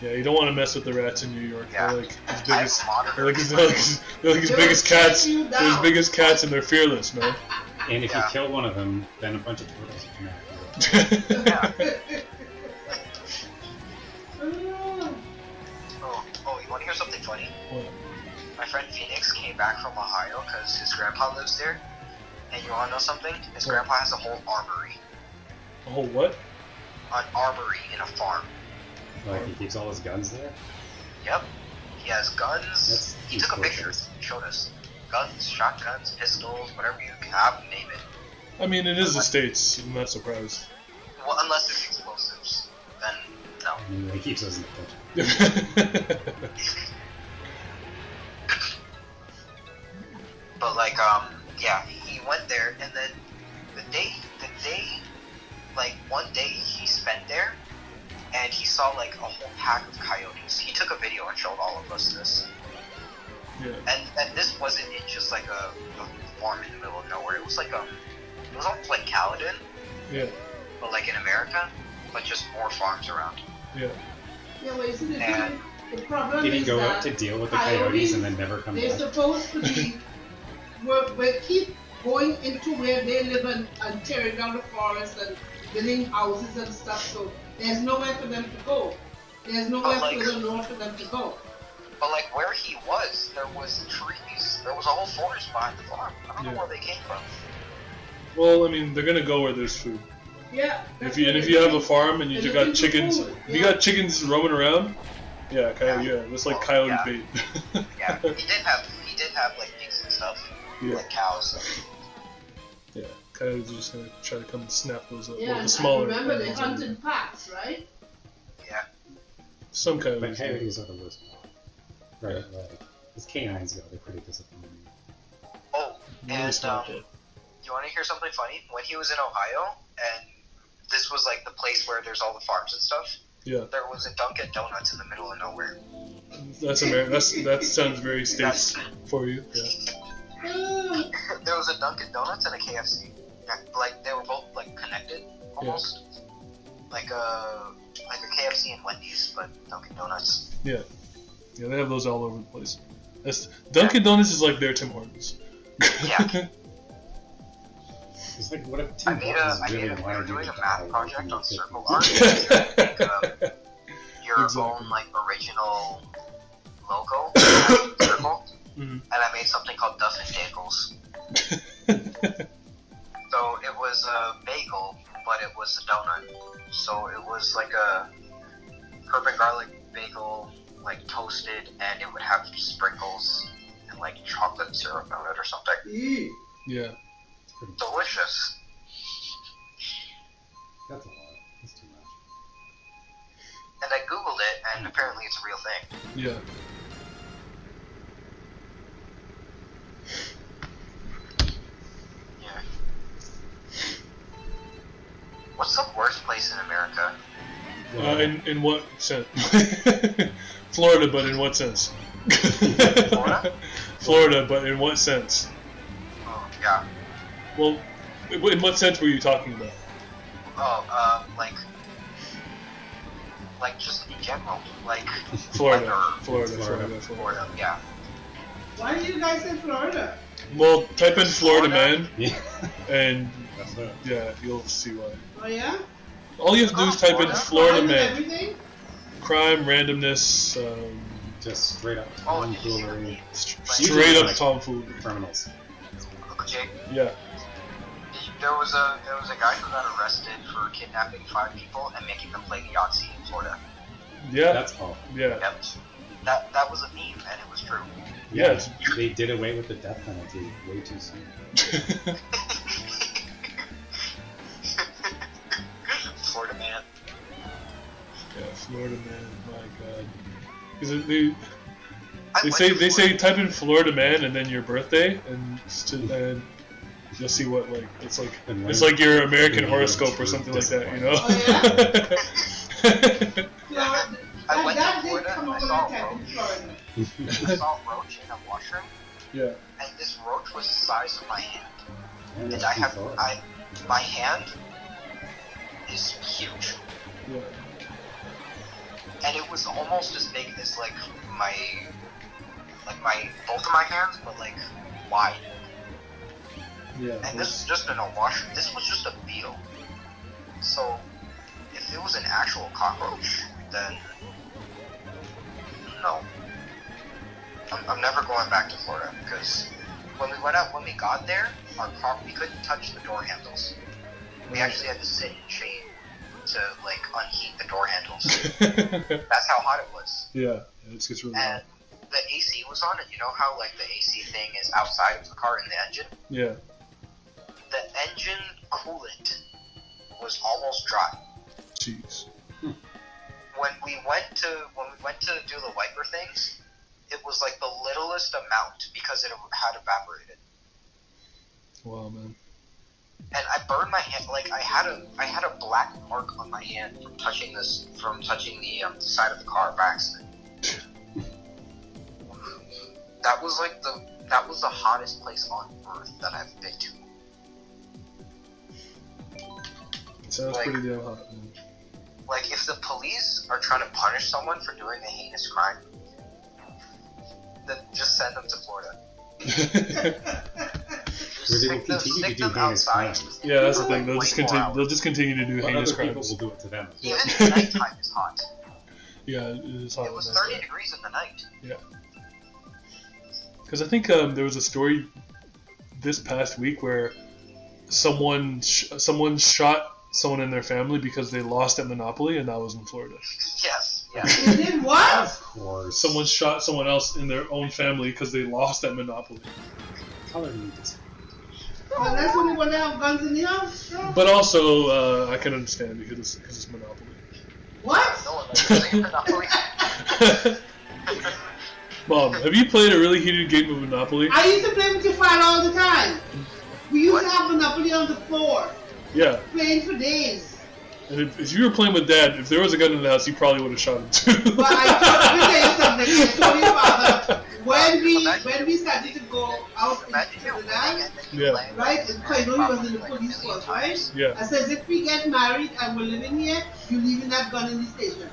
Yeah, you don't want to mess with the rats in New York. Yeah. They're like as big I as monitored. they're like as They'll big as cats. chase you They're as down. big as cats, and they're fearless, man. And if you Yeah. kill one of them, then a bunch of turtles will come after you. Yeah. Oh, Oh, you want to hear something funny? What? My friend Phoenix came back from Ohio because his grandpa lives there. And you want to know something? His What? grandpa has a whole armory. A whole what? An armory in a farm. Like, he keeps all his guns there? Yep. He has guns. That's He took a picture. gorgeous. He showed us. Guns, shotguns, pistols, whatever you can have, name it. I mean, it is the States. I'm not surprised. Well, unless there's explosives, then no. I mean, he keeps those in the kitchen. But like, yeah, he went there, and then the day, like one day he spent there, and he saw like a whole pack of coyotes. He took a video and showed all of us this. Yeah. And this wasn't in just like a farm in the middle of nowhere. It was like it was almost like Caledon, Yeah. but like in America, but just more farms around. Yeah. yeah, well, isn't it? And- The problem Did he is go that out to deal with the coyotes and then never come they're back? supposed to be, we keep going into where they live and tearing down the forest and building houses and stuff, so there's nowhere for them to go. There's nowhere like- further north for them to go. But like where he was, there was trees. There was a whole forest behind the farm. I don't Yeah. know where they came from. Well, I mean, they're gonna go where there's food. Yeah. If you have a farm and you They're just got looking for chickens, food, if you yeah. got chickens roaming around, yeah, that's like Well, coyote yeah. bait. Yeah, he did have like pigs and stuff, Yeah. like cows. Yeah, coyotes are just gonna try to come and snap those up. Yeah, Well, and the smaller remember they ones hunted anyway. packs, right? Yeah. Some But coyotes. do. coyotes are the worst part. Right, like, as canines go, they're pretty disappointing. Oh, Really and small, though. you want to hear something funny? When he was in Ohio, and this was like the place where there's all the farms and stuff. Yeah, There was a Dunkin' Donuts in the middle of nowhere. that's American. That sounds very states for you. Yeah. Oh, There was a Dunkin' Donuts and a KFC. Yeah, like they were both like connected almost. Like a KFC and Wendy's, but Dunkin' Donuts. Yeah, they have those all over the place. Dunkin' Donuts is like their Tim Hortons. Yeah. It's like, what if I Tim made Hortons we really were wanted you doing to a math die? project on circle art. Make, your Exactly. own like original logo, circle, Mhm. and I made something called Duff and Dangles. So it was a bagel, but it was a donut. So it was like a herb and garlic bagel, like toasted, and it would have sprinkles and like chocolate syrup on it or something. ew. Yeah, Delicious. That's a lot. That's too much. And I googled it, and apparently it's a real thing. yeah. Yeah. What's the worst place in America? In what sense? Florida, but in what sense? Florida? Florida, but in what sense? Oh, yeah. Well, in what sense were you talking about? Oh, like just in general, like Florida, weather. Florida. Yeah. Why do you guys say Florida? Well, type in Florida man, Yeah. and That's it. yeah, you'll see why. Oh yeah? All you have to do is type in Florida Crime and man. everything? Crime, randomness, Just straight up Oh, did you see the tomfoolery. meme? straight up like- tomfoolery. Criminals. Okay. Yeah, There was a guy who got arrested for kidnapping 5 people and making them play Yahtzee in Florida. yeah, That's awful. yeah. Yep. That was a meme, and it was true. Yeah, it's- They did away with the death penalty way too soon. Florida man. Yeah, Florida man, my god. Because they They say type in Florida man and then your birthday and you'll see what like it's like your American horoscope or something like that, you know. Oh, yeah? I went to That did Florida come and I up saw with a a roach. in Florida. I saw a roach in a washroom, Yeah. and this roach was the size of my hand. And And my hand is huge. Yeah. And it was almost as big as like my both of my hands, but like wide. Yeah. And this is just in a washroom. This was just a beetle. So if it was an actual cockroach, then no. I'm never going back to Florida because when we got there, we couldn't touch the door handles. We actually had to sit in shade to like unheat the door handles. That's how hot it was. Yeah. It's really hot. And the AC was on, and you know how like the AC thing is outside of the car in the engine? Yeah. The engine coolant was almost dry. Jeez. When we went to do the wiper things, it was like the littlest amount because it had evaporated. Wow, man. And I burned my hand. Like I had a black mark on my hand from touching the side of the car by accident. That was the hottest place on earth that I've been to. It sounds pretty damn hot, man. Like if the police are trying to punish someone for doing a heinous crime, then just send them to Florida. Where they will continue to do heinous crimes. Yeah, that's the thing. They'll just continue to do But heinous other people crimes. will do it to them. Even the nighttime is hot. Yeah, it's hot. It was at night. 30 degrees in the night. Yeah. Because I think there was a story this past week where someone shot someone in their family because they lost at Monopoly, and that was in Florida. Yes, yeah. You did what? Of course. Someone shot someone else in their own family because they lost at Monopoly. Color me this. Well, that's when you want to have guns in the house. Sure. But also, I can understand because it's Monopoly. What? No one likes playing Monopoly. Mom, have you played a really heated game of Monopoly? I used to play with your father all the time. We used to have Monopoly on the floor, Yeah. playing for days. And if you were playing with Dad, if there was a gun in the house, he probably would have shot him too. But I told your father, when we started to go out Imagine into you're the winning night, and then you Yeah. play right? like, Because I know he was in the police force, right? Yeah. I says, if we get married and we're living here, you leaving that gun in the station.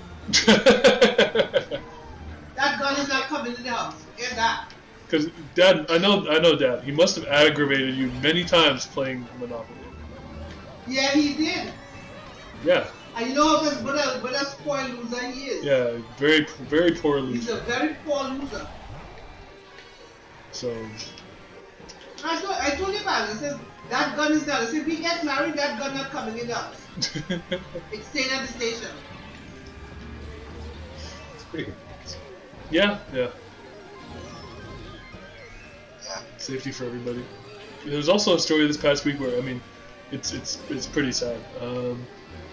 That gun is not coming in the house. Get that. Because Dad, I know Dad. He must have aggravated you many times playing Monopoly. Yeah, he did. Yeah. And you know what a spoiled loser he is. Yeah. Very, very poor He's loser. a very poor loser. So. I told you about it. I said, that gun is not. I said, if we get married, that gun not coming in the house. It's staying at the station. It's pretty good. Yeah. Yeah. Yeah. Safety for everybody. There was also a story this past week where it's pretty sad.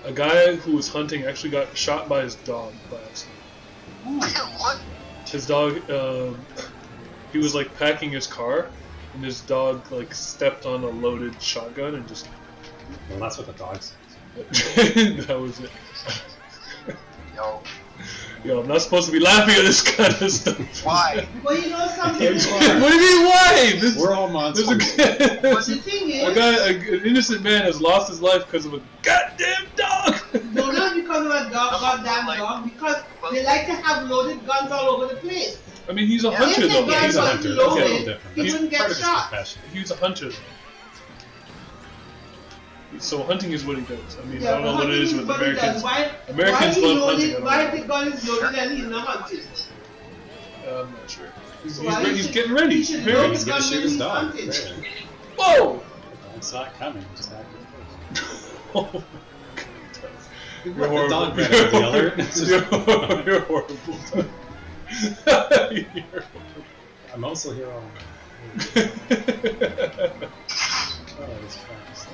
A guy who was hunting actually got shot by his dog by accident. What? His dog, he was like packing his car, and his dog like stepped on a loaded shotgun and just. Well, that's what the dog says. That was it. Yo. Yo, I'm not supposed to be laughing at this kind of stuff. Why? But you know something? You are. What do you mean? Why? We're all monsters. The thing is, An innocent man has lost his life because of a goddamn dog. no, not because of a goddamn dog, because they like to have loaded guns all over the place. I mean, he's a Yeah. hunter If the though. gun He's a was hunter. That's a little loaded, different. he wouldn't Part get of his shot. profession. He's a hunter. So hunting is what he does. I mean, I Yeah, don't know what it is with Americans. Americans why love loaded, hunting. I don't why know. the gun is loaded and he's not hunting? I'm not sure. He's Why he he's should- getting ready. he should Preparing. load He's gonna shoot his dog. Hunting. Whoa! Don't saw it coming. Just act Oh, You're You're horrible. dog better than the other. You're horrible. You're I'm also here all. Oh, it's fast.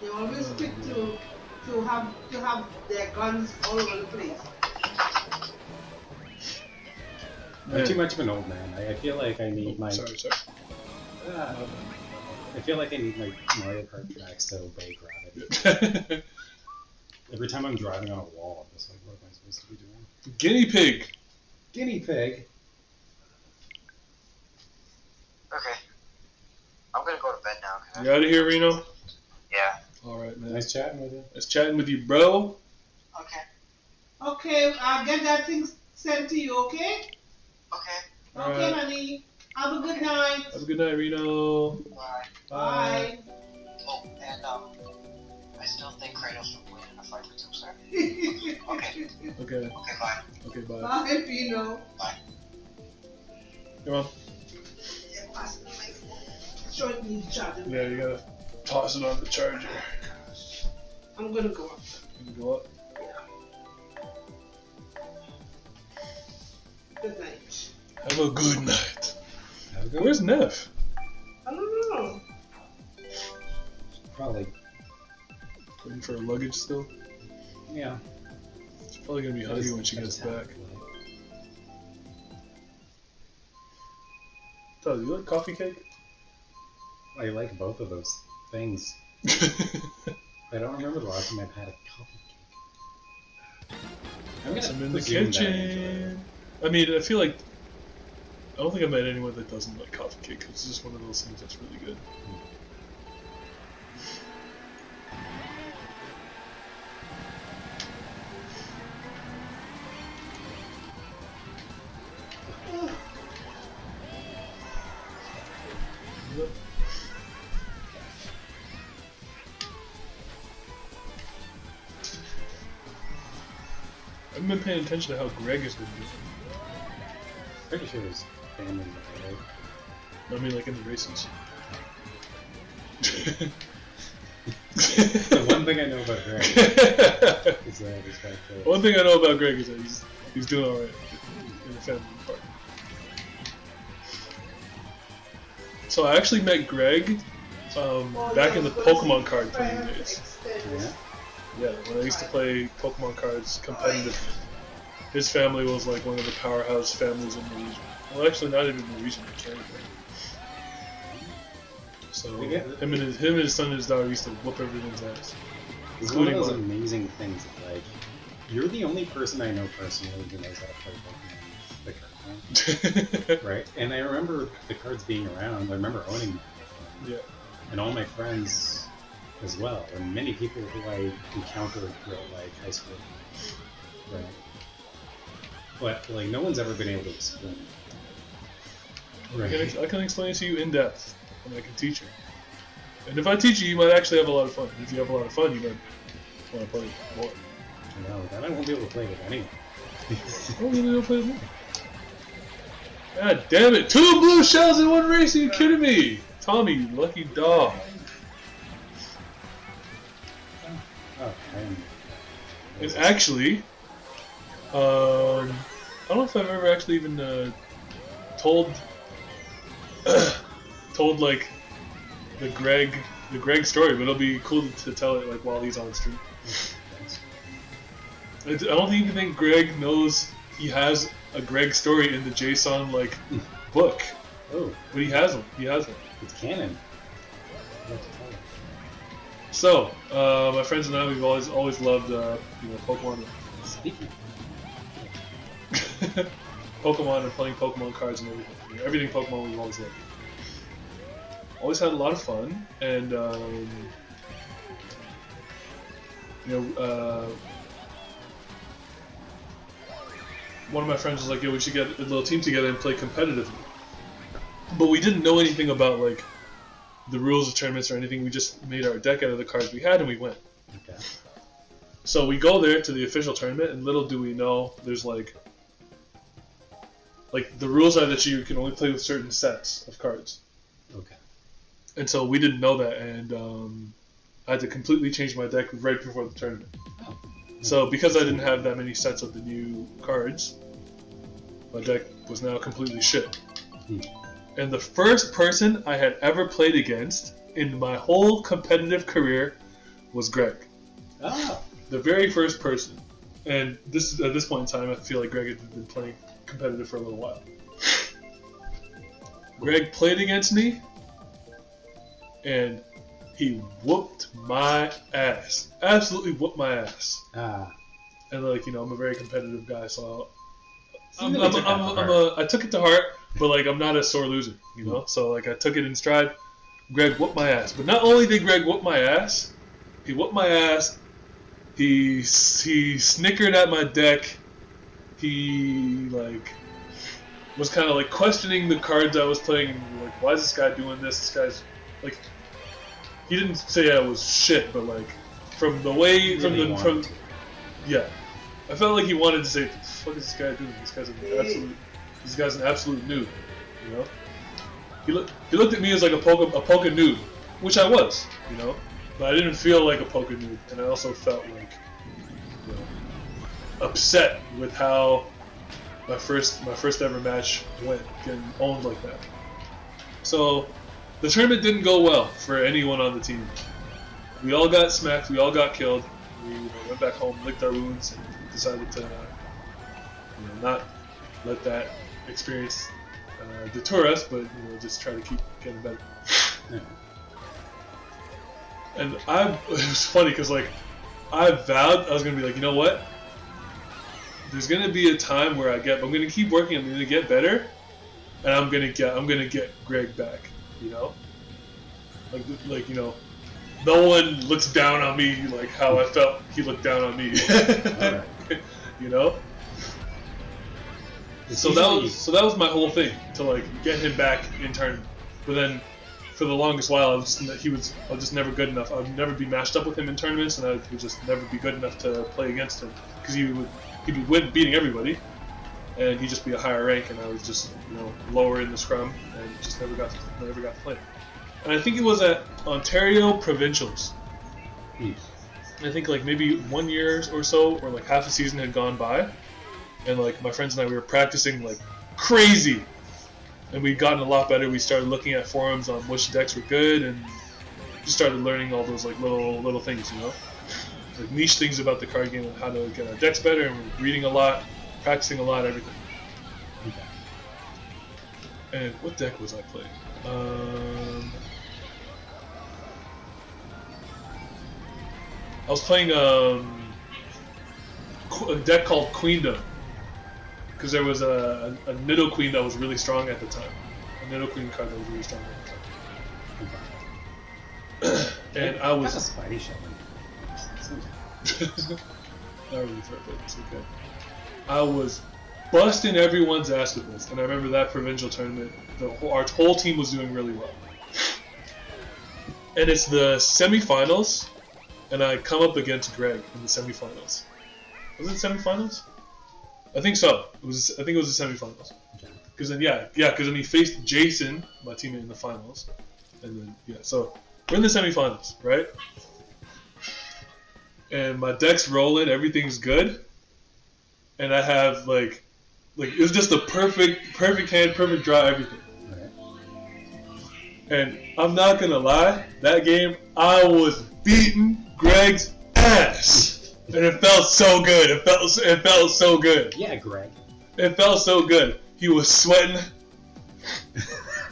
They always stick to to have their guns all over the place. I'm too much of an old man. I feel like I need my. Sorry. Ah, I feel like I need my Mario Kart tracks to obey gravity. Every time I'm driving on a wall, I'm just like, what am I supposed to be doing? Guinea pig. Guinea pig. Okay. I'm gonna go to bed now. You out of here, Reno? Yeah. All right, man. Nice chatting with you. Nice chatting with you, bro. Okay. Okay, I'll get that thing sent to you, okay? Okay. All Okay, right. honey. Have a good night. Have a good night, Reno. Bye. Bye. Oh, and I still think Kratos would win in a fight with himself. Okay. Okay. Okay. Bye. Okay, bye. Bye, Pino. Bye. Come on. Yeah, pass me my phone. Sure, it needs charging. Yeah, you gotta toss it on the charger. I'm gonna go up. You can go up. Good night. Have a good night. Have a good Where's Neff? I don't know. Probably. Waiting for her luggage still? Yeah. She's probably gonna be hungry when she gets back. Tell you like coffee cake? I like both of those things. I don't remember the last time I've had a coffee cake. I'm gonna Some in the presume that I enjoy it. kitchen. I mean, I feel like I don't think I've met anyone that doesn't like coffee cake. 'Cause it's just one of those things that's really good. Yep. I haven't been paying attention to how Greg has been doing. Pretty sure his family, right? I mean, like in the races. The one thing I know about Greg is that he's got kids. One thing I know about Greg is that he's doing alright in the family part. So I actually met Greg back in the Pokemon card playing days. Yeah. Yeah, when I used to play Pokemon cards competitive. His family was like one of the powerhouse families in the region. Well, actually, not even the region, in Canada. So him and his son and his daughter used to whoop everyone's ass. It's one of those Including mine. amazing things that, like, you're the only person I know personally who knows how to play Pokemon, the card game, right? And I remember the cards being around. I remember owning them. Yeah. And all my friends as well, and many people who I encountered throughout, like, high school, right? But, like, no one's ever been able to explain it. Right? I can explain it to you in depth, and I can teach you. And if I teach you, you might actually have a lot of fun. If you have a lot of fun, you might want to play more. No, then I won't be able to play with anyone. Oh, you don't play with me. God damn it! 2 blue shells in 1 race? Are you kidding me? Tommy, you lucky dog. Oh, man. And actually, I don't know if I've ever actually even told like the Greg story, but it'll be cool to tell it like while he's on stream. I don't even think Greg knows he has a Greg story in the JSON like book, Oh, but he has one. He has one. it's canon. I have to tell you. So my friends and I, we've always loved Pokemon. Speaking. Pokemon and playing Pokemon cards and everything. Everything Pokemon we've always loved. Always had a lot of fun, and one of my friends was like, "Yo, we should get a little team together and play competitively." But we didn't know anything about like the rules of tournaments or anything. We just made our deck out of the cards we had, and we went. Okay. So we go there to the official tournament, and little do we know, there's like the rules are that you can only play with certain sets of cards. Okay. And so we didn't know that, and I had to completely change my deck right before the tournament. Oh. So because I didn't have that many sets of the new cards, my deck was now completely shit. Hmm. And the first person I had ever played against in my whole competitive career was Greg. Oh. The very first person. And this at this point in time, I feel like Greg had been playing competitive for a little while. Greg played against me, and he whooped my ass. Absolutely whooped my ass. Ah. And like, you know, I'm a very competitive guy, so So you really took that to heart. I took it to heart, but like I'm not a sore loser, you know. So like I took it in stride. Greg whooped my ass, but not only did Greg whoop my ass, he whooped my ass. He snickered at my deck. He like was kind of like questioning the cards I was playing. And like, why is this guy doing this? This guy's like, he didn't say I was shit, but like from the way from yeah, I felt like he wanted to say, "What the fuck is this guy doing? This guy's an absolute noob," you know. He looked at me as like a poker noob, which I was, you know. But I didn't feel like a poker noob, and I also felt like, you know, upset with how my first ever match went, getting owned like that. So the tournament didn't go well for anyone on the team. We all got smacked. We all got killed. We went back home, licked our wounds, and decided to not let that experience deter us, but just try to keep getting better. Yeah. And it was funny because like I vowed I was gonna be like, you know what? There's gonna be a time where I'm gonna keep working. I'm gonna get better, and I'm gonna get Greg back. You know, like you know, no one looks down on me like how I felt he looked down on me. Alright. You know. So that was my whole thing, to like get him back in turn. But then for the longest while, I was just never good enough. I would never be matched up with him in tournaments, and I would just never be good enough to play against him because he'd be beating everybody, and he'd just be a higher rank, and I was just lower in the scrum, and just never got to play. And I think it was at Ontario Provincials. I think like maybe 1 year or so, or like half a season had gone by, and like my friends and I, we were practicing like crazy. And we'd gotten a lot better. We started looking at forums on which decks were good, and just started learning all those like little things, like niche things about the card game and how to get our decks better. And we're reading a lot, practicing a lot, everything. And what deck was I playing? I was playing a deck called Queendom. Because there was a Nido Queen that was really strong at the time. A Nido Queen card that was really strong at the time. And I was... That's a Spidey shot. Not really fair, but it's okay. I was busting everyone's ass with this. And I remember that provincial tournament, our whole team was doing really well. And it's the semifinals, and I come up against Greg in the semifinals. Was it semifinals? I think so. I think it was the semifinals. Because then, because then he faced Jason, my teammate, in the finals, and then so we're in the semifinals, right? And my deck's rolling, everything's good, and I have like it was just a perfect hand, perfect draw, everything. And I'm not gonna lie, that game I was beating Greg's ass. And it felt so good. It felt so good. Yeah, Greg. It felt so good. He was sweating.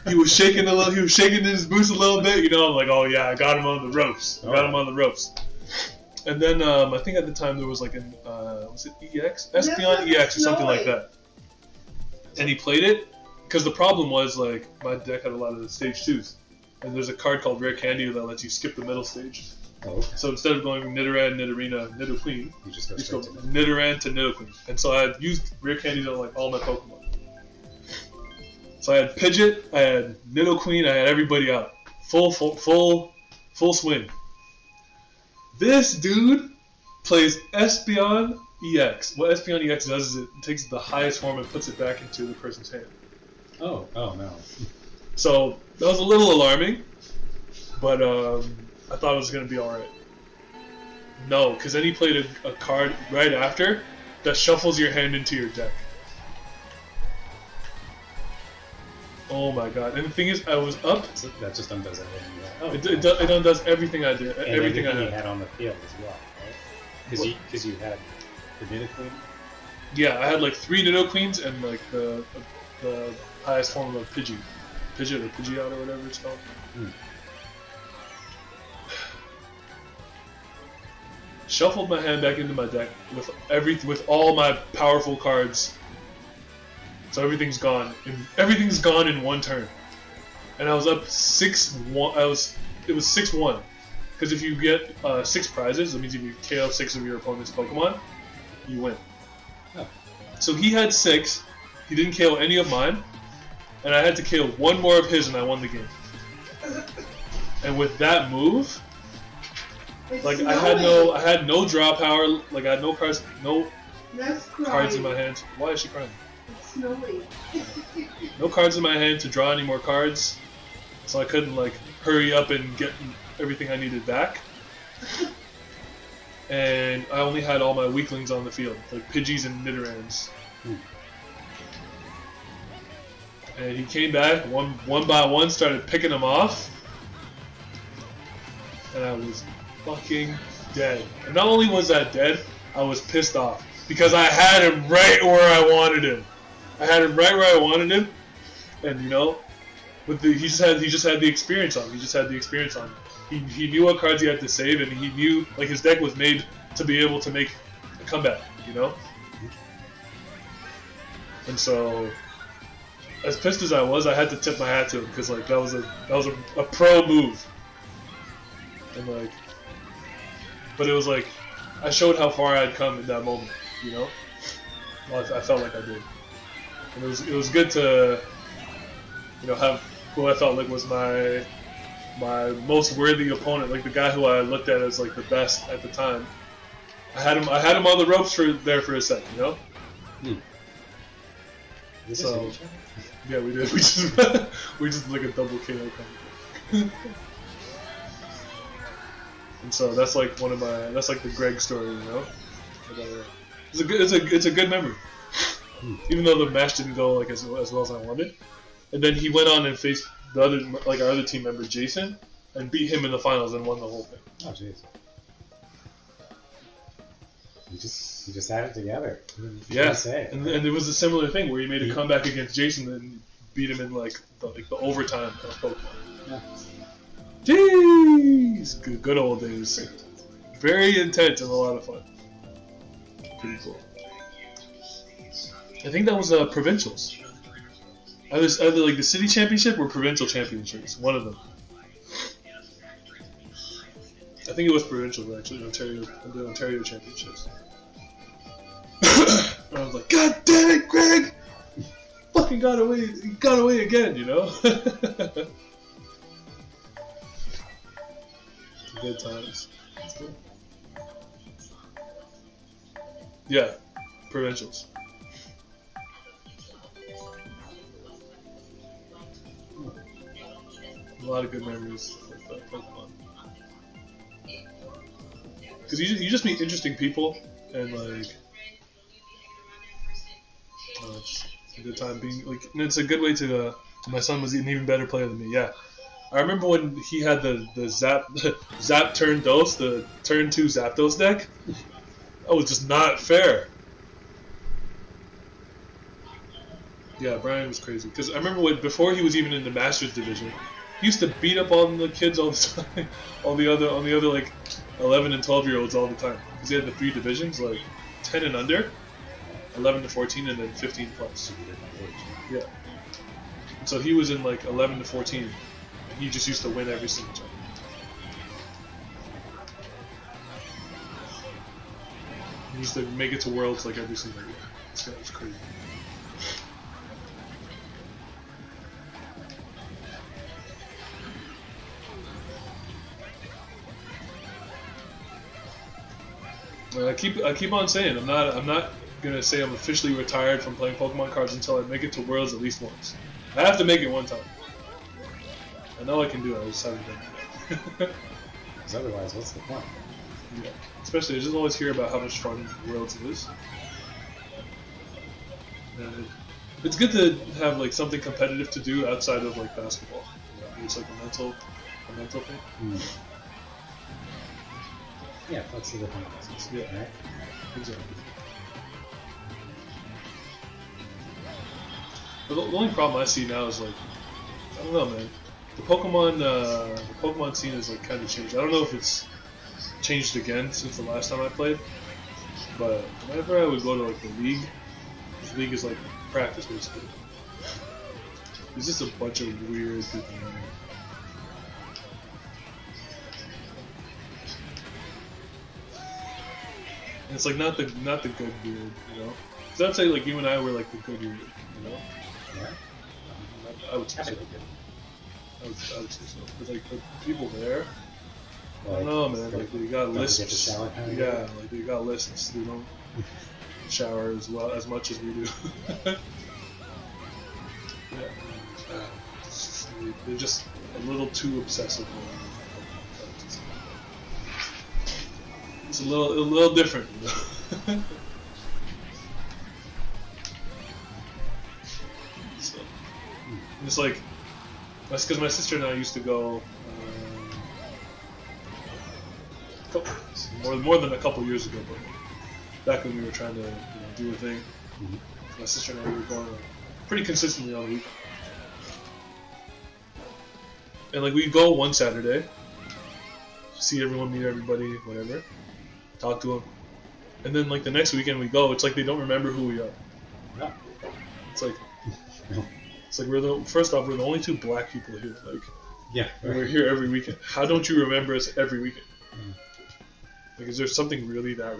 He was shaking He was shaking in his boots a little bit. I'm like, oh yeah, I got him on the ropes. And then I think at the time there was like an was it EX? Espeon EX or something like that. And he played it because the problem was like my deck had a lot of the stage 2s, and there's a card called Rare Candy that lets you skip the middle stage. Oh. So instead of going Nidoran, Nidorina, Nidoqueen, You just go go straight to Nidoran to Nidoqueen. And so I had used Rare Candies on like all my Pokemon. So I had Pidgeot, I had Nidoqueen, I had everybody out. Full swing. This dude plays Espeon EX. What Espeon EX does is it takes the highest form and puts it back into the person's hand. Oh no. So that was a little alarming, but I thought it was going to be alright. No, because then he played a card right after that shuffles your hand into your deck. Oh my god! And the thing is, I was up. So that just undoes everything. Oh, It undoes everything I did. and Everything I you had. had on the field as well, right? Because you had the Nita Queen. Yeah, I had like 3 Ditto Queens and like the highest form of Pidgey. Pidgeot or Pidgeot or whatever it's called. Hmm. Shuffled my hand back into my deck with all my powerful cards. So everything's gone. Everything's gone in one turn. And I was up 6-1. It was 6-1. Because if you get 6 prizes, that means if you KO 6 of your opponent's Pokemon, you win. Oh. So he had 6. He didn't KO any of mine. And I had to KO 1 more of his and I won the game. And with that move, like I had no draw power, like I had no cards in my hand. Why is she crying? It's snowing. No cards in my hand to draw any more cards, so I couldn't like hurry up and get everything I needed back. And I only had all my weaklings on the field, like Pidgeys and Nidorans. And he came back one by one, started picking them off, and I was fucking dead. And not only was I dead, I was pissed off because I had him right where I wanted him. I had him right where I wanted him, and you know, he just had the experience on. He just had the experience on. He knew what cards he had to save, and he knew like his deck was made to be able to make a comeback. You know, and so as pissed as I was, I had to tip my hat to him because like that was a pro move, and like. But it was like, I showed how far I'd come in that moment, you know? Well, I felt like I did. And it was good to, you know, have who I felt like was my most worthy opponent, like the guy who I looked at as like the best at the time. I had him on the ropes there for a sec, you know? So, yeah, we did. We just like a double KO combo. And so that's like that's like the Greg story, you know. It's a good memory, even though the match didn't go like as well as I wanted. And then he went on and faced our other team member Jason, and beat him in the finals and won the whole thing. Oh jeez. You just had it together. Yeah, and it was a similar thing where he made a comeback against Jason and beat him in like the overtime of Pokemon. Yeah. Jeez! Good old days. Very intense and a lot of fun. Pretty cool. I think that was provincials. Either like the city championship or provincial championships. One of them. I think it was provincial actually. The Ontario championships. And I was like, God damn it, Greg! Fucking got away again, you know. Good times. Yeah, provincials. A lot of good memories with Pokemon. Because you just meet interesting people and like, it's a good time being like, and it's a good way to. My son was an even better player than me. Yeah. I remember when he had the Zap turn dose, the turn 2 Zapdos deck. That was just not fair. Yeah, Brian was crazy. Because I remember before he was even in the Masters division, he used to beat up on the kids all the time, on the other like 11 and 12-year-olds all the time. Because he had the 3 divisions, like 10 and under, 11 to 14, and then 15 plus. Yeah. And so he was in like 11 to 14. He just used to win every single time. He used to make it to Worlds like every single year. This guy was crazy. I keep on saying I'm not gonna say I'm officially retired from playing Pokemon cards until I make it to Worlds at least once. I have to make it one time. I know I can do it, I just haven't done it yet. Because otherwise, what's the point? Yeah. Especially, I just always hear about how much fun Worlds is. And It's good to have like something competitive to do outside of like basketball. You know, it's like a mental thing. Yeah, that's the different business. Yeah. Right? Exactly. But the only problem I see now is like, I don't know, man. The Pokemon scene is like kind of changed. I don't know if it's changed again since the last time I played, but whenever I would go to like the league, this league is like practice basically. There's just a bunch of weird people in there. And it's like not the good weird, you know. Because I'd say like you and I were like the good weird, you know. Yeah. I would say so. I would say so. But like the people there, I don't know, man. Like they got lists. Yeah, like they got lists. They don't shower as much as we do. Yeah. They're just a little too obsessive. It's a little different, you know? So, it's like, that's because my sister and I used to go more than a couple years ago, but back when we were trying to do a thing, my sister and I were going pretty consistently all week. And like we'd go one Saturday, see everyone, meet everybody, whatever, talk to them, and then like the next weekend we go, it's like they don't remember who we are. Yeah. It's like we're the only two black people here. Like, yeah, right. We're here every weekend. How don't you remember us every weekend? Like, is there something really that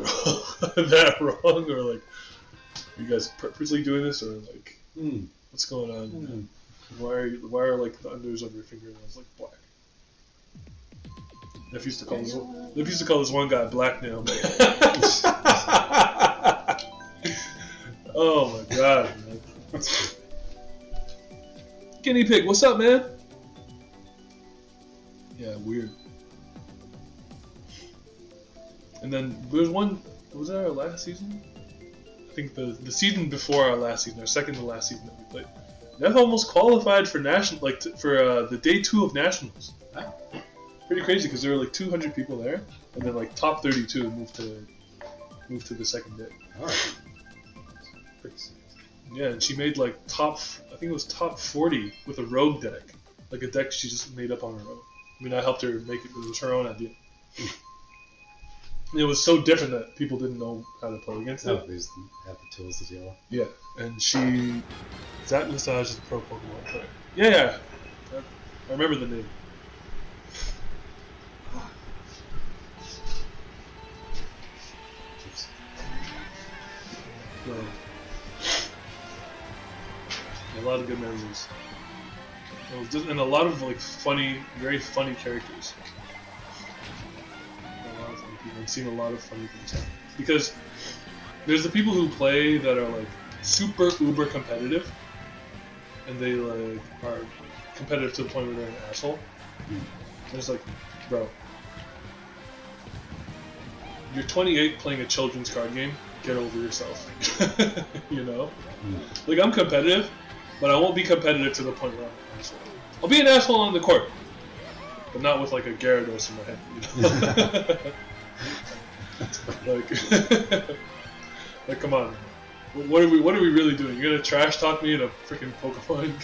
wrong, or like, are you guys purposely doing this, or like, what's going on? Why are like the unders of your fingernails like black? Nephew used to call this one guy Black Nail Man. Oh my god, man. Guinea Pig, what's up, man? Yeah, weird. And then there's one. Was that our last season? I think the season before our last season, our second to last season that we played. Nev almost qualified for the day 2 of nationals. Pretty crazy because there were like 200 people there, and then like top 32 moved to the second day. All right. Pretty serious. Yeah, and she made like I think it was top 40 with a rogue deck, like a deck she just made up on her own. I mean, I helped her make it. It was her own idea. And it was so different that people didn't know how to play against it. They just have the tools to deal with. Yeah, and Zat Massage is a pro Pokemon player. Yeah. I remember the name. So, a lot of good memories. And a lot of like very funny characters. A lot of funny people. I've seen a lot of funny things happen. Because there's the people who play that are like super uber competitive, and they like are competitive to the point where they're an asshole. And it's like, bro, you're 28 playing a children's card game. Get over yourself. You know? Like, I'm competitive, but I won't be competitive to the point where I'm an asshole. I'll be an asshole on the court, but not with like a Gyarados in my head, you know? like, come on. What are we really doing? You're gonna trash talk me in a freaking Pokemon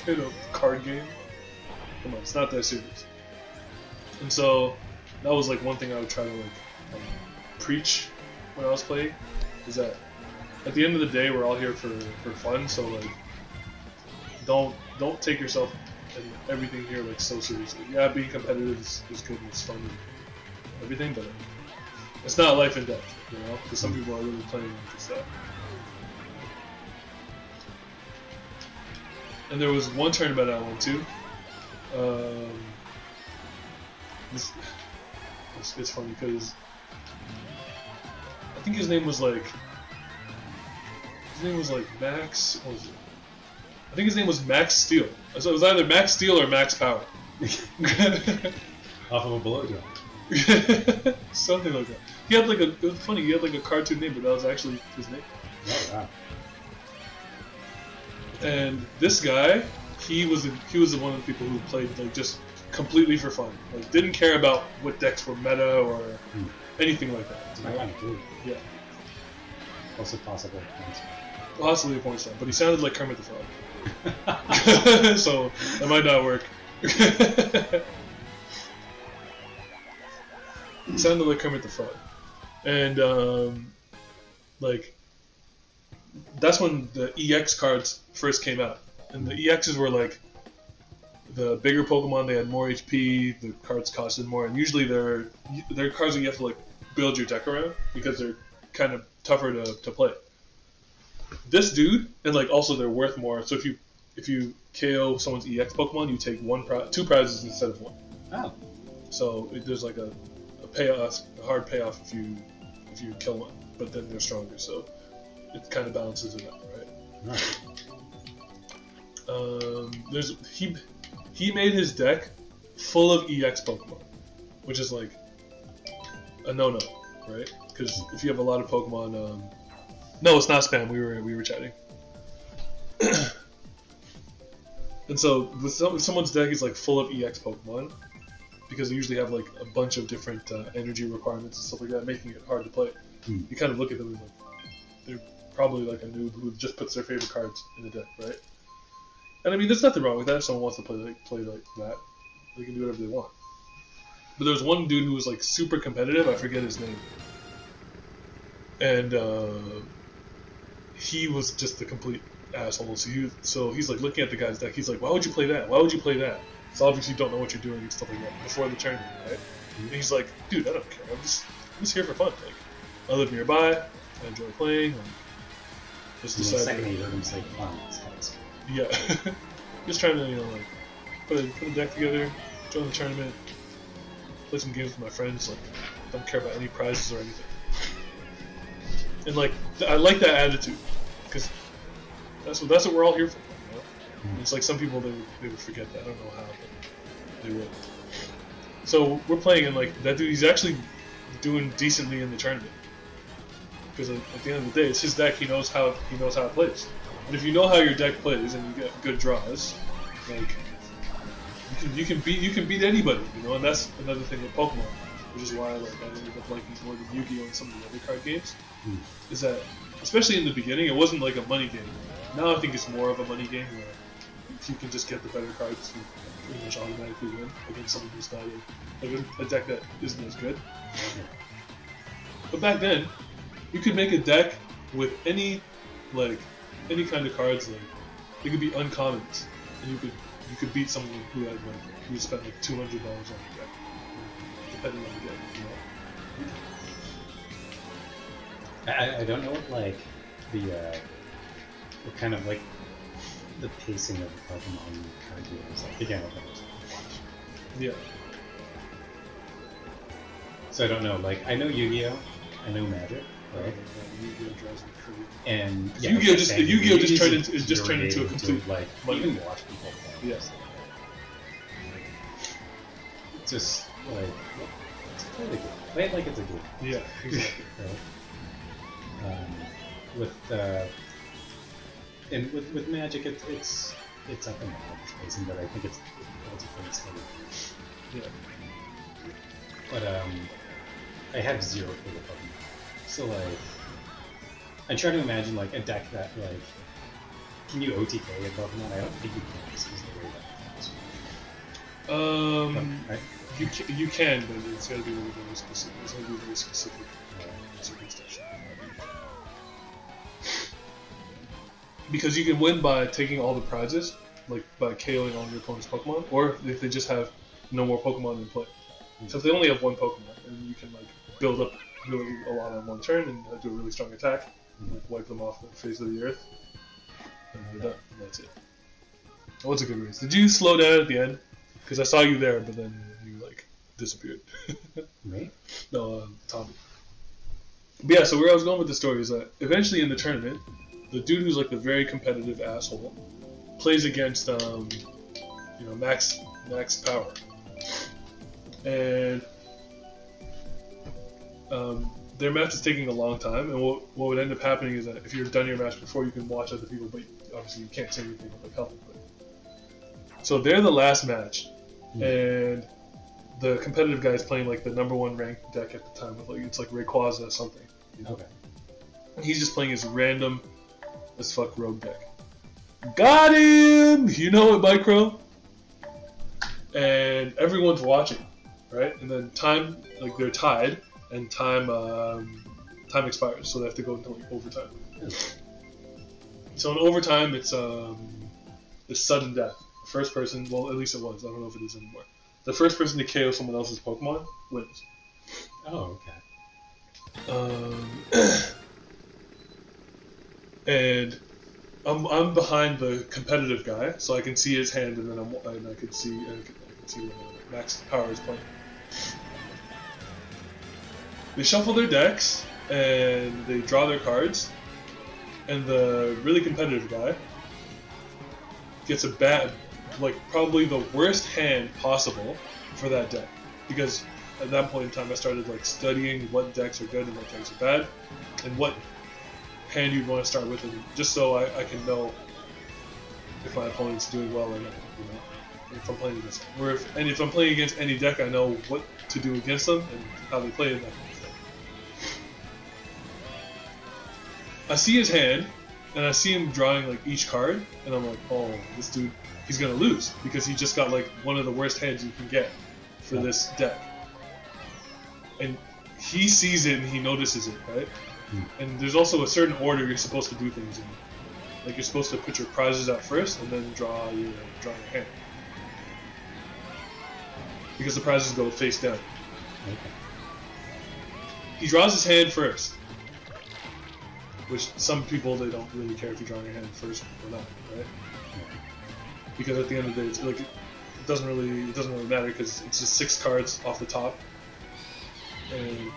card game? Come on, it's not that serious. And so that was like one thing I would try to like preach when I was playing, is that at the end of the day we're all here for fun. So like, don't take yourself and everything here like so seriously. Yeah, being competitive is good and it's fun and everything, but it's not life and death, you know? Because some people are really playing like this stuff. And there was one tournament I went to. It's funny because I think his name was like Max. What was it? I think his name was Max Steel. So it was either Max Steel or Max Power. Off of a blowjob. Something like that. He had like it was funny. He had like a cartoon name, but that was actually his name. Oh, wow. And this guy, he was the one of the people who played like just completely for fun. Like didn't care about what decks were meta or anything like that. It's ironic, too. Yeah. Also possible. Possibly a porn star, but he sounded like Kermit the Frog. So that might not work. He sounded like Kermit the Frog. And like that's when the EX cards first came out. And the EXs were like the bigger Pokemon, they had more HP, the cards costed more, and usually they're cards that you have to like build your deck around because they're kind of tougher to play. This dude, and like also they're worth more. So if you KO someone's EX Pokemon, you take two prizes instead of one. Oh. So there's like a payoff, a hard payoff if you kill one, but then they're stronger. So it kind of balances it out, right? Right. He made his deck full of EX Pokemon, which is like a no-no, right? Because if you have a lot of Pokemon, no, it's not spam. We were chatting, and so with someone's deck is like full of EX Pokemon, because they usually have like a bunch of different energy requirements and stuff like that, making it hard to play. You kind of look at them and like they're probably like a noob who just puts their favorite cards in the deck, right? And I mean, there's nothing wrong with that. If someone wants to play like that, they can do whatever they want. But there was one dude who was like super competitive. I forget his name, and he was just a complete asshole. So he's like looking at the guy's deck. He's like, "Why would you play that? Why would you play that?" So obviously you don't know what you're doing and stuff like that before the tournament, right? And he's like, "Dude, I don't care. I'm just here for fun. Like, I live nearby. I enjoy playing. Just And the decided." second he heard him say fun, it's kind of scary. Yeah, just trying to like put a deck together, join the tournament, play some games with my friends. Like, don't care about any prizes or anything. And like, I like that attitude because that's what we're all here for. You know? It's like some people they would forget that. I don't know how, but they would. So we're playing, and like that dude, he's actually doing decently in the tournament because at the end of the day, it's his deck. He knows how it plays. And if you know how your deck plays and you get good draws, like you can beat anybody, you know. And that's another thing with Pokemon, which is why like I ended up liking more than Yu-Gi-Oh! And some of the other card games. Is that especially in the beginning, it wasn't like a money game. Now I think it's more of a money game where if you can just get the better cards, you pretty much automatically win against someone who's not a deck that isn't as good. But back then, you could make a deck with any kind of cards. Like it could be uncommons, and you could beat someone who spent like $200 on the deck, depending on the deck. You know? I don't know what like what kind of like the pacing of the Pokemon card game is like. Again, what I was watching. Yeah. So I don't know. Like I know Yu-Gi-Oh, I know Magic, right? Yu-Gi-Oh drives me crazy. And yeah, Yu-Gi-Oh Yu-Gi-Oh just turned into a complete like money. even watch people play. Yes. It's just like it's totally good. Play it like it's a game. Yeah. Exactly. Right? With Magic, it's up and down it's pacing, but I think it's pretty steady. Yeah. But I have zero clue about Pokemon. So like, I try to imagine like a deck that like, can you OTK a Pokemon? I don't think you can. This is the way that happens. Right? You can, but it's got to be really very specific. It's got to be very specific circumstances. Because you can win by taking all the prizes, like by KOing all your opponent's Pokemon, or if they just have no more Pokemon in play. So if they only have one Pokemon, and you can like build up really a lot on one turn and do a really strong attack, and like wipe them off the face of the earth, and they're done. And that's it. That was a good race. Did you slow down at the end? Because I saw you there, but then you like disappeared. Me? No, Tommy. But yeah, so where I was going with the story is that eventually in the tournament, the dude who's like the very competitive asshole plays against max power, and their match is taking a long time. And what would end up happening is that if you're done your match before, you can watch other people, but obviously you can't say anything about health. But so they're the last match, and the competitive guy is playing like the #1 ranked deck at the time with like it's like Rayquaza or something. Okay. And he's just playing his random as fuck rogue deck. Got him! You know it, Micro. And everyone's watching, right? And then time, like they're tied, and time expires, so they have to go into like overtime. So in overtime, it's sudden death. The first person, well, at least it was. I don't know if it is anymore. The first person to KO someone else's Pokemon wins. Oh, okay. And I'm behind the competitive guy, so I can see his hand, and then I can see when Max Power is playing. They shuffle their decks and they draw their cards, and the really competitive guy gets a bad, like probably the worst hand possible for that deck, because at that point in time I started like studying what decks are good and what decks are bad, and what hand you'd want to start with, and just so I can know if my opponent's doing well or not, you know, if I'm playing against them. Or if I'm playing against any deck, I know what to do against them and how they play in that kind of thing. I see his hand, and I see him drawing like each card, and I'm like, oh, this dude, he's gonna lose because he just got like one of the worst hands you can get for this deck. And he sees it and he notices it, right? And there's also a certain order you're supposed to do things in. Like you're supposed to put your prizes out first and then draw your hand. Because the prizes go face down. Okay. He draws his hand first. Which some people, they don't really care if you draw your hand first or not, right? Because at the end of the day, it's like it doesn't really matter because it's just 6 cards off the top. And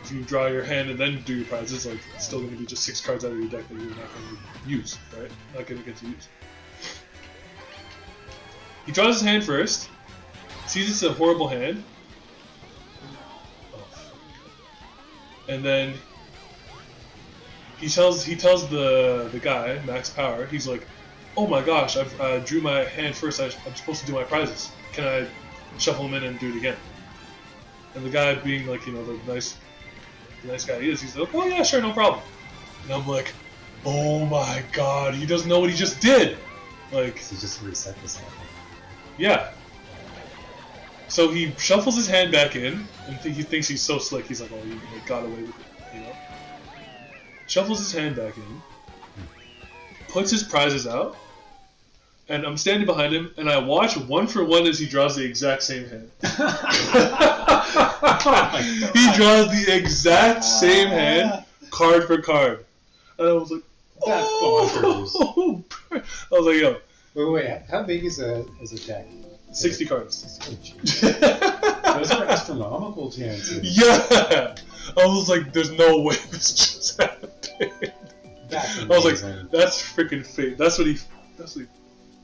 if you draw your hand and then do your prizes, like it's still going to be just 6 cards out of your deck that you're not going to use, right? Not going to get to use. He draws his hand first, sees it's a horrible hand, and then he tells the guy, Max Power, he's like, "Oh my gosh, I've drew my hand first. I'm supposed to do my prizes. Can I shuffle them in and do it again?" And the guy, being like, you know, the nice guy he is, he's like, "Oh yeah, sure, no problem." And I'm like, "Oh my god, he doesn't know what he just did!" Like, So you just reset this hand. yeah. So he shuffles his hand back in, and he thinks he's so slick. He's like, "Oh, you like, got away with it," you know. Shuffles his hand back in, puts his prizes out, and I'm standing behind him, and I watch one for one as he draws the exact same hand. He draws the exact same hand, card for card. And I was like, That's oh! I was like, yo. Wait, how big is a deck? 60 cards. Oh, geez. Those are astronomical chances. Yeah! I was like, there's no way this just happened. That's I was like, amazing. that's freaking fate. That's what he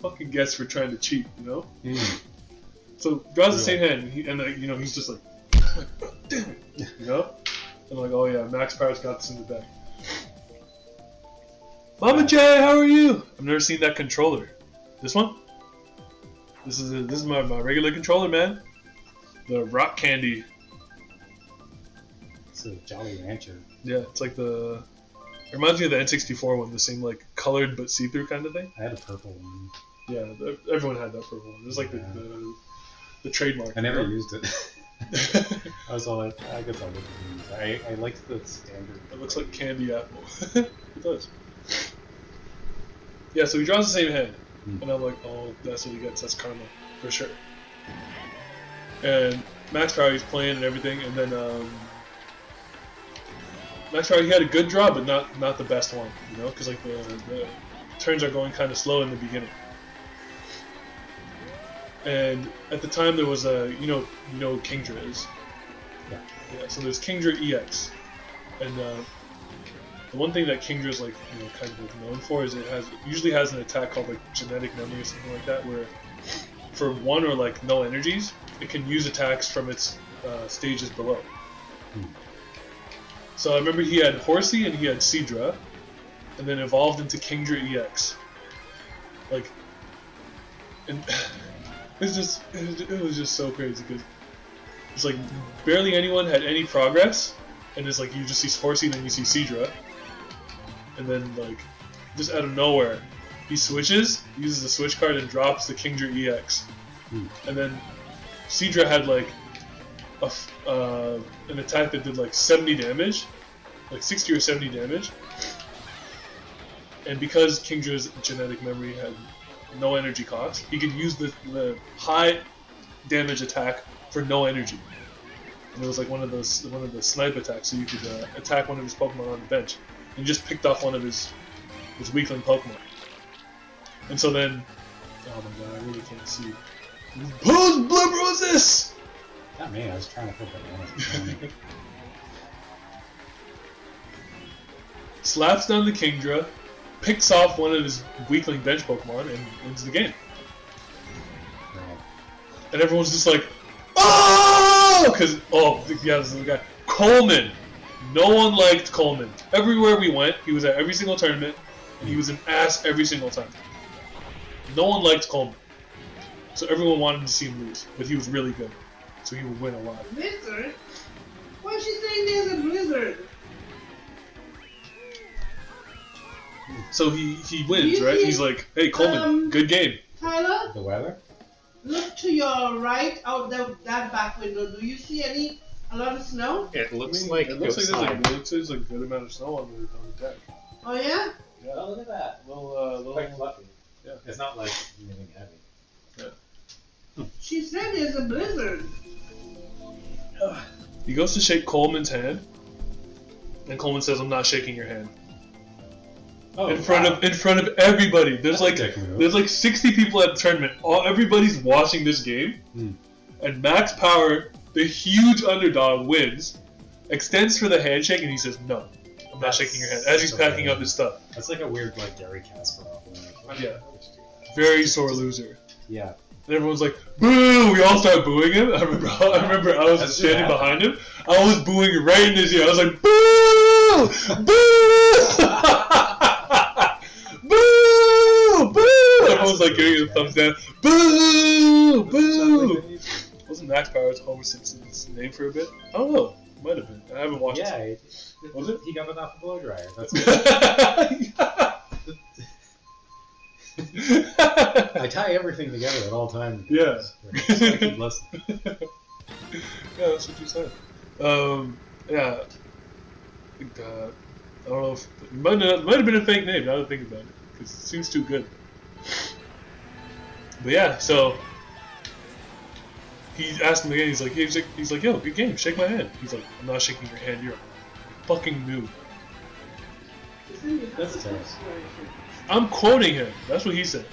fucking gets for trying to cheat, you know? So draws the same hand, and you know, he's just like, damn it, you know? And like, oh yeah, Max Power's got this in the bag. Mama J, how are you? I've never seen that controller. This one? This is my regular controller, man. The Rock Candy. It's a Jolly Rancher. Yeah, it's like it reminds me of the N64 one, the same like colored but see-through kind of thing. I had a purple one. Yeah, everyone had that purple one. It was like the trademark. I never you know? used it. I was all like, I guess I'll look at these. I liked the standard. It looks like candy apple. It does. Yeah, so he draws the same hand. And I'm like, oh, that's what he gets. That's karma, for sure. And Max Power, he's playing and everything, and then Max Power, he had a good draw, but not the best one, you know, because like the turns are going kind of slow in the beginning. And at the time there was a, you know who Kingdra is. Yeah. Yeah. So there's Kingdra EX, and the one thing that Kingdra is like, you know, kind of like known for is it usually has an attack called like genetic memory or something like that, where for 1 or like no energies, it can use attacks from its stages below. So I remember he had Horsey and he had Seadra, and then evolved into Kingdra EX. Like, and it was just so crazy because it's like barely anyone had any progress, and it's like you just see Horsey, then you see Seadra, and then like just out of nowhere, he switches, uses the switch card, and drops the Kingdra EX, and then Seadra had like an attack that did like 70 damage, like 60 or 70 damage, and because Kingdra's genetic memory had no energy cost, he could use the high damage attack for no energy. And it was like one of the snipe attacks, so you could attack one of his Pokemon on the bench. And he just picked off one of his weakling Pokemon. And so then, oh my god, I really can't see. Whose blooper was this? Not me, I was trying to put bananas. Slaps down the Kingdra, picks off one of his weakling bench Pokemon, and wins the game. Right. And everyone's just like, oh! Because, yeah, this is the guy. Coleman. No one liked Coleman. Everywhere we went, he was at every single tournament, and he was an ass every single time. No one liked Coleman. So everyone wanted to see him lose, but he was really good. So he would win a lot. Blizzard? Why is she saying there's a blizzard? So he wins, You right? see- He's like, hey, Coleman, good game. Tyler, The weather? look to your right out that back window. Do you see a lot of snow? It I looks mean, like it looks like outside. there's a good amount of snow on the deck. Oh yeah? Yeah. Oh, look at that. Little Quite fluffy. Yeah. It's not like anything heavy. She said there's a blizzard. He goes to shake Coleman's hand, and Coleman says, "I'm not shaking your hand." Oh, in front of everybody. There's That's a dick move. there's like 60 people at the tournament. Everybody's watching this game, and Max Power, the huge underdog, wins, extends for the handshake, and he says, "No, I'm not shaking your hand." As he's packing up his stuff. That's like a weird, like, Gary Kasparov. Yeah. Very sore loser. Yeah. And everyone's like, "Boo!" We all start booing him. I remember I was That's standing what behind him. I was booing right in his ear. I was like, "Boo! Boo! Boo! Boo!" Everyone's like giving a thumbs down. Boo! Boo! Wasn't Max Power's Homer Simpson's name for a bit? I don't know. Might have been. I haven't watched Yeah. it. Was it? He got it off a blow dryer. That's what I tie everything together at all times. Yeah. So I keep listening. Yeah, that's what you said. Yeah. I don't know if it might have been a fake name. Now that I think about it, because it seems too good. But yeah, so he asked him again. He's like, "Yo, good game. Shake my hand." He's like, "I'm not shaking your hand. You're a fucking noob." That's terrible. I'm quoting him. That's what he said.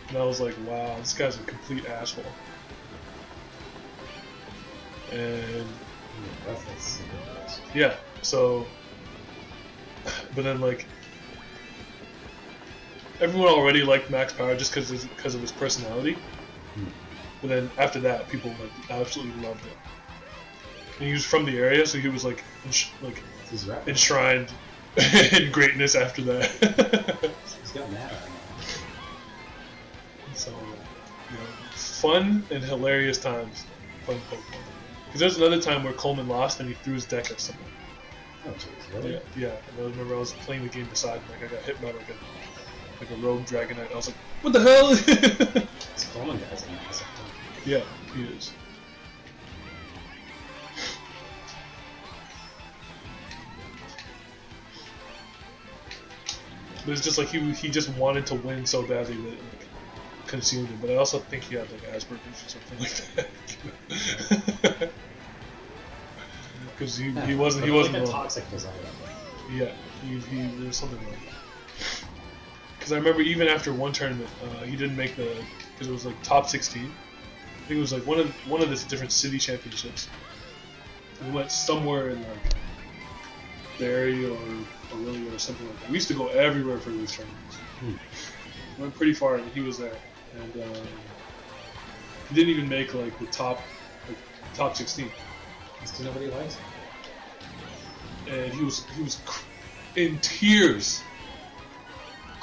And I was like, wow, this guy's a complete asshole. And That's yeah, so, but then like, everyone already liked Max Power just because of his personality. But then after that, people like absolutely loved him. And he was from the area, so he was like, enshrined in greatness after that. He's got mad at him. So, fun and hilarious times playing Pokemon. Because there's another time where Coleman lost and he threw his deck at someone. Oh, jeez, really? Yeah. And I remember I was playing the game beside him, like I got hit by like a rogue Dragonite. I was like, what the hell? This Coleman guy's an asshole. Yeah, he is. But it's just like he just wanted to win so badly that it like, consumed him. But I also think he had like Asperger's or something like that. Because he wasn't like a normal. toxic desire. Yeah, there was something wrong. Because I remember even after one tournament, he didn't make because it was like top 16. I think it was like one of the different city championships. We went somewhere in like Barrie or Aurelia or something like that. We used to go everywhere for these tournaments. We went pretty far, and he was there. And he didn't even make like the top 16. It's because nobody likes him. And he was in tears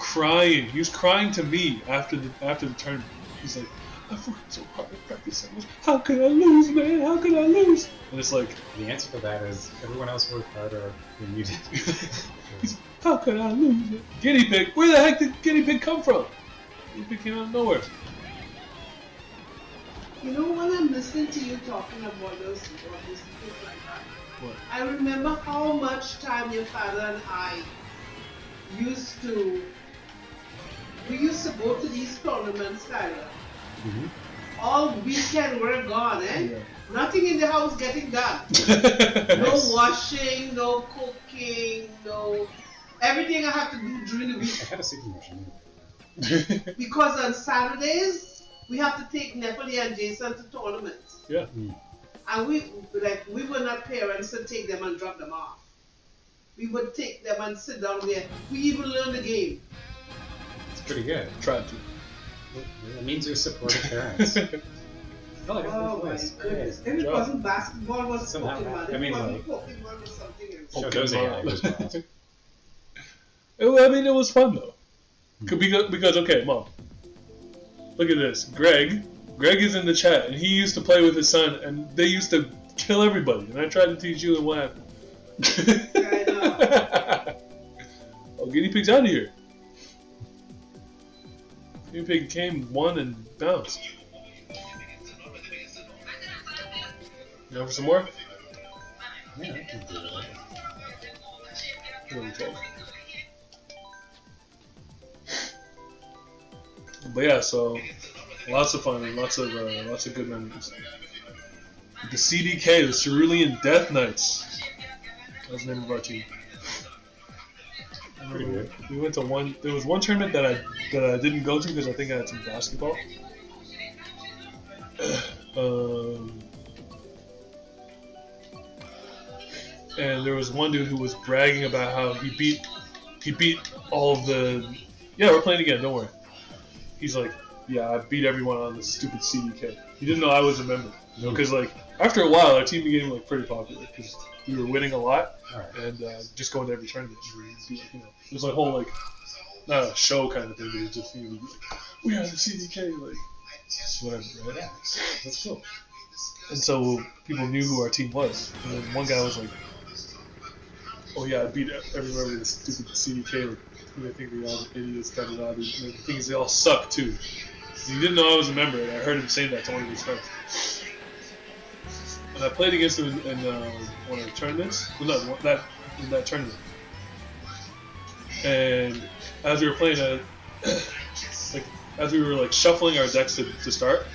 crying. He was crying to me after the tournament. He's like, I've worked so hard at practice so much. How could I lose, man? How could I lose? And it's like, The answer to that is everyone else worked harder than you did. he's, how could I lose? Guinea pig? Where the heck did guinea pig come from? Guinea pig came out of nowhere. You know, when I'm listening to you talking about those things like that, What? I remember how much time your father and I we used to go to these tournaments, Tyler. Mm-hmm. All weekend we're gone, eh? Yeah. Nothing in the house getting done. No washing, no cooking, no... Everything I have to do during the I week. had a secret machine. Because on Saturdays, we have to take Nepali and Jason to tournaments. Yeah. And we were not parents to take them and drop them off. We would take them and sit down there. We even learned the game. It's pretty good. Tried to. It means you're supportive parents. Oh My goodness. If it wasn't basketball, it was Somehow, Pokemon. I If mean, it wasn't like- Pokemon, it was something else. Show those AI as well. I mean, it was fun though. Because okay, Mom. Look at this. Greg is in the chat, and he used to play with his son, and they used to kill everybody. And I tried to teach you, and what happened? I know. Oh, guinea pig's out of here. Guinea pig came, won, and bounced. You know for some more? Yeah, I can do that. What are we talking? But yeah, so lots of fun and lots of good memories. The CDK, the Cerulean Death Knights. That was the name of our team. Pretty good. We went to one. There was one tournament that I didn't go to because I think I had some basketball. And there was one dude who was bragging about how he beat all of the. Yeah, we're playing again. Don't worry. He's like, yeah, I beat everyone on this stupid CDK. He didn't know I was a member. Because like after a while, our team became like pretty popular because we were winning a lot and just going to every tournament. It was like a whole like not a show kind of thing, but it was just like, we are the CDK, like whatever, right? Yeah, that's cool. And so people knew who our team was. And then one guy was like, oh yeah, I beat every member of the stupid CDK. Like, they think we all idiots, da da da. The thing is, they all suck too. He didn't know I was a member, and I heard him saying that to one of his friends. And I played against him in one of the tournaments. Well, no, in that tournament. And as we were playing, as we were like shuffling our decks to start,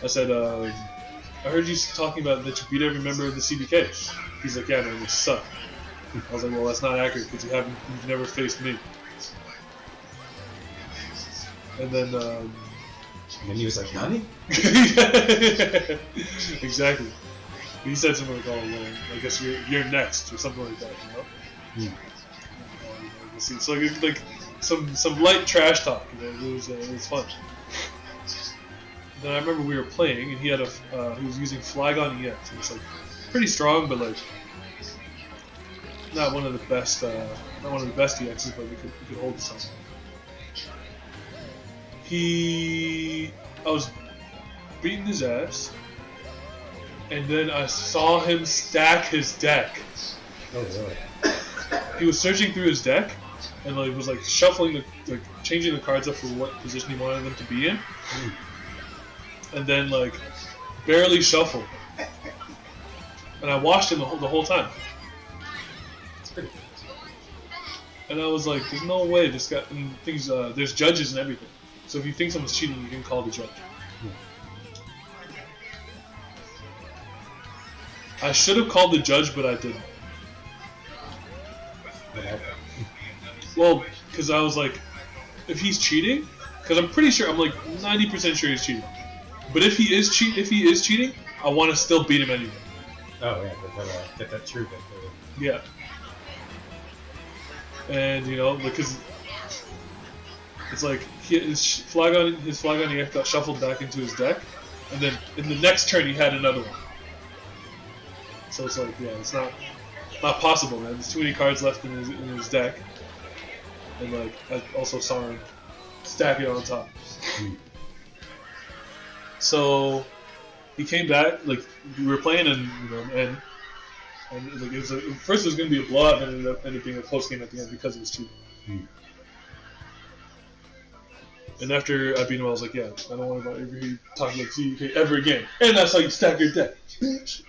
I said, I heard you talking about that you beat every member of the CDK. He's like, yeah, man, they suck. I was like, well, that's not accurate because you've never faced me. And then he was like, Nani? Exactly. He said something like, oh, well, I guess you're next, or something like that, you know? So like some light trash talk, you know? It was fun. Then I remember we were playing, and he had he was using Flygon EX. It was like pretty strong, but like not one of the best EXs, but we could hold this on. I was beating his ass, and then I saw him stack his deck. Oh, really? He was searching through his deck, and like was like shuffling changing the cards up for what position he wanted them to be in, and then like barely shuffled. And I watched him the whole time. It's pretty good. And I was like, there's no way this guy. And things, there's judges and everything. So if you think someone's cheating, you can call the judge. I should have called the judge, but I didn't. What happened? Well, because I was like, if he's cheating, because I'm pretty sure, I'm like 90% sure he's cheating. But if he is cheating, I want to still beat him anyway. Oh yeah, get that true bit. Yeah. And you know, because it's like his Flygon EX got shuffled back into his deck, and then in the next turn he had another one. So it's like, yeah, it's not possible, man. There's too many cards left in his deck. and like I also saw him stack it on top. So he came back, like we were playing, and and like first it was gonna be a blowout, and it ended up being a close game at the end because it was cheating. And after I beat him, I was like, yeah, I don't want to ever hear you talk like CUK ever again. And that's how you stack your deck, bitch.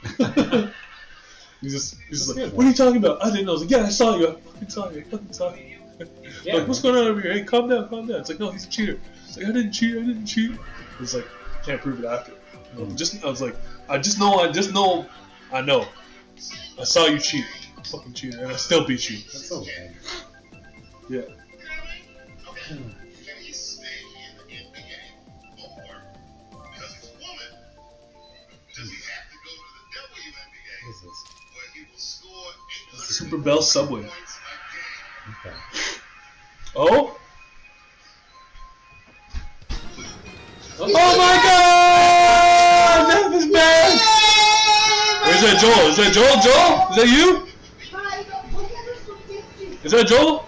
he's just like, what are you talking about? I didn't know. I was like, yeah, I saw you. I fucking saw you. Yeah, like, what's going on over here? Hey, calm down. It's like, no, he's a cheater. It's like, I didn't cheat. It's like, can't prove it after. I was like, I know. I saw you cheat. Fucking cheater. And I still beat you. That's so bad. Yeah. Super Bell Subway. Okay. Oh! Oh my God! That was bad! Where's that Joel? Is that Joel? Joel? Is that you? Is that Joel?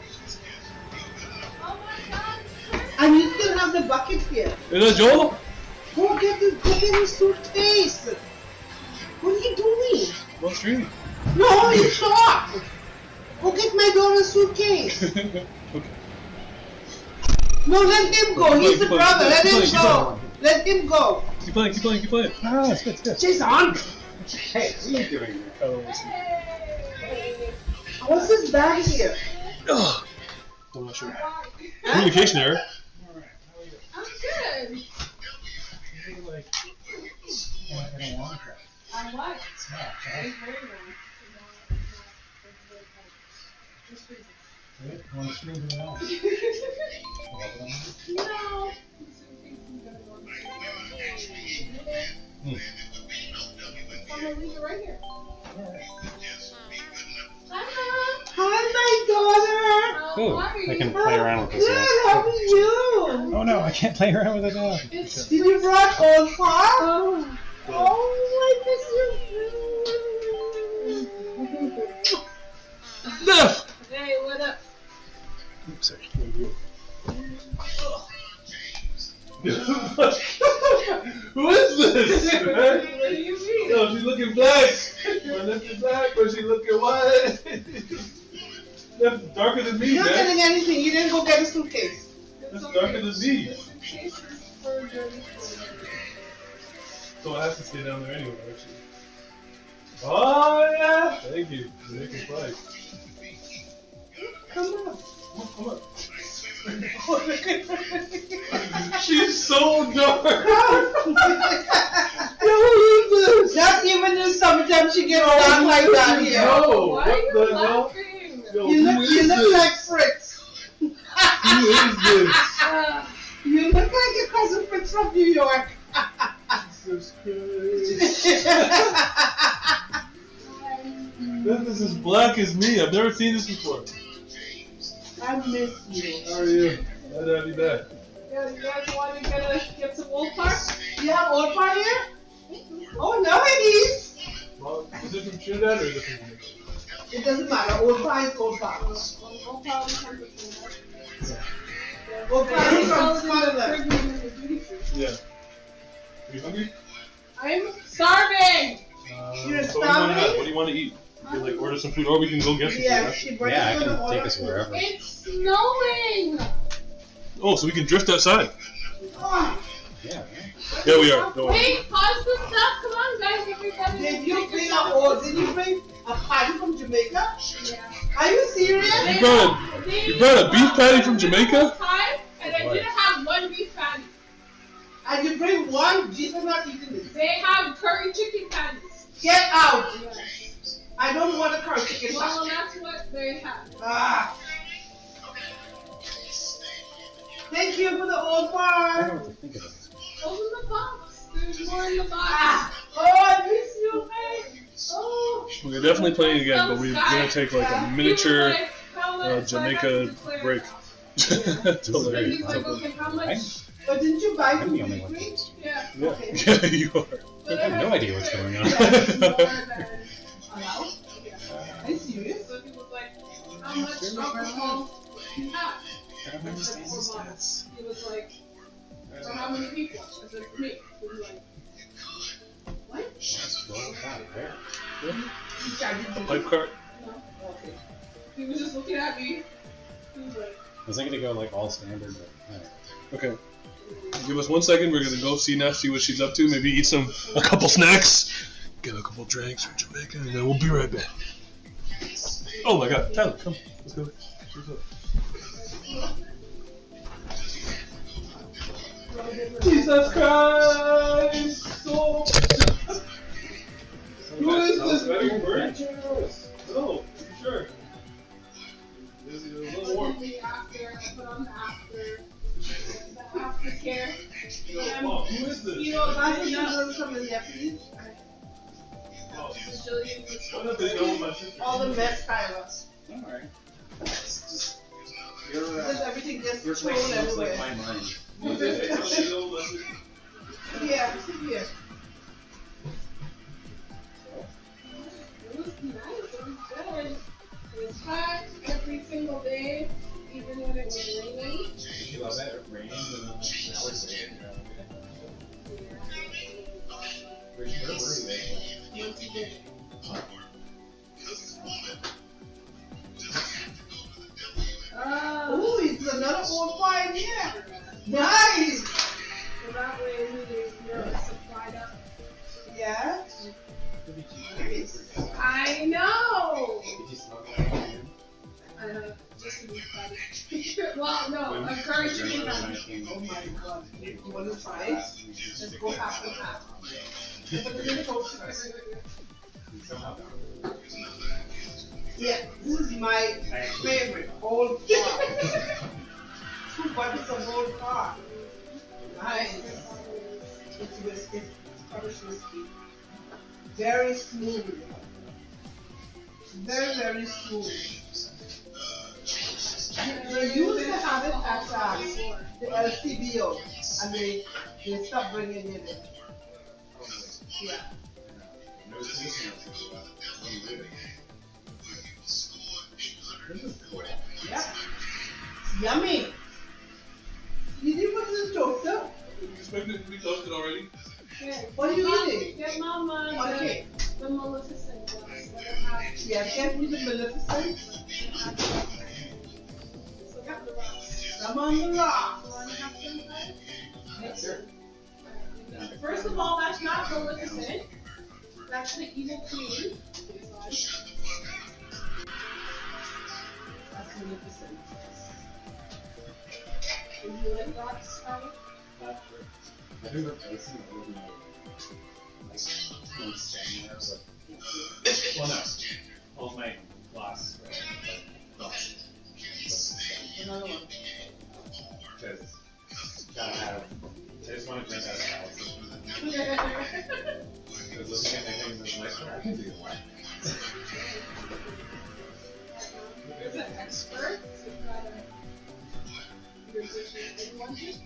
And you still have the bucket here. Is that Joel? Go get the suitcase. What are you doing? What stream? No, you stop. Go get my daughter's suitcase. Okay. No, let him go. He's the brother. Let him go. Let him go. Keep playing. Ah, it's good. Jason. Hey, what are you doing there? What's this bag here? Ugh. I'm not sure. Communication error. I'm good. I don't want that. I like it. It's not. It's very nice. Good. Want to scream it out? No. I'm gonna leave it right here. Hi, my daughter. Ooh, How are you? I can play around with this Good. now. How are you? Oh no, I can't play around with it now. It's Did you brought old far? oh. Oh, Left! Hey, what up? Oops, sorry. Who is this? What do you mean? No, she's looking black. My left is black, but she's looking white. That's darker than me, You're not man. getting anything. You didn't go get a suitcase. That's darker than me. The suitcase is for dirty clothes. So I have to stay down there anyway, actually. Oh, yeah! Thank you. You're making flies. Come on. Come on. She's so dark. Not even in the summertime she get dark like that here. No, Why what are you the hell? laughing? Yo, You who is look this? like Fritz. Who is this? You look like your cousin Fritz from New York. Jesus Christ. This is as black as me. I've never seen this before. I miss you. How are you? Glad to have you back. Yeah, you guys want to get some Old Park? You have old part here? Oh no, it is. Well, is it from Trinidad or is it from Jamaica? It doesn't matter. Old part is old part. Old Park is from Old part is from Scotland. Yeah. Are you hungry? I'm starving! You're So what do you want to have? starving? What do you want to eat? You can, like, order some food, or we can go get some Yeah, food. she brought Yeah, I us can some take us order. wherever. It's snowing! Oh, so we can drift outside. Oh, Yeah, right? Yeah, we are. Don't worry. Wait, pause the stuff. Come on, guys. Everybody. did you take bring your stuff. did you bring a patty from Jamaica? Yeah. Are you serious? You brought a beef patty from Jamaica? And I didn't have one beef patty. And you bring one? Jesus not eating this. They have curry chicken patties. Get out! Yes. I don't want a curry chicken Well, patty. that's what they have. Ah. Thank you for the old I don't know bar. what to think of it. Open the box. There's more in the box. Ah. Oh, I miss you, man. Oh. We're definitely playing again, but we're gonna take like a miniature Jamaica break. Till very He's like, fun. okay, how much? But didn't you buy I'm from the only one. duty free? Yeah. Yeah, Okay. yeah, you are. I have no idea what's going on. Allowed? Are you serious? So he was like, how much alcohol do you have? was just me. It was like, what? That's well done, right? You tried to do Pipe cart. No. Okay. He was just looking at me. He was like, I was thinking to go like all standard, but alright. Okay. Give us 1 second. We're gonna go see Nat, see what she's up to. Maybe eat a couple snacks, get a couple drinks from Jamaica, and then we'll be right back. Oh my God, Tyler, come, let's go. Jesus Christ! So. Who is this? Oh, sure. This is a little warm. the after, I put on the aftercare. Mom, who is this? You know, I think you're going to come in there, please. Oh. Jillian was What if they know my sister? All the mess, Tyler. Alright. You're, Just everything gets you're thrown playing games everywhere. like my mind. Yeah, sit here. It was nice. It was good. It was hot every single day, even when it was raining. You love it? It rains and then now it's raining. Where were you? Ooh, it's another old fine here. Nice. So that way you're supplied up. Yeah. I know! Did you smoke that? Just to be funny. Well, no, a curry chicken nugget. Oh my god. You want to try it? Let's go half and half. Put it in the toast first. Yeah, this is my favorite old car. 2 buckets of old car. Nice. It's Scottish whiskey. Very smooth. Very, very smooth. They used to have it at the LCBO and they stopped bringing it in. Yeah. Yeah. Yummy. You didn't put it in the toaster? You expect it to be toasted already? What are you eating? Get Mama Okay. the Maleficent glass. Let her have Yeah, get me the Maleficent. So got the rocks. I'm on the rock. You want to have some guys? Yeah, sure. First of all, that's not Maleficent. That's the evil queen. That's Maleficent. Would you like rocks, Tyler? Not sure. I think replacing it would be like standing there, but well, no, all my glass, Another one. because gotta have. I just want to drink out of the house. Because looking at my things is like, I can do that. Is it expert? So you've got your vision in one thing?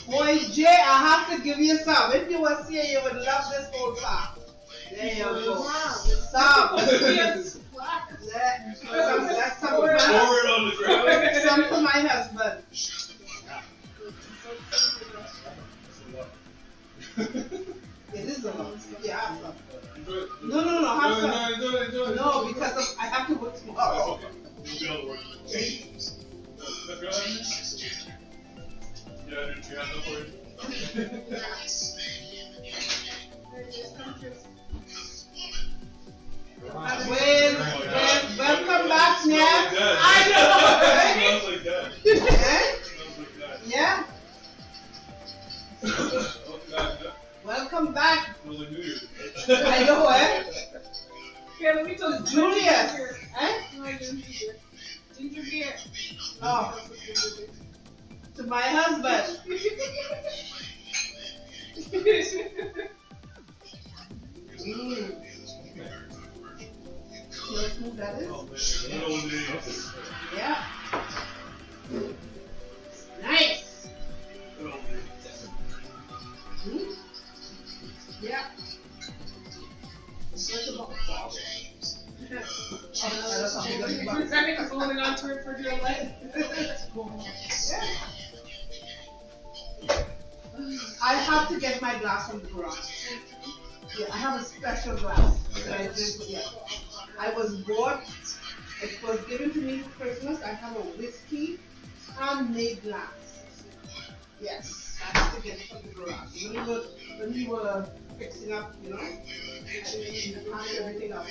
Boy, Jay, I have to give you some. If you were here, you would love this whole pack. There you go. Wow. Some. Yes, black. That's some Pour for it on the ground. some for my husband. It is a lot. Yeah, have some. Enjoy it. No, have some. Enjoy it. No, because I have to work tomorrow. Okay. We'll be able to work. That good? Yeah, dude, you have enough for it? Welcome back, Nat. I know, Smells like that. Eh? Smells like that. Yeah. Oh, God, that Welcome back. smells like New Year's. I know, eh? Here, let me tell you. Julius. Eh? No, ginger beer. Oh, to my husband. See how smooth that is? Oh, man. Good old days. Yeah. Nice. Good old days. Hmm? Yeah. What's about I don't know. is holding on to it for dear life. I have to get my glass from the garage. Yeah, I have a special glass that I drink with. Yeah. I was bought. It was given to me for Christmas. I have a whiskey handmade glass. Yes, I have to get it from the garage. When we were fixing up, you know, hanging everything up.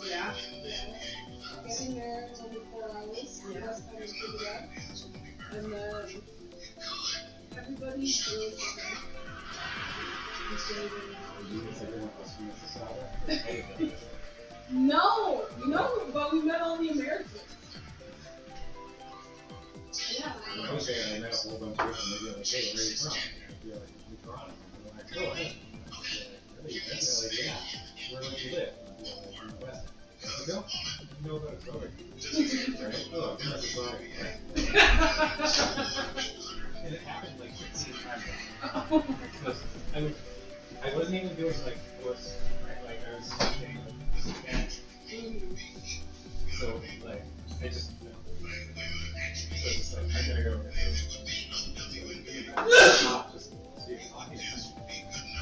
Yeah. Getting there in only 4 hours. Yeah. Last time we figured it out. And then everybody is okay. No, but we met all the Americans. Yeah. I was saying I met a whole bunch of people and they'd be like, hey, where are you from? And I'd be like, I'm Toronto. And they're like, oh, hey. Really? And they're like, yeah. Where do you live? And I'd be like, in the West. I go, you know about Australia. Right? Oh, I'm not sorry. And it happened like 15 times. Because I wasn't even doing like course, right? Like I was doing like Spanish. So like I just so it's just like I gotta go. Just speak talking.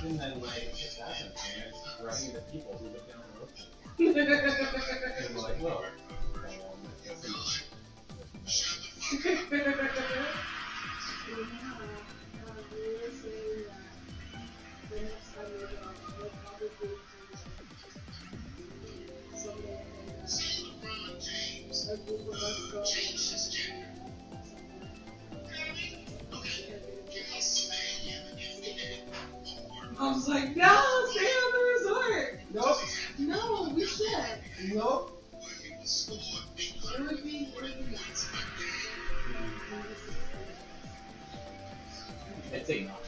And then like it just happened. And I was running into people who live down the road. And we're like, whoa. I was like, no, stay on the resort. Nope. No, we should. Nope. It would be nice. I'd say not.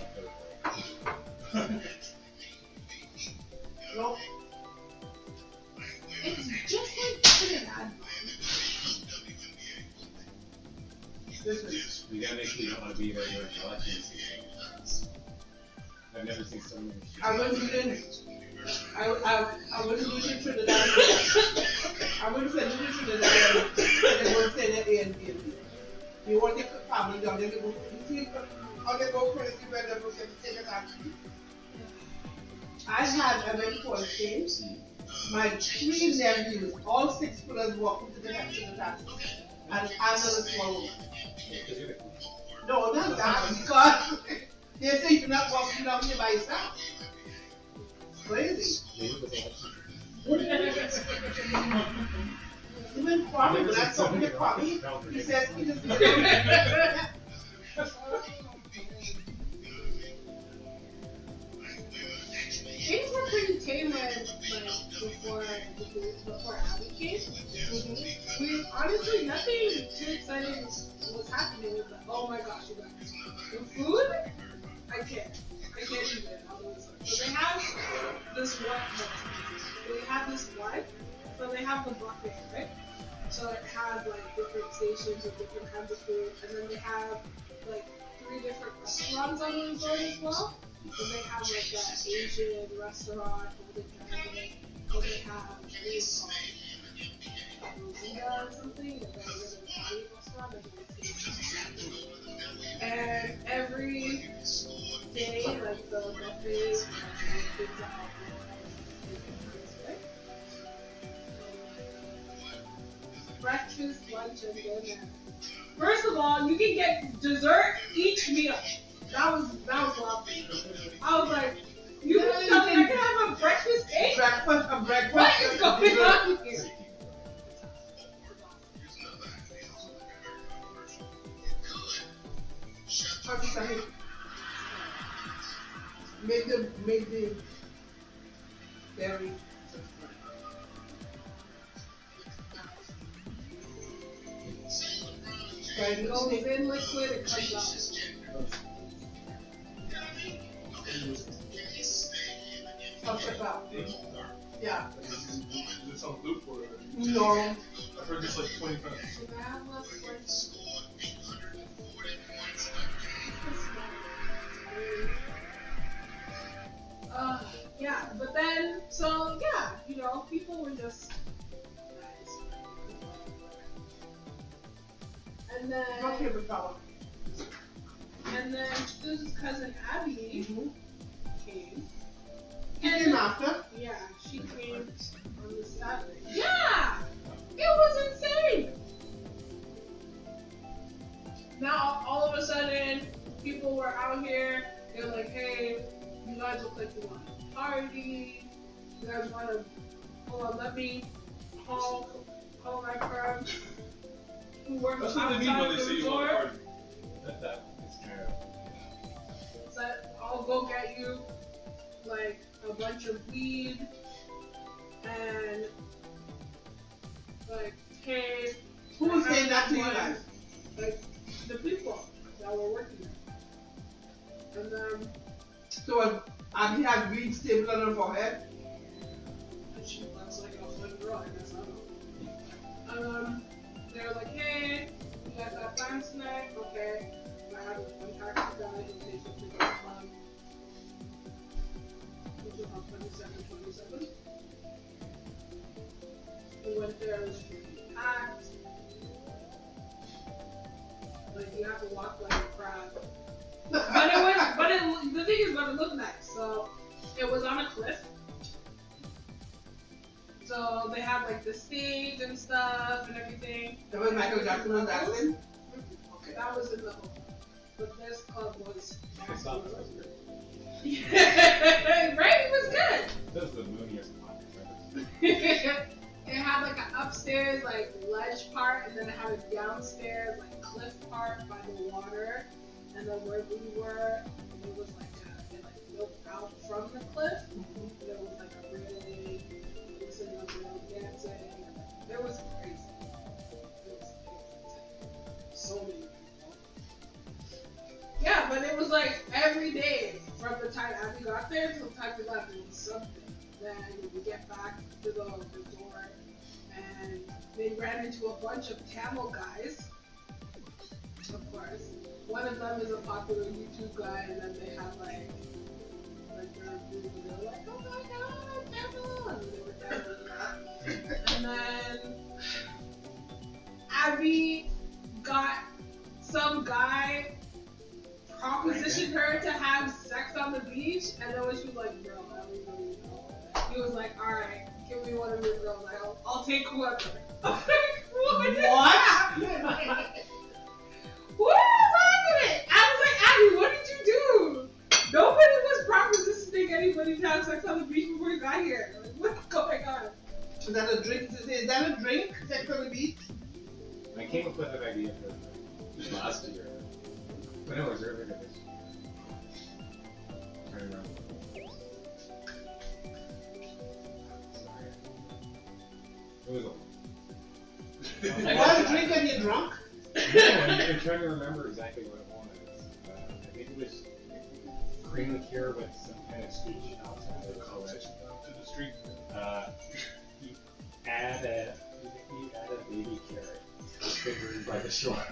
Nope. It's just like Trinidad. Listen, You gotta make sure you don't want to be there during the election season. I've never seen so many. I wouldn't do it. I wouldn't do it in Trinidad. I wouldn't send it to Trinidad and they wouldn't send it Airbnb. You want your family down there, they go, or they go crazy when they go take a taxi. I had a very poor games. My 3 nephews, all 6 brothers walked into the taxi. And I'm not a small woman. No, not that, because they say you're not walking down here by yourself. Crazy. Even Kwame, when I talked to Kwame, he says he just Things were pretty tame before Abby came. Mm-hmm. We honestly nothing too exciting was happening. It was like, oh my gosh, you guys. The food, I can't eat it. So they have this one. So they have the buffet, right? So it has like different stations with different kinds of food, and then they have like 3 different restaurants on the resort as well. So they have like that Asian restaurant, Golden Dragon, and they have Rosita or something, and then there's an Italian restaurant, and every day, like the buffet, things out. Breakfast, lunch, and dinner. First of all, you can get dessert each meal. That was lovely. I was like, you can tell me I can have a breakfast cake? breakfast. What is going on here? Make the berry. It goes in liquid, it comes out. Yeah. It's on loop for it. No. I've heard this like 20 times. Should I have less points? Yeah, but then, so yeah, you know, people were just nice. And Not then, here, but power. Susan's cousin Abby Mm-hmm. came. He came after. Yeah, she came on the Saturday. Yeah! It was insane! Now, all of a sudden, people were out here. They were like, hey, you guys look like you want to party. You guys want to, hold on, let me call my friend who works That's what they mean outside when they the say you want to resort. party. That is kind of. So I'll go get you like a bunch of weed and like, hey, Who was I saying that to you have guys? like the people that were working there. And So Abby had weed stapled on her forehead. she looks like a fun girl, I guess, I don't know. They were like, hey, you guys got plans tonight? Okay. I have a taxi guy who takes us to the club. Which was on 27. We went there, it was really packed. Like, you have to walk like a crab. The thing is, but it looked nice. So, it was on a cliff. So, they had like the stage and stuff and everything. That was Michael Jackson was dancing. Okay, that was in the hotel. But this club was It's not the most good. right? It was good. This is the mooniest one I've ever seen. It had like an upstairs like ledge part, and then it had a downstairs like cliff part by the water. And then where we were, it was like it like built out from the cliff. There was like a railing, it was sitting up there dancing. It was crazy. It was crazy. So many people. Yeah, but it was like every day from the time Abby got there till the time we left, it was something. Then we get back to the resort, and they ran into a bunch of Tamil guys, of course. One of them is a popular YouTube guy, and then they had like their group, and they were like, oh my god, Tamil! And they were down. And then Abby got some guy propositioned her to have sex on the beach, and then when she was like, bro, I don't really know. He was like, alright, give me one of your girls, I'll take whoever. I'm like, what? What is happening? I was like, Abby, what did you do? Nobody was propositioning anybody to have sex on the beach before you got here. Like, what's going on? Is that a drink? Is that a drink? Sex on the beach? I came up with an idea for last year. But no, it was earlier this year. I'm trying to remember. Sorry. It was a What drink when you're drunk? No, I'm trying to remember exactly what it was. I think it was cream liqueur with some kind of speech outside of college. To the street. You add a baby carrot figured by the shore.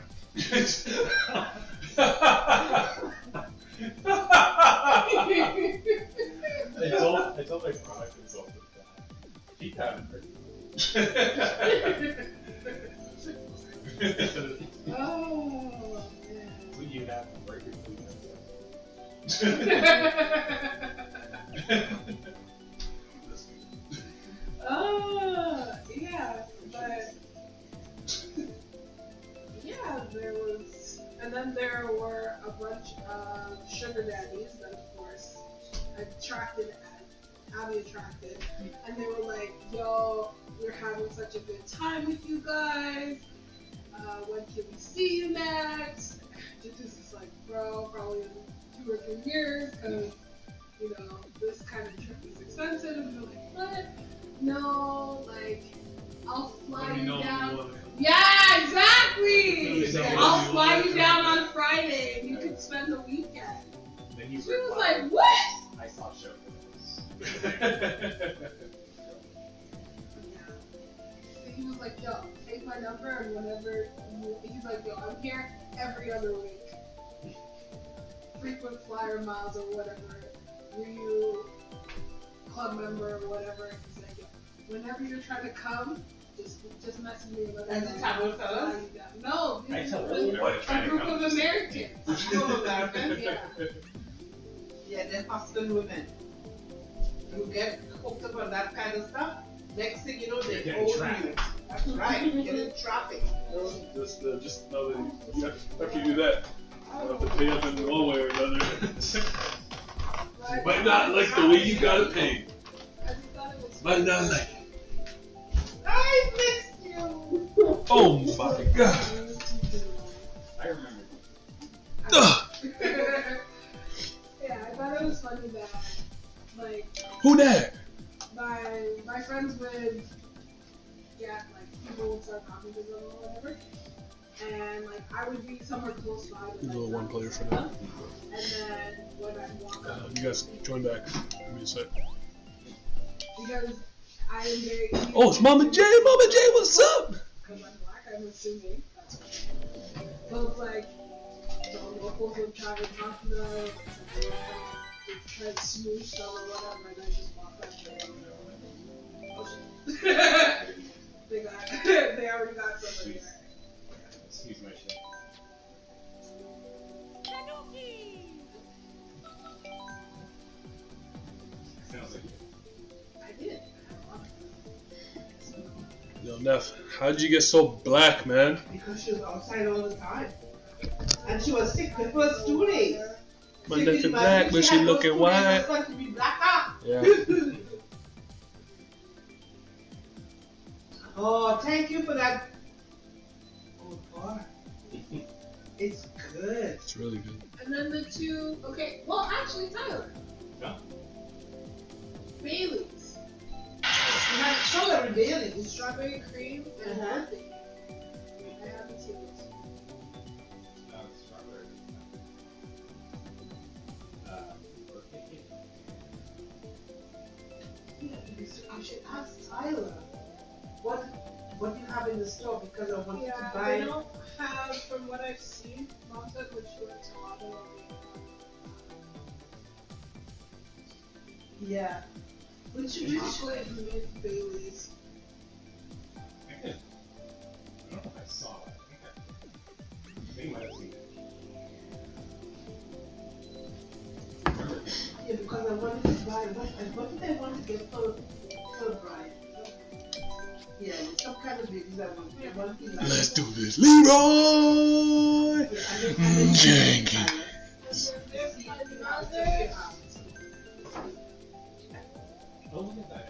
I told my product consultant that. He found it pretty Oh, man. So you have a very good food. Yeah, but yeah, there was, and then there were a bunch of sugar daddies that, of course, Abby attracted, and they were like, "Yo, we're having such a good time with you guys. When can we see you next?" Juju's just like, "Bro, probably in 2 or 3 years, because you know this kind of trip is expensive." And they're like, "What? No, like I'll fly you down." Yeah, exactly. I'll fly you down on Friday, and you can spend the weekend. Then you She was like, "What?" I saw show He was like, "Yo, take my number, and whenever he's like, yo, I'm here every other week. Frequent flyer miles or whatever. club member or whatever. It's like, whenever you're trying to come, just message me. As a Tamil fellas? No, I tell this everyone is trying a to group come. of Americans. No, American? Yeah. Yeah, they're hustling women. You get hooked up on that kind of stuff, next thing you know, You're they getting own you. trafficked. That's right, you get in traffic. Just know that after you do that, you have to pay up in one way or another. You might not like the way you got it paid. I just thought it was Might not like it. I miss you! Oh my god. I remember. Ugh. Yeah, I thought it was funny that, like, Who that? my friends would get, like, people would start talking to them or whatever, and, like, I would be somewhere close by with, like, Little one player for them, and then when I walk up, You guys join back. Give me a sec. because I am very easy. Oh, it's Mama J. Mama J, what's up? Because I'm black, I'm assuming. That's okay. So it's like, the locals would try to talk to them, and they would try to smooch them or whatever, and I just walk up there and oh shit. They already got somebody there. Excuse my shit. Sounds like you. I did. Yo, Neff, how'd you get so black, man? Because she was outside all the time. And she was sick the first 2 days. My So you neck can is imagine black, but she had those looking 2 days white. of sun to be blacker. Yeah. Oh, thank you for that. Oh, God. It's good. It's really good. And then the two, okay, well, actually, Tyler. Yeah. Bailey's. You had strawberry Baileys. Strawberry cream and Uh-huh. birthday. I haven't seen this. Strawberry. Birthday cake. Yeah, you should ask Tyler what you have in the store because I want Yeah, to they buy. don't have, from what I've seen, Mom said when she went to Ottawa. Yeah. Which Chocolate mint Bailey's. I could. I don't know if I saw it. I think I might have seen it. Yeah, because I wanted to buy what did I want to get for bride? Yeah, some kind of babies I want. I want to like. Let's do this. Leroy! Yeah, and then Janky. Oh, look at that.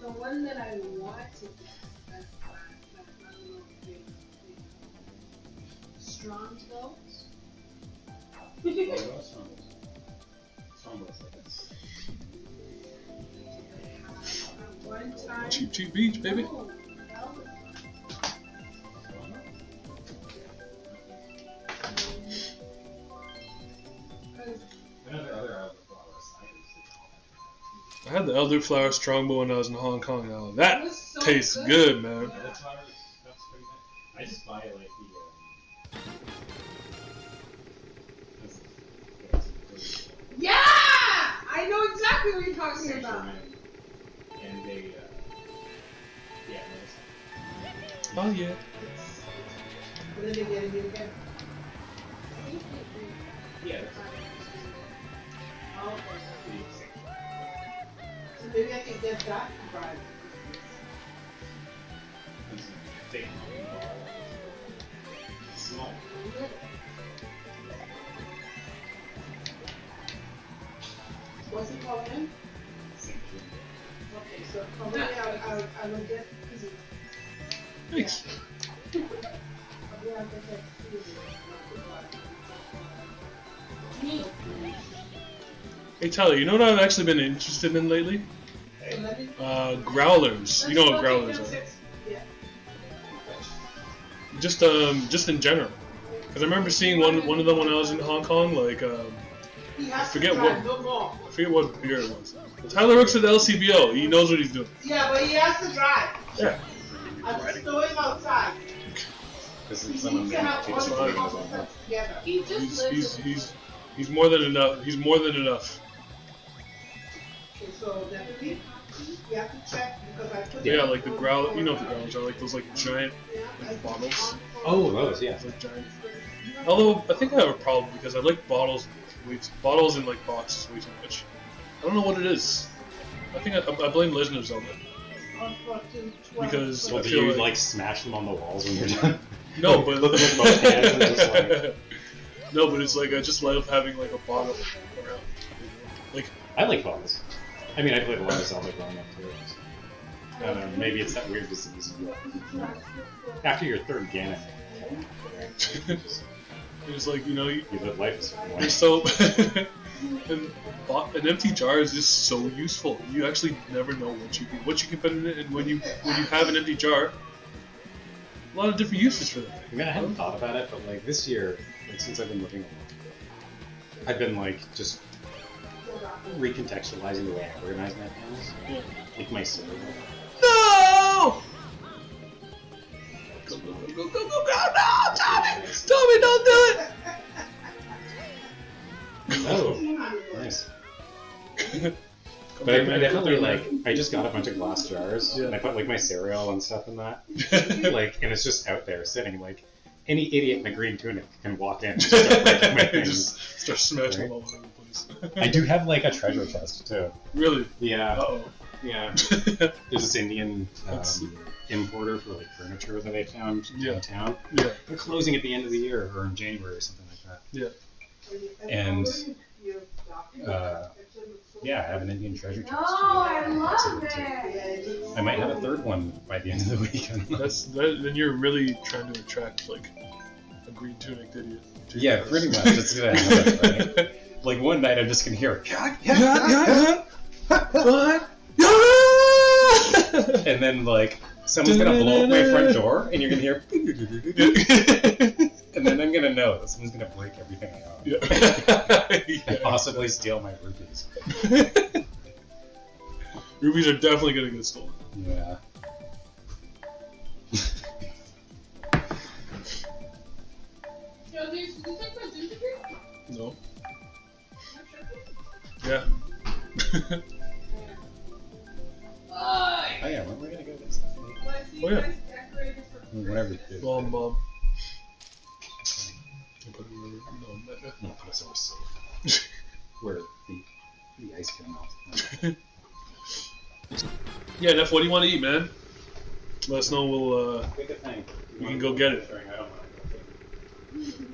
The one that I want to get, that I don't know if they strong toes. Strongbows like this. One time. Cheap beach, baby. Oh, velvet. Another other flowers. I had the elderflower strongbow when I was in Hong Kong. Now that It was so tastes good, man. Other flowers, that's pretty good. I just buy like Yeah! I know exactly what you're talking the about. and they yeah. Oh yeah. And then they get it again. Yeah. Oh, okay. So maybe I can get that bride. Thick small. What's it called again? Okay, so probably I will get easy. Thanks. Probably I'll get that easy. Me. Hey Tyler, you know what I've actually been interested in lately? So let me. Growlers. You know what growlers are? Yeah. Just in general. Because I remember seeing one of them when I was in Hong Kong. Like He has forget to drive, no more. I forget what beer it was. Tyler works at the LCBO. He knows what he's doing. Yeah, but he has to drive. Yeah. I'm just going outside. Because He it's someone needs to have all takes the fine. it muscles as well. together. He just He's more than enough. He's more than enough. Okay, so definitely you have to check because I put Yeah, like the growl. You know what the growlers are, like those like giant like bottles. Oh, those, yeah. Like giant. Although I think I have a problem because I like bottles in like boxes way too much. I don't know what it is. I think I blame Legend of Zelda. Because Well, I do feel you like- like smash them on the walls when you're done? No, but Look at both hands and just like... no, but it's like I just love having like a bottle around. Like I like bottles. I mean, I played a lot of Zelda growing up too. So. I don't know, maybe it's that weird disease. After your third Ganon, it's like you live life as one you're way. so. And an empty jar is just so useful. You actually never know what you can put in it, and when you have an empty jar, a lot of different uses for that. I mean, I hadn't thought about it, but like this year, like since I've been looking, I've been like just recontextualizing the way I organize my panels, Yeah. like my cereal. No! Go, no! Tommy! Tommy, don't do it! Oh, nice. But I definitely like, I just got a bunch of glass jars, Yeah. and I put like my cereal and stuff in that, like, and it's just out there sitting, like, any idiot in a green tunic can walk in and just start breaking my things. Just start smashing them all over the place. I do have like a treasure chest too. Really? Yeah, Uh-oh. yeah. There's this Indian importer for like furniture that I found Yeah. downtown. Yeah. They're closing at the end of the year or in January or something like that. Yeah. And yeah, I have an Indian treasure chest. Oh, I love That's it. too. I might have a third one by the end of the week. I don't know. Then you're really trying to attract like a green tunic idiot. Yeah, pretty much. That's gonna happen, right? Like one night I'm just gonna hear what? And then like someone's gonna blow up my front door and you're gonna hear and then I'm gonna know that someone's gonna break everything I own. Yeah. And possibly steal my rupees. Rubies are definitely gonna get stolen. Yeah. Yo, did you take my ginger beer? No. Yeah. Oh, Oh yeah, when are we gonna go get some food? Oh, yeah. Whatever you do. Well, Mom. I'll put it over. No, put us over safe. Where the ice can melt. Yeah, Neff, what do you want to eat, man? Let us know. We'll Pick a thing. we can go get it. I don't want to go.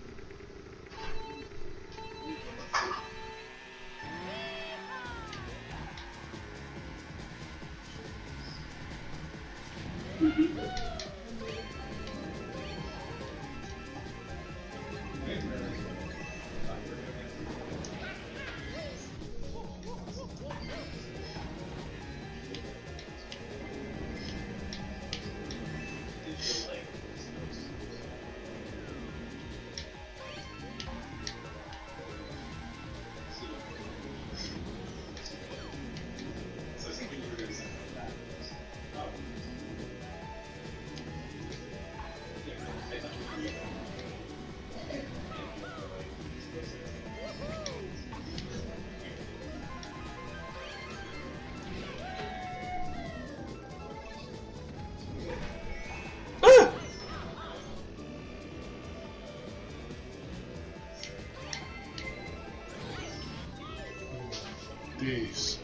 Jeez.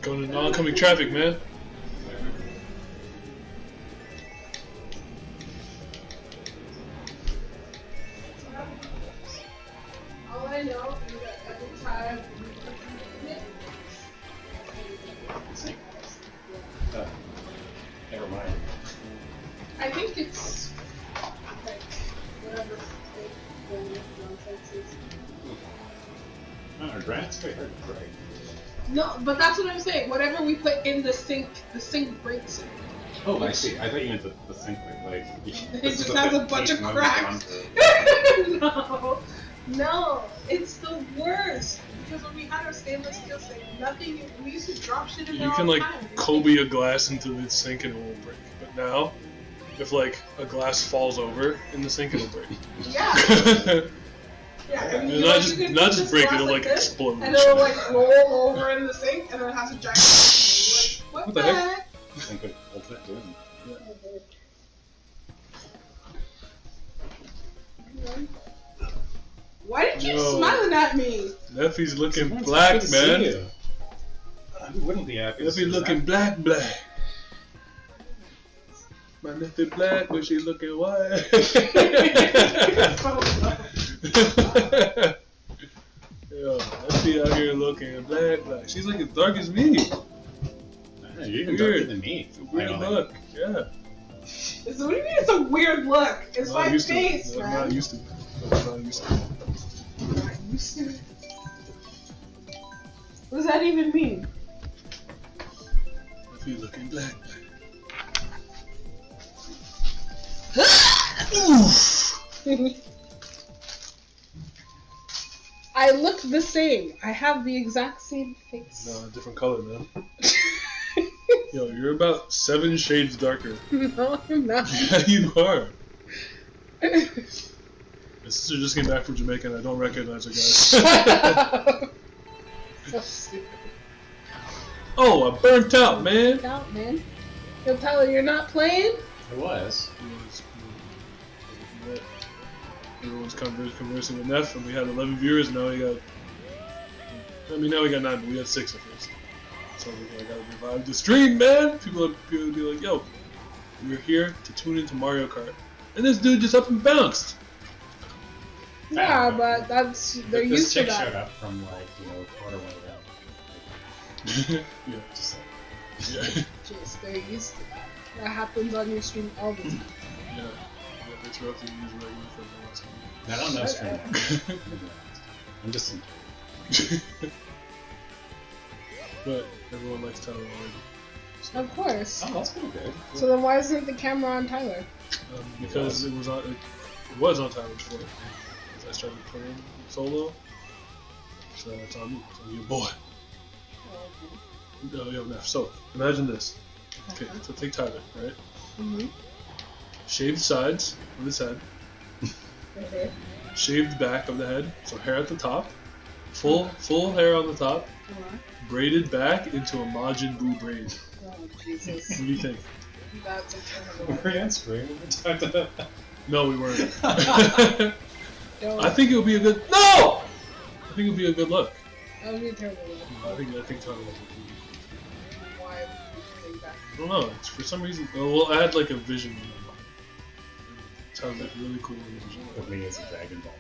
Going to oncoming traffic, man. all I know is that every time Never mind. I think it's like whatever nonsense is. I don't know, granite's quite hard to break. No, but that's what I'm saying. Whatever we put in the sink breaks it. Oh, I see. I thought you meant the sink like. It just has a bunch of cracks. No, it's the worst. Because when we had our stainless steel sink, nothing. We used to drop shit in there You all can the like time. Kobe a glass into the sink and it won't break. But now, if like a glass falls over in the sink, it'll break. Yeah. Yeah, and you not like, just you can not put just this break, glass it'll like this, explode. and it'll like roll over in the sink, and then it has a giant. Like, what the the heck? heck? I think it ultimate doom. Why did you keep Yo. smiling at me? Neffy's looking Someone's black, happy to see man. you. Who wouldn't be happy? to see Neffy looking that? black. My Neffy black, but she looking white. Yo, Neffy out here looking black. She's like as dark as me. You're even Weird. darker than me. Weird I know. look. Yeah. So what do you mean it's a weird look? It's I'm not my used to it. face, I'm man. not used to it. I'm not used to it. Not used to it. What does that even mean? Neffy looking black. I look the same. I have the exact same face. No, different color, man. Yo, you're about 7 shades darker. No, I'm not. Yeah, you are. My sister just came back from Jamaica and I don't recognize her, guys. So stupid. Oh, I burnt out, man. Get out, man. You'll tell her you're not playing? It was. Everyone's conversing with Neff, and we had 11 viewers, and now we got... now we got 9, but we had 6 at first. So I gotta revive the stream, man! People would be like, yo, we're here to tune into Mario Kart. And this dude just up and bounced! Yeah, but that's they're This used to chick that. showed up from like quarter way down. Yeah. Just like. Yeah. Jeez, they're used to that. That happens on your stream all the time. Yeah. They throw up the news regular for the last one. I don't know stream. I'm just. But everyone likes Tyler already. So, Of course. Oh, that's pretty good. So then why isn't the camera on Tyler? because it was on Tyler before. Because I started playing solo. So it's on me. It's on your boy. Yo, Neff. So imagine this. Okay, so take Tyler, right? Mm-hmm. Shaved sides of his head. Okay. Shaved back of the head. So hair at the top. Full hair on the top. Braided back into a Majin Buu braid. Oh, Jesus. What do you think? That's a terrible We're on screen. We talked about that. No, we weren't. Don't. I think it would be a good. No! I think it would be a good look. That would be a terrible I think Tyler would. Why would you think that? I don't know. It's for some reason. Well, I had like a vision. It sounds like really cool in the vision. With me as a Dragon Ball.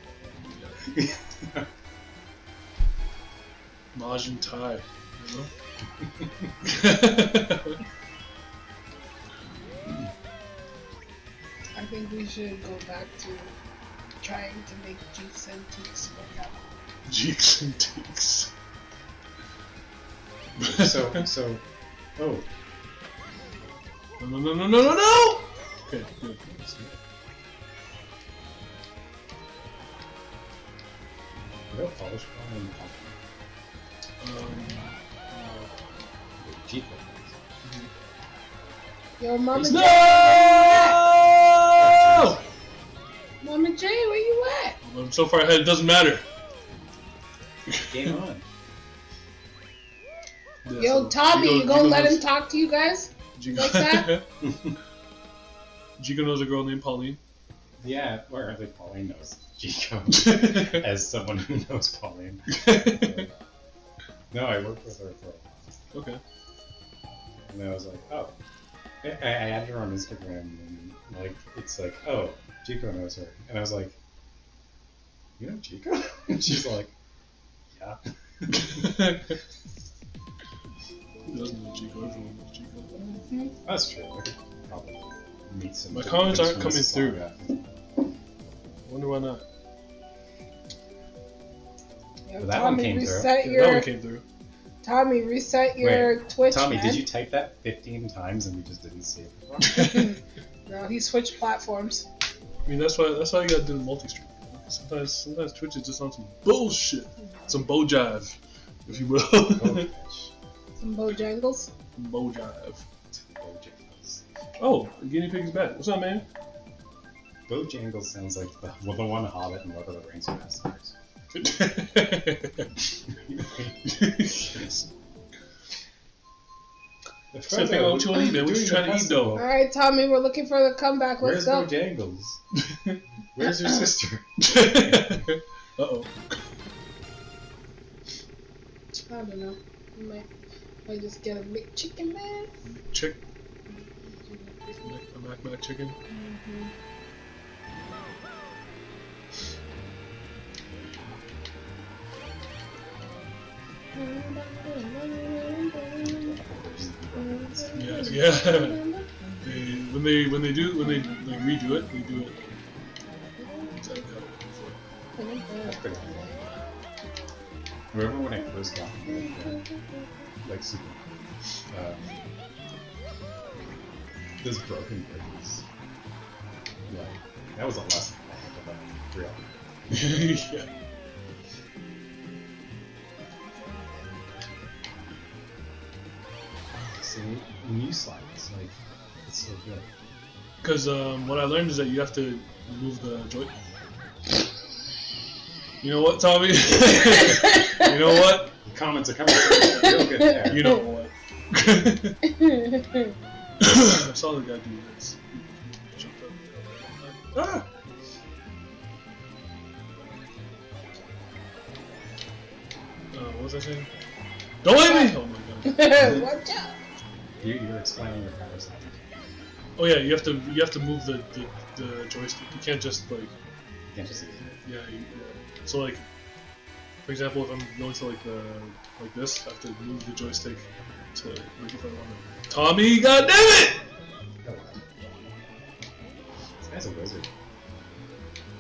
Majin Tai. You know? I think we should go back to trying to make Jeeks and Teeks work out. Jeeks and Teeks. So. Oh. No! Okay, good. Real polish problem. Jeep. Yo, Mama No! J! Mama J, where you at? I'm so far ahead, it doesn't matter. Game on. Yeah, Yo, so Tommy, Jigo- you gonna Jigo let knows- him talk to you guys? Jigo- like that? Jigo knows a girl named Pauline. Yeah, or I think Pauline knows Chico as someone who knows Pauline. No, I worked with her for a while. Okay. And I was like, oh. I added her on Instagram and like it's like, oh, Chico knows her. And I was like, you know Chico? And she's like, yeah. Who doesn't know Chico? Everyone knows Chico. That's true. I could probably meet some. My comments aren't coming through. Mississauga. I wonder why not. Yo, But that one Tommy, came through. reset Yeah, your, that one came through. Tommy, reset your Twitch, Tommy, man. did you type that 15 times and we just didn't see it? No, he switched platforms. I mean, that's why you gotta do the multi-stream. Sometimes Twitch is just on some bullshit, some bojive, if you will. Some Bojangles. Bojive. Bojangles. Oh, the guinea pig's back. What's up, man? Bojangles sounds like the one Hobbit and Lord of the Rings masters. So figure out what you want to eat, man. What you trying to eat, though? All right, Tommy, we're looking for the comeback. Let's Where's go. Bojangles? Where's your sister? Uh-oh. I don't know. Might just get a big chicken, man. Chick. A Mac chicken. Mm-hmm. Yeah. When they redo it, they do it. That's pretty cool. Remember when I first got like Super this broken bridges. Yeah, that was a lesson for real. Yeah. See, when you slide, it's so good. Because what I learned is that you have to move the joint. You know what, Tommy? You know what? The comments are coming real good there. You know what? I saw the guy do this. He jumped up. Ah! What was I saying? Don't hit me! Oh my god. Watch out. You're explaining your power setting. Oh yeah, you have to move the joystick. You can't just like. You can't just use it. Yeah. So like, for example, if I'm going to like this, I have to move the joystick to like if I want to. Tommy, goddamn it! Oh, wow. This guy's a wizard.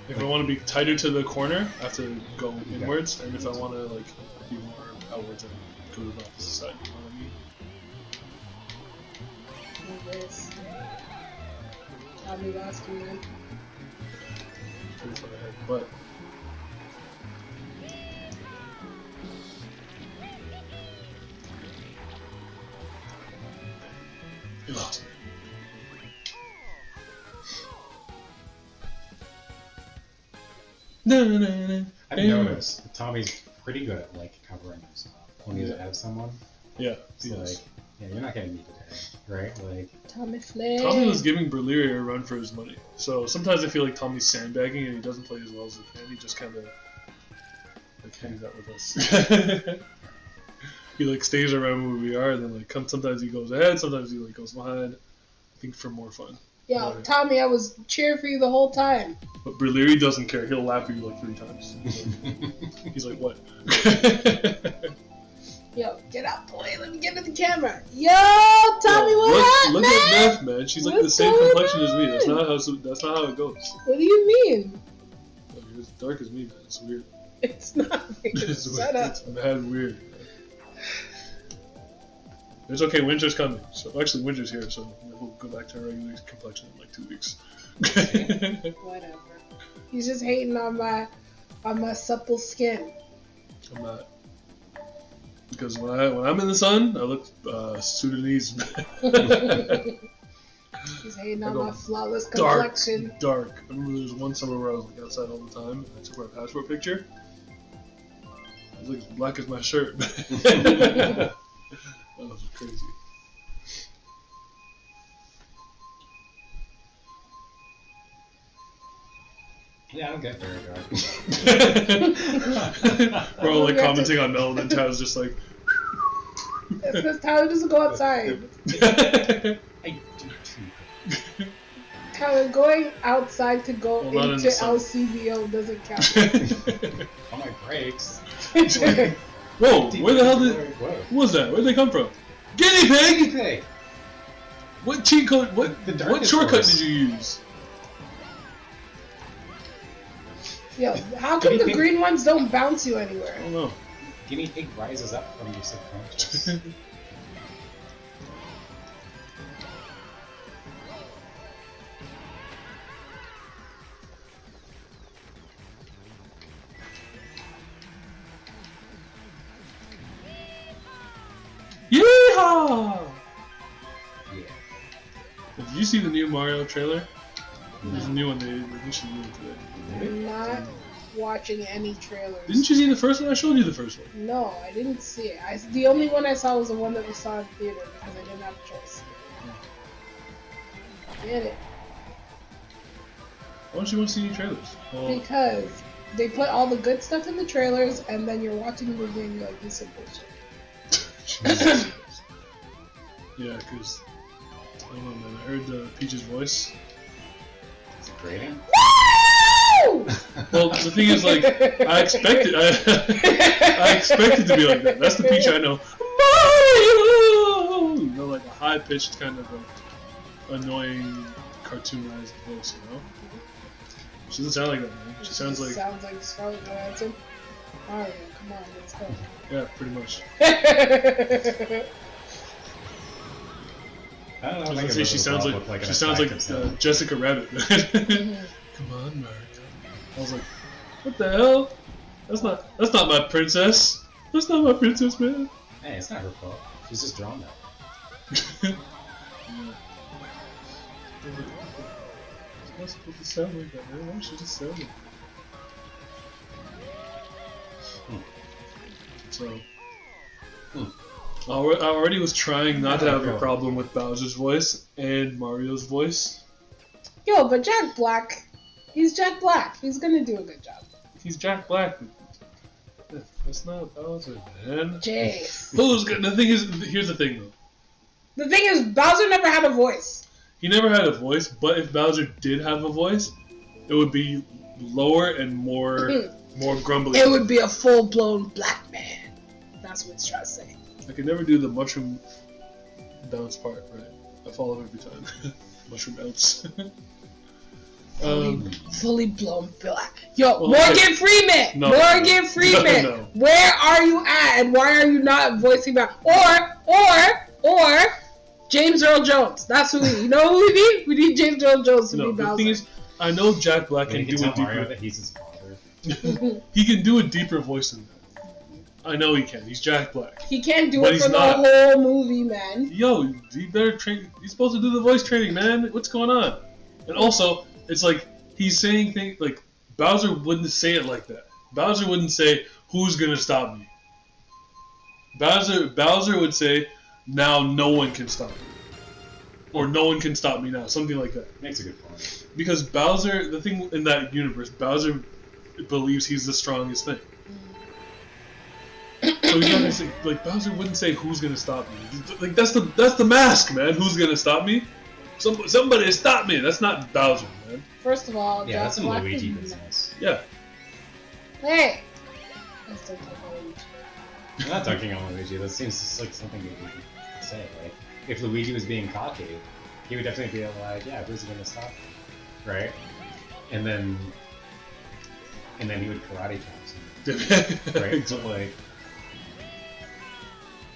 If I want to be tighter to the corner, I have to go inwards, and if I want to like be more outwards, I go to the opposite side. You know what I mean? This. Tommy lost you, man. Pretty far ahead, but. You lost me. I've noticed Tommy's pretty good at like covering himself when he's ahead of someone. Yeah, So like, yeah, you're not getting me today, right? Like, Tommy Flay. Tommy was giving Berleria a run for his money. So sometimes I feel like Tommy's sandbagging and he doesn't play as well as he can. He just kind of like hangs out with us. He like stays around where we are, and then like sometimes he goes ahead, sometimes he like goes behind. I think for more fun. Yo, But, Tommy, I was cheering for you the whole time. but Berleria doesn't care. He'll lap you like 3 times. He's like, what? Yo, get out the way. Let me get to the camera. Yo, Tommy, what look man? at Neff, man. She's like the What's same going complexion as me. That's on? not how it goes. What do you mean? Like, you're as dark as me, man. It's weird. It's not. It's Shut up. It's mad weird. It's okay, winter's coming. So actually, winter's here, so we'll go back to our regular complexion in like 2 weeks. Whatever. He's just hating on my supple skin. I'm not, because when I'm in the sun, I look Sudanese. He's hating I on go my flawless dark, complexion. dark. I remember there was one summer where I was like outside all the time, and I took my passport picture. I was like as black as my shirt. That was crazy. yeah, I don't get very dark. We're all like commenting on Mel, and Taz just like. It's because Tyler doesn't go outside. I do too. Tyler, going outside to go Well, not in into the sun. LCBO doesn't count. On my breaks. Whoa! Where the hell did? Whoa. Who was that? Where'd they come from? Guinea pig! Hey, What cheat code? What The what darkest shortcut horse. did you use? Yo, how come Guinea the pig. green ones don't bounce you anywhere? I don't know. Guinea pig rises up from your subconscious. Yeehaw! Yeah. Did you see the new Mario trailer? There's a new one they released today. I'm not watching any trailers. Didn't you see the first one? I showed you the first one. No, I didn't see it. The only one I saw was the one that we saw in theater because I didn't have a choice. Get it? Why don't you want to see any trailers? Well, Because they put all the good stuff in the trailers, and then you're watching the movie and you're like, this is bullshit. yeah, because I don't know, man. I heard Peach's voice. Is it grating? Woo! Well, the thing is, like, I expected to be like that. That's the Peach I know. Mario! You know, like a high-pitched kind of like annoying cartoonized voice. You know, she doesn't sound like that, man. She sounds like Scarlett Johansson. Mario, come on, let's go. yeah, pretty much. I don't know. I was gonna say she sounds like Jessica Rabbit. Come on, Mario. I was like, what the hell? That's not my princess. That's not my princess, man. Hey, it's not her fault. She's just drawn that. Yeah. It's not supposed to sound like that, man. Why should it sound like that? So, I already was trying not to have a problem with Bowser's voice and Mario's voice. Yo, but Jack Black, he's Jack Black. He's gonna do a good job. He's Jack Black. That's not Bowser, man. Jeez. Who's good? The thing is, here's the thing though. The thing is, Bowser never had a voice. He never had a voice, but if Bowser did have a voice, it would be lower and more grumbly. It would be a full-blown black man. That's what it's trying to say. I could never do the mushroom bounce part, right? I fall off every time. Mushroom bounce. Fully blown black. Yo, well, Morgan Freeman! No. Morgan Freeman! No. Where are you at and why are you not voicing back? Or James Earl Jones. That's who you know who we need? We need James Earl Jones to be Bowser. The thing is, I know Jack Black can do a deeper... Mario that he's his father. He can do a deeper voice than that. I know he can. He's Jack Black. He can't do But it he's for the not. whole movie, man. Yo, he better train. He's supposed to do the voice training, man. What's going on? And also, it's like he's saying things like Bowser wouldn't say it like that. Bowser wouldn't say, "Who's gonna stop me?" Bowser would say, "Now no one can stop me," or "No one can stop me now." Something like that. Makes a good point. Because Bowser, the thing in that universe, Bowser believes he's the strongest thing. So he's not gonna say, like, Bowser wouldn't say, "Who's gonna stop me?" Like, that's the mask, man. Who's gonna stop me? Somebody stop me. That's not Bowser, man. First of all, Yeah, that's some Black Luigi is business. Yeah. Hey! I still talk about Luigi. I'm not talking on Luigi. That seems just like something Luigi would say. Like, if Luigi was being cocky, he would definitely be like, "Yeah, who's gonna stop me?" Right? And then he would karate chop him. Right? So like.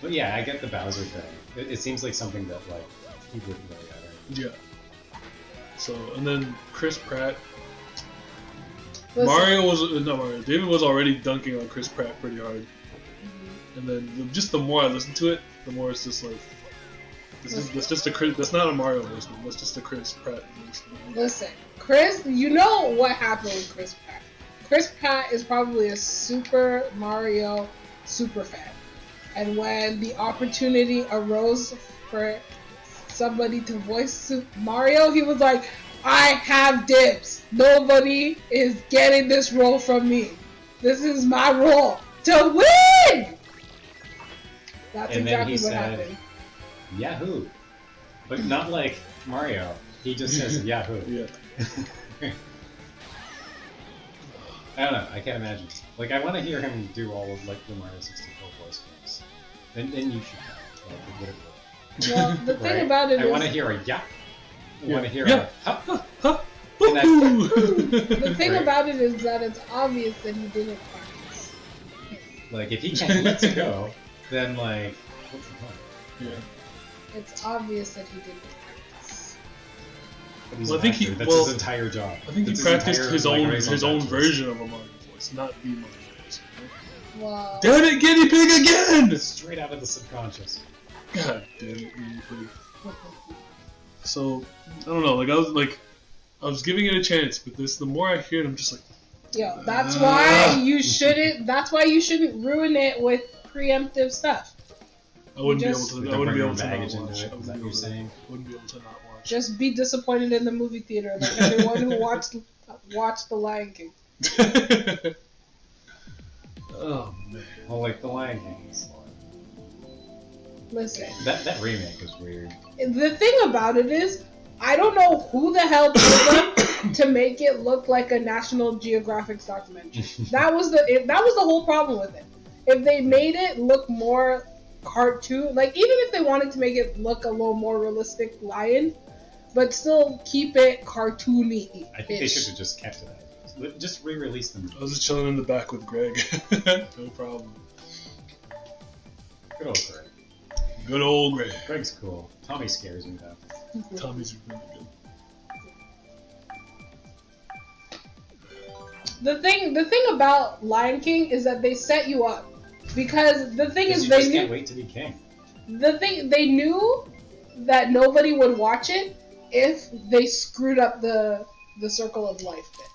But yeah, I get the Bowser thing. It seems like something that like he wouldn't really utter. Yeah. So, and then Chris Pratt. Listen. David was already dunking on Chris Pratt pretty hard. And then just the more I listen to it, the more it's just like, that's not a Mario voice, man. That's just a Chris Pratt voice. Listen, Chris, you know what happened with Chris Pratt. Chris Pratt is probably a Super Mario super fan. And when the opportunity arose for somebody to voice Mario, he was like, I have dibs. Nobody is getting this role from me. This is my role to win! That's And then exactly he what said, happened. Yahoo! But not like Mario. He just says Yahoo. Yeah. I don't know. I can't imagine. Like, I want to hear him do all of like the Mario 64 voice voice. And you should like whatever. Well, the thing Right? about it I is... want to hear a yeah. I want to hear Yeah. a ha. Huh? And that's- Woohoo! The thing Right. about it is that it's obvious that he didn't practice. Like, if he can't let it go, then, like, what's the point? Yeah. It's obvious that he didn't practice. But he's Well, I an think actor. he- That's well, his entire job. I think That's he practiced entire, his like, own raison d'etre. version of a Mario voice, not the Mario voice. Well, Damn it, guinea pig again! Straight out of the subconscious. God damn it, guinea pig. So I don't know. I was giving it a chance, but the more I hear it, I'm just like, yo, that's why you shouldn't. That's why you shouldn't ruin it with preemptive stuff. I wouldn't be able Just- to. I wouldn't be able to not baggage watch. into it. I Is that what you're saying? wouldn't be able to not watch. Just be disappointed in the movie theater, like everyone who watched The Lion King. Oh man. Well, like, The Lion King is Listen, that remake is weird. the thing about it is, I don't know who the hell told them to make it look like a National Geographic documentary. That was the whole problem with it. If they made it look more cartoon, like even if they wanted to make it look a little more realistic lion, but still keep it cartoony. I think they should have just kept it out. Just re-release them. I was just chilling in the back with Greg. No problem. Good old Greg. Good old Greg. Greg's cool. Tommy scares me though. Tommy's really good. The thing about Lion King is that they set you up, because the thing is You they just knew can't wait to be king. they knew that nobody would watch it if they screwed up the circle of life bit.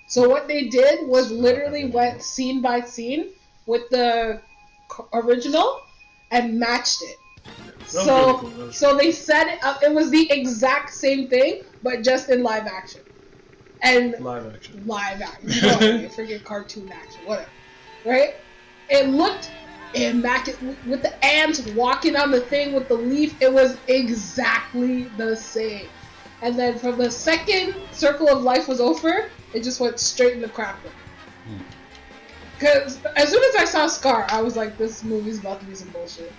So what they did was literally went scene by scene with the original and matched it. That was really cool. That was So they set it up. It was the exact same thing, but just in live action. And live action. live action. You know what I mean? Freaking cartoon action, whatever. Right? It looked immaculate with the ants walking on the thing with the leaf. It was exactly the same. And then from the second Circle of Life was over, it just went straight into crap. Because as soon as I saw Scar, I was like, this movie's about to be some bullshit.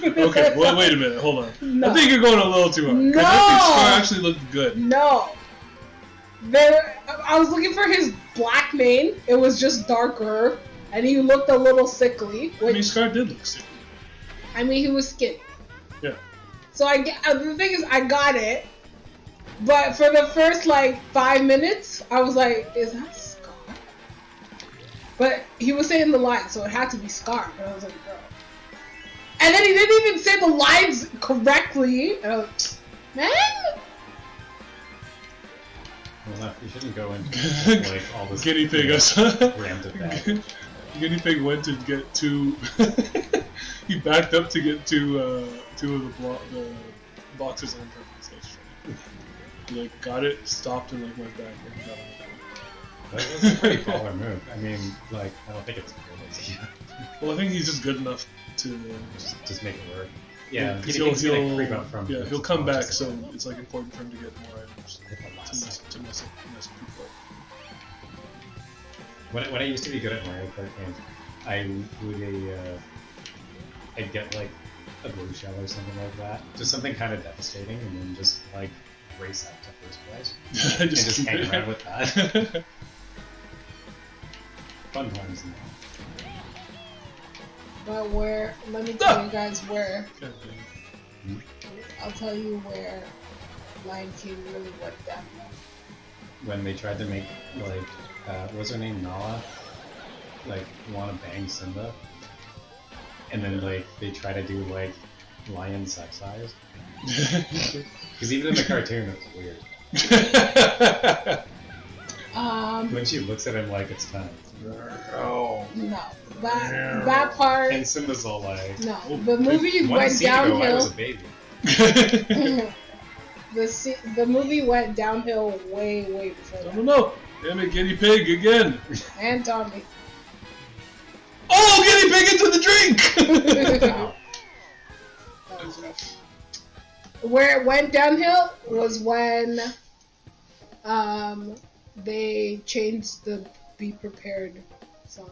Okay, well, wait a minute. Hold on. No. I think you're going a little too hard. 'Cause No. I think Scar actually looked good. No. I was looking for his black mane. It was just darker, and he looked a little sickly. I mean, Which, Scar did look sick. he was skinny. Yeah. So the thing is, I got it, but for the first 5 minutes, I was like, "Is that Scar?" But he was saying the line, so it had to be Scar. And I was like, "Bro." And then he didn't even say the lines correctly. And I was like, man. Well, you shouldn't go into all this. Guinea pig. Rampant baggage. Guinea pig went to get two. He backed up to get two of the boxes on purpose. That's funny. He got it, stopped, and went back and got it. That's a pretty baller move. I mean, I don't think it's a good idea. Well, I think he's just good enough to Just make it work. Yeah, because he's gonna creep up from. he'll come back. So it's important for him to get more items to mess people up. When I used to be good at Mario Kart games, I would I'd get a blue shell or something like that, just something kind of devastating, and then just race out to first place and just hang around with that. Fun times. But let me tell you guys where, God damn. I'll tell you where Lion King really went down. When they tried to make what's her name, Nala, want to bang Simba, and then they try to do lion sex eyes. Because even in the cartoon, it's weird. When she looks at him like it's time. Oh. No, that part. And Simba's all No, the movie One went scene ago, I was downhill. a baby. The movie went downhill way before I that. don't know. Damn it, guinea pig again. And Tommy. Oh, guinea pig into the drink! Wow. That was rough. Where it went downhill was when they changed the "Be Prepared" song.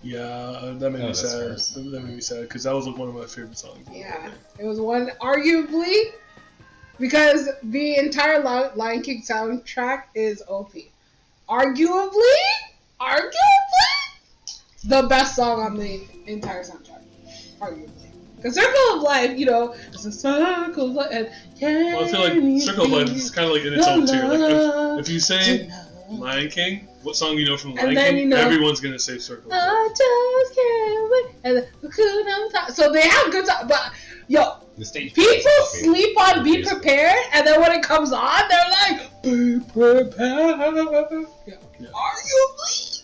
Yeah, that made me that's sad. first. That made me sad because that was one of my favorite songs. Yeah, it was one arguably because the entire Lion King soundtrack is OP. Arguably, the best song on the entire soundtrack, arguably. Because Circle of Life, you know, it's a circle of life. And Well, I feel like Circle of Life is kind of like in its own tier. Like if you say Lion King, what song you know from Lion King? You know, everyone's gonna say Circle of Life. I just can't wait. And so they have good songs, but yo, people sleep on Be Prepared, and then when it comes on, they're like, Be Prepared. Yeah. Arguably,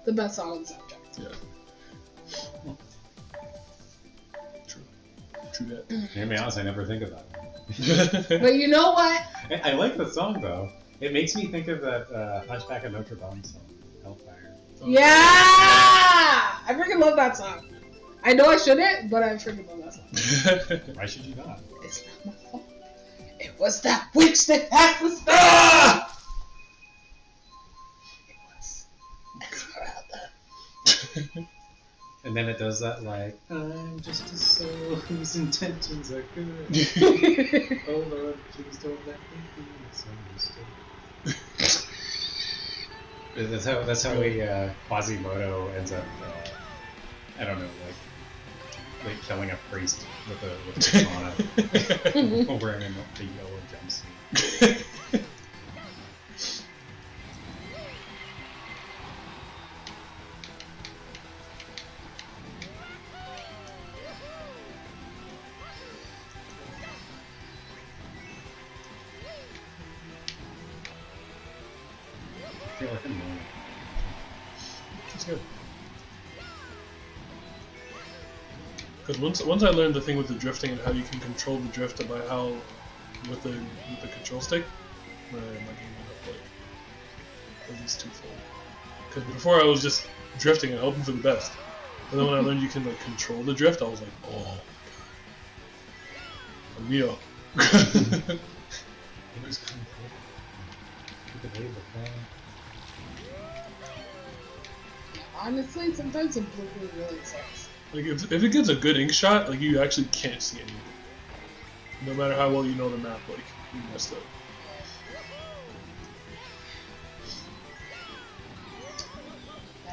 the best song on the soundtrack. Yeah. True that. To be honest, I never think of that. But you know what? I like the song though. It makes me think of that Hunchback of Notre Dame song, Hellfire. Yeah! I freaking love that song. I know I shouldn't, but I freaking love that song. Why should you not? It's not my fault. It was that witch that passed the spell. Ah! It was Esmeralda. And then it does that like, I'm just a soul whose intentions are good. Oh Lord, please don't let me be misunderstood. That's how Quasimodo ends up. I don't know, like killing a priest with a katana, wearing the yellow jumpsuit. That's good. Because once I learned the thing with the drifting and how you can control the drift by how with the control stick, my game went up like at least twofold. Because before I was just drifting and hoping for the best, but then when I learned you can like control the drift, I was like, oh my god, Amigo. Honestly, sometimes the blue really sucks. Like if it gets a good ink shot, like you actually can't see anything. No matter how well you know the map, like you messed up.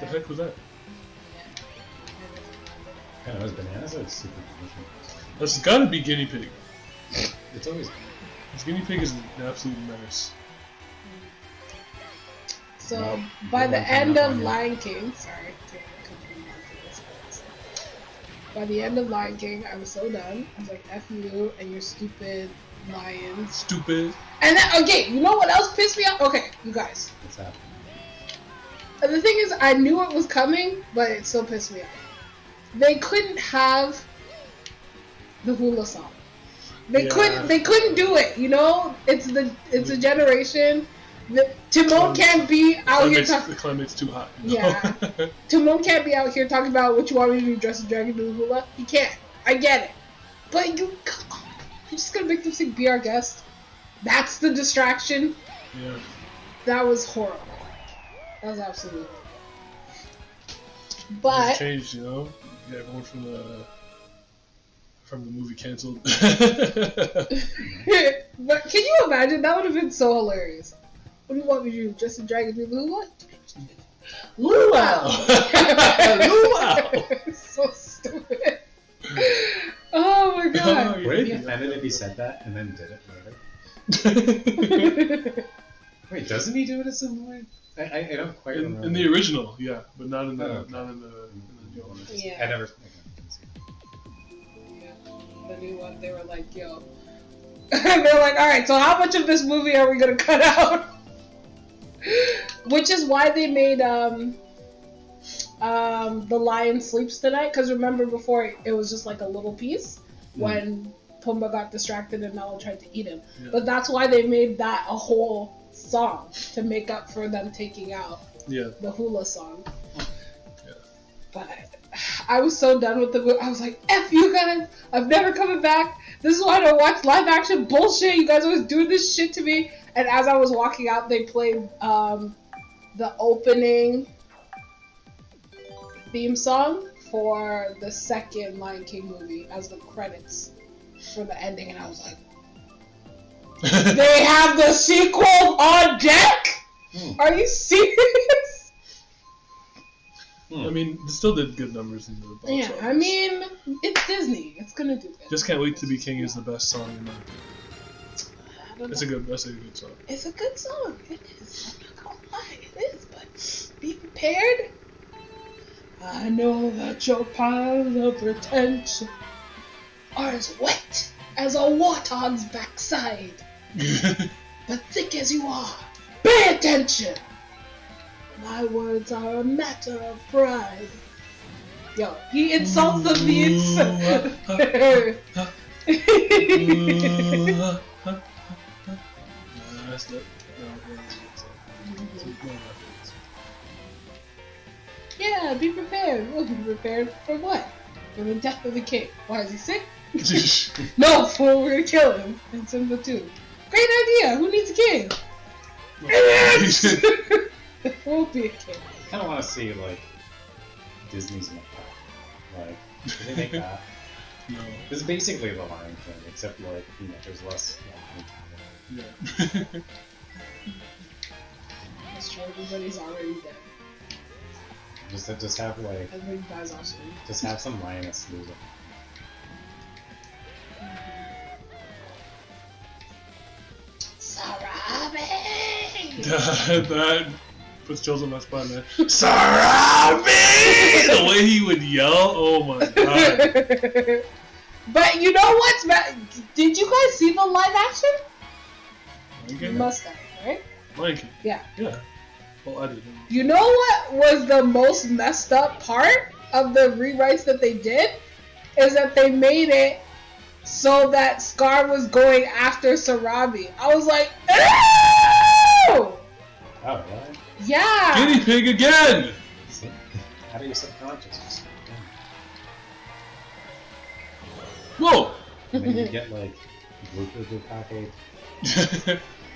The heck was that? Yeah, those bananas are super delicious. That's gotta be guinea pig. It's always. This guinea pig is an absolute menace. So Well, by the yeah, end I'm of not Lion King, sorry, by the end of Lion King, I was so done. I was like, F you and your stupid lions. Stupid. And then, okay, you know what else pissed me off? Okay, you guys. What's happening? And the thing is, I knew it was coming, but it still pissed me off. They couldn't have the hula song. They couldn't do it. You know, it's a generation. Timon can't be out here talking. The climate's too hot. You know? Yeah, Timon can't be out here talking about what you want me to do, dress as dragon, do hula. He can't. I get it, but you're just gonna make them sing "Be Our Guest." That's the distraction. Yeah. That was horrible. That was absolutely horrible. But it's changed, you know. You got everyone from the movie canceled. But can you imagine? That would have been so hilarious. What do you want me to do? Just a dragon do hula? Luau! Luau! So stupid. Oh my god. Would it be offended if he said that and then did it later? Wait, doesn't he do it at some point? I don't quite remember. In the original, yeah, but not in the okay. not in the new one. Yeah. I never. Yeah. The new one, they were like, yo. They're like, alright, so how much of this movie are we gonna cut out? Which is why they made The Lion Sleeps Tonight, because remember before it was just like a little piece when Pumbaa got distracted and Nala tried to eat him. Yeah. But that's why they made that a whole song to make up for them taking out the hula song. Yeah. But I was so done with the movie. I was like, F you guys, I'm never coming back. This is why I don't watch live action bullshit. You guys always do this shit to me. And as I was walking out, they played the opening theme song for the second Lion King movie as the credits for the ending. And I was like, they have the sequel on deck? Are you serious? I mean, it still did good numbers in the box Yeah, office. I mean, it's Disney. It's gonna do good. Just Can't Wait to Be King is the best song in my opinion. I don't That's know. a good song. It's a good song. It is. I'm not gonna lie, it is. But be prepared. I know that your piles of pretension are as wet as a warthog's backside. But thick as you are, pay attention. My words are a matter of pride. Yo, he insults the beats. That's not. Yeah, be prepared. We'll be prepared for what? For the death of the king. Why is he sick? No, fool, we're gonna kill him. And Simba too. Great idea. Who needs a king? There won't be a king. I kind of want to see like Disney's in the park. Like, do they make that? No. It's basically the Lion King, except like there's less. Yeah. That's true. Everybody's already dead. Just have like Everybody dies off soon. just have some lioness lose it. Sarabi! That puts chills on my spine, man. Sarabi! The way he would yell, oh my god. But you know what's did you guys see the live action? Lion You King? must have, right? Lion King. Yeah. Yeah. Well, I didn't. You know what was the most messed up part of the rewrites that they did? Is that they made it so that Scar was going after Sarabi. I was like, ew! Oh, really? Yeah! Guinea pig again! See? Out of your subconscious. Just, Whoa! and then you get like blooper bukake.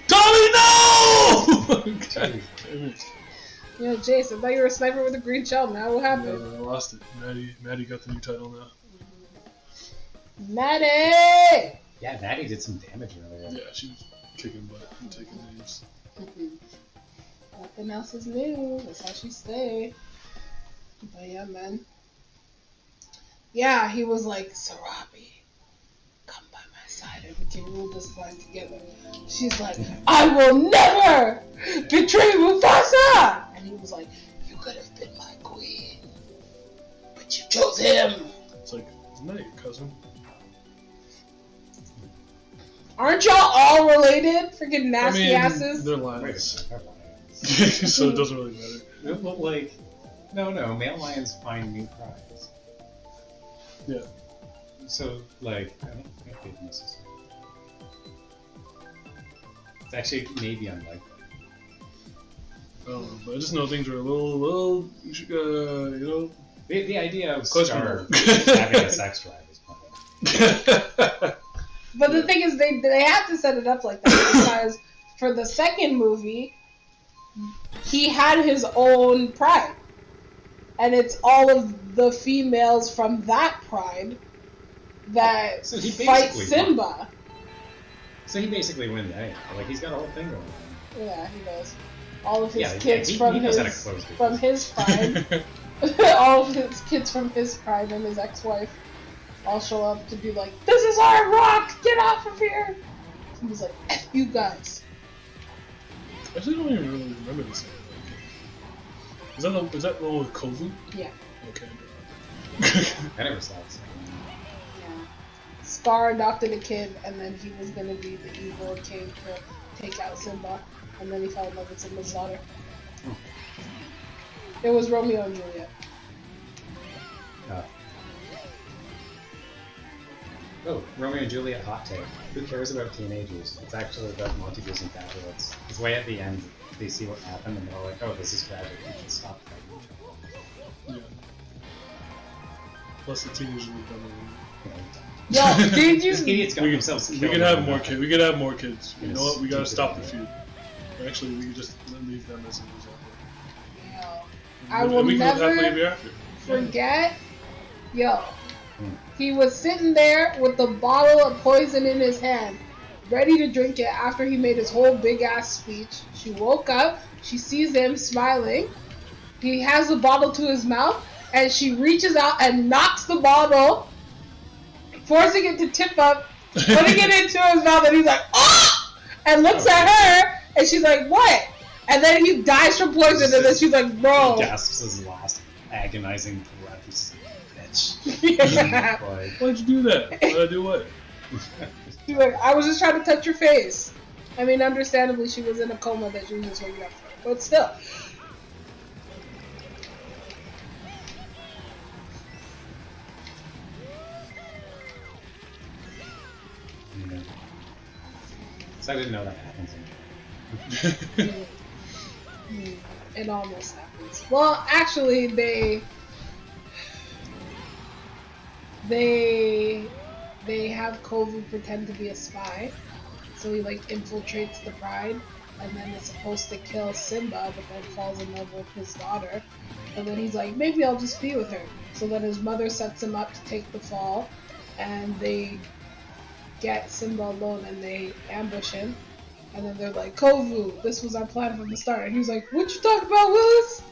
Tommy, no! Jeez. Yeah, Jason, I thought you were a sniper with a green shell. Now what happened? I lost it. Maddie got the new title now. Maddie! Yeah, Maddie did some damage earlier. Yeah, she was kicking butt and taking names. Nothing else is new. That's how she stay. But yeah, man. Yeah, he was like, Sarabi, come by my side and we can rule this land together. She's like, I will never betray Mufasa! And he was like, you could have been my queen, but you chose him. It's like, isn't that your cousin? Aren't y'all all related? Freaking nasty asses. They're Wait a lions. second, they're lions. So it doesn't really matter. But like, no, male lions find new prides. Yeah. So, like, I don't think it's necessary. It's actually maybe unlikely. I don't know, but I just know things are a little, you know. The idea of Question Scar mark. having a sex drive is funny. But the thing is, they have to set it up like that because for the second movie, he had his own pride. And it's all of the females from that pride that So he fight basically Simba. So he basically wins anyway. Like, he's got a whole thing going on. Yeah, he does. All of his Yeah, kids he from knows how to his close the from his pride, all of his kids from his pride and his ex-wife all show up to be like, "This is our rock! Get off of here!" And he's like, "F you guys." I actually don't even really remember this. Is that the one with Kovu? Yeah. Okay. I never saw it. Yeah. Scar adopted a kid, and then he was gonna be the evil king to take out Simba, and then he fell in love with Simba's daughter. It was Romeo and Juliet. Oh, Romeo and Juliet hot take. Who cares about teenagers? It's actually about Montagues and Capulets. It's way at the end, they see what happened and they're like, oh, this is tragic, we should stop fighting each other. Yeah. Plus the teenagers will come Yo, did you? These idiots got themselves in. We killed could have over more nothing. kids. We could have more kids. You Yes, know what? We gotta keep it stop the up. feud. Or actually, we could just leave them as an example. Yo, I And will we can live happily never ever after. forget. Yo, he was sitting there with the bottle of poison in his hand, ready to drink it after he made his whole big ass speech. She woke up, she sees him smiling, he has the bottle to his mouth, and she reaches out and knocks the bottle, forcing it to tip up, putting it into his mouth, and he's like, oh! And looks at her, and she's like, what? And then he dies from poison, and then she's like, bro. He gasps his last agonizing breath. He's like, bitch. Yeah. Like, Why'd you do that? Why'd I do what? She's like, I was just trying to touch your face. I mean, understandably, she was in a coma that she was just waking up from. But still. yeah. So I didn't know that happens. It almost happens. Well, actually, they have Kovu pretend to be a spy, so he like infiltrates the Pride, and then is supposed to kill Simba, but then falls in love with his daughter, and then he's like, maybe I'll just be with her. So then his mother sets him up to take the fall, and they get Simba alone and they ambush him. And then they're like, Kovu, this was our plan from the start. And he's like, what you talking about, Willis?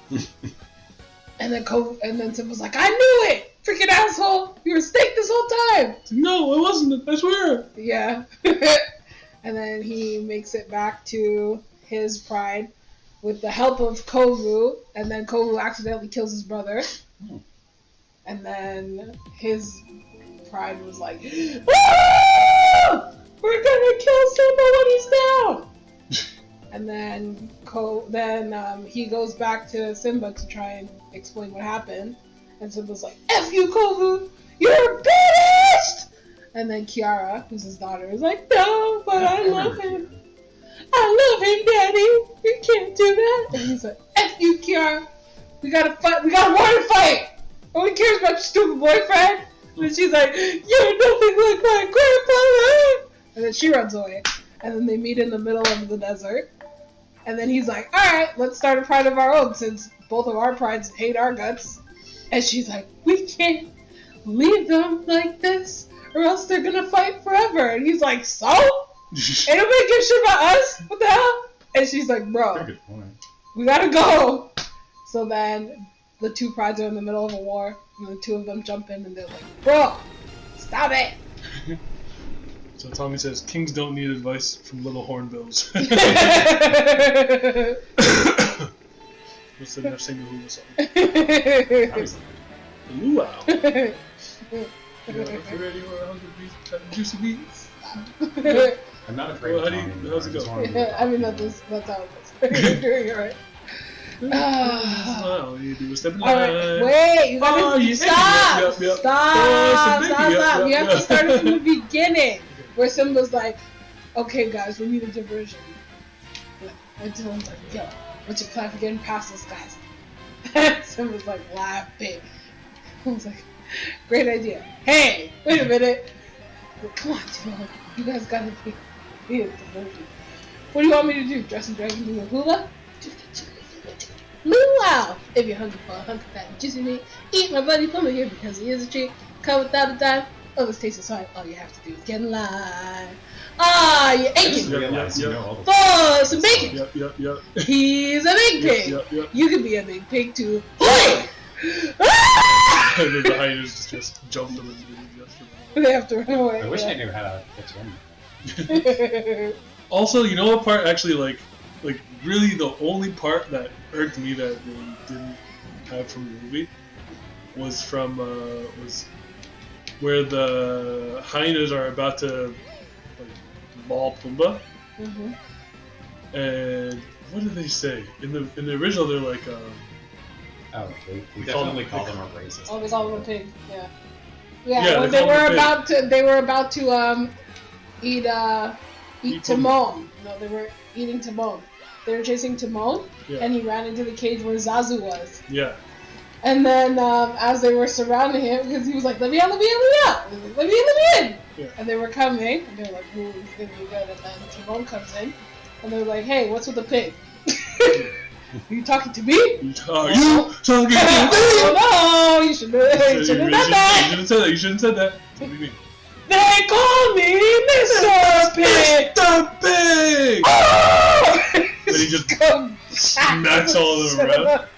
and then Simba's like, I knew it! Freaking asshole! You were snake this whole time! No, it wasn't. I swear. Yeah. And then he makes it back to his Pride with the help of Kovu. And then Kovu accidentally kills his brother. And then his Pride was like, ah! We're gonna kill Simba when he's down! And then he goes back to Simba to try and explain what happened. And Simba's like, F you, Kovu! You're banished! And then Kiara, who's his daughter, is like, no, but I love him. I love him, Daddy! You can't do that! And he's like, F you, Kiara! We gotta fight! We got a war to fight! Nobody cares about your stupid boyfriend! And she's like, you're nothing like my grandfather! And then she runs away. And then they meet in the middle of the desert. And then he's like, alright, let's start a pride of our own since both of our prides hate our guts. And she's like, we can't leave them like this or else they're gonna fight forever. And he's like, so? Ain't nobody give shit about us? What the hell? And she's like, bro, Good point. we gotta go. So then the two prides are in the middle of a war. And the two of them jump in and they're like, bro, stop it. So Tommy says, kings don't need advice from little hornbills. What's the next thing to song? Obviously. Luau. If you're ready for 100 juicy beats. I'm not afraid Well, of how do you- Tommy, how's it I just go? wanna be I mean, confident. that's how it goes. You're doing it right. Wow, you do a step in Alright, line. wait, you gotta Oh, yeah, stop! yep, yep. Stop! Oh, it's a Stop! biggie, Stop! yep, You have yep. to start it from the beginning, where Simba's like, "Okay, guys, we need a diversion." And Dylan's like, "Yo, what's your plan for getting past this, guys?" Simba's like, laughing. I was like, "Great idea." Hey, wait a minute. Come on, Dylan. You guys gotta be a diversion. What do you want me to do? Dress and dragon do a hula? Luau! If you're hungry for a hunk of fat and juicy meat, eat my buddy plumber here because he is a treat. Come without a dime. Oh, this tastes so hard. All you have to do is get in line. Ah, you're I just aching. realized you know all the For some bacon. Yep. He's a big pig. Yep. You can be a big pig too. Ah! And then the hyenas just jumped them and They have to run away. I wish I yeah. knew how to pitch in. Also, you know what part actually like really the only part that irked me that they didn't have from the movie was from was where the hyenas are about to like maul Pumbaa, Mhm. and what did they say in the original? They're like Oh, we call definitely them- call them a racist. Oh, they call him a pig. Yeah. Yeah, Yeah. When they they call him were a pig. about to, eat Eat Timon. No, they were eating Timon. They were chasing Timon, Yeah. and he ran into the cage where Zazu was. yeah. And then, as they were surrounding him, because he was like, "Let me out, let me in, let me out, let me in, let me in." Yeah. And they were coming, and they were like, "Ooh, it's gonna be good." And then Timon comes in, and they're like, "Hey, what's with the pig? Are you talking to me?" You talking to me? Oh no, you shouldn't have done You that. shouldn't have said that. You shouldn't have said that. What do you mean? They call me Mr. Pig. The pig! Oh! Then he just Come smacks all of them around.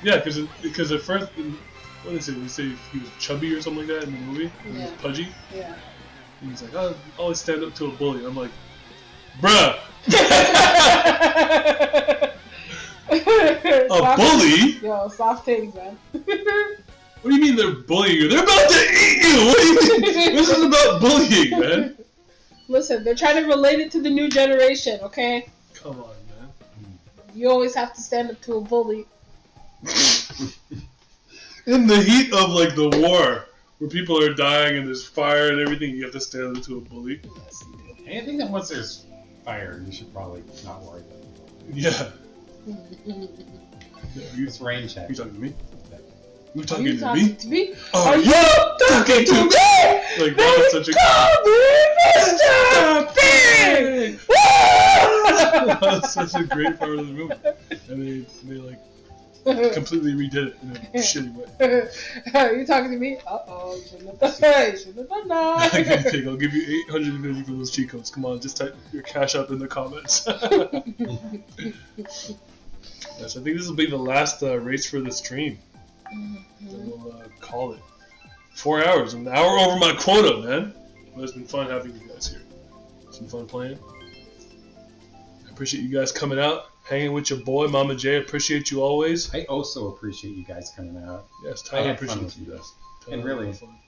Yeah, because at first, what did they say? They say he was chubby or something like that in the movie. He was Yeah. pudgy. Yeah. And he's like, "I'll always stand up to a bully." I'm like, "Bruh, a bully? Yo, soft things, man. What do you mean they're bullying you? They're about to eat you! What do you mean? This is about bullying, man." Listen, they're trying to relate it to the new generation, okay? Come on, man. You always have to stand up to a bully. In the heat of like the war, where people are dying and there's fire and everything, you have to stand up to a bully. Yes, you do. Anything that once there's fire, you should probably not worry about it. Yeah. Use rain check. You talking to me? You Are talking you to talking me? to me? Are you talking to me? Like that was such a that was such a great part of the movie, and they like completely redid it in a shitty way. Are you talking to me? Uh-oh, you shouldn't have done that. Okay, I'll give you 850 for those cheat codes. Come on, just type your cash up in the comments. Yes, I think this will be the last race for the stream. Then we'll call it 4 hours, an hour over my quota, man. But it's been fun having you guys here. It's been fun playing. I appreciate you guys coming out, hanging with your boy, Mama J. Appreciate you always. I also appreciate you guys coming out. Yes, I Tyler had fun appreciates with you you guys. And really- had fun.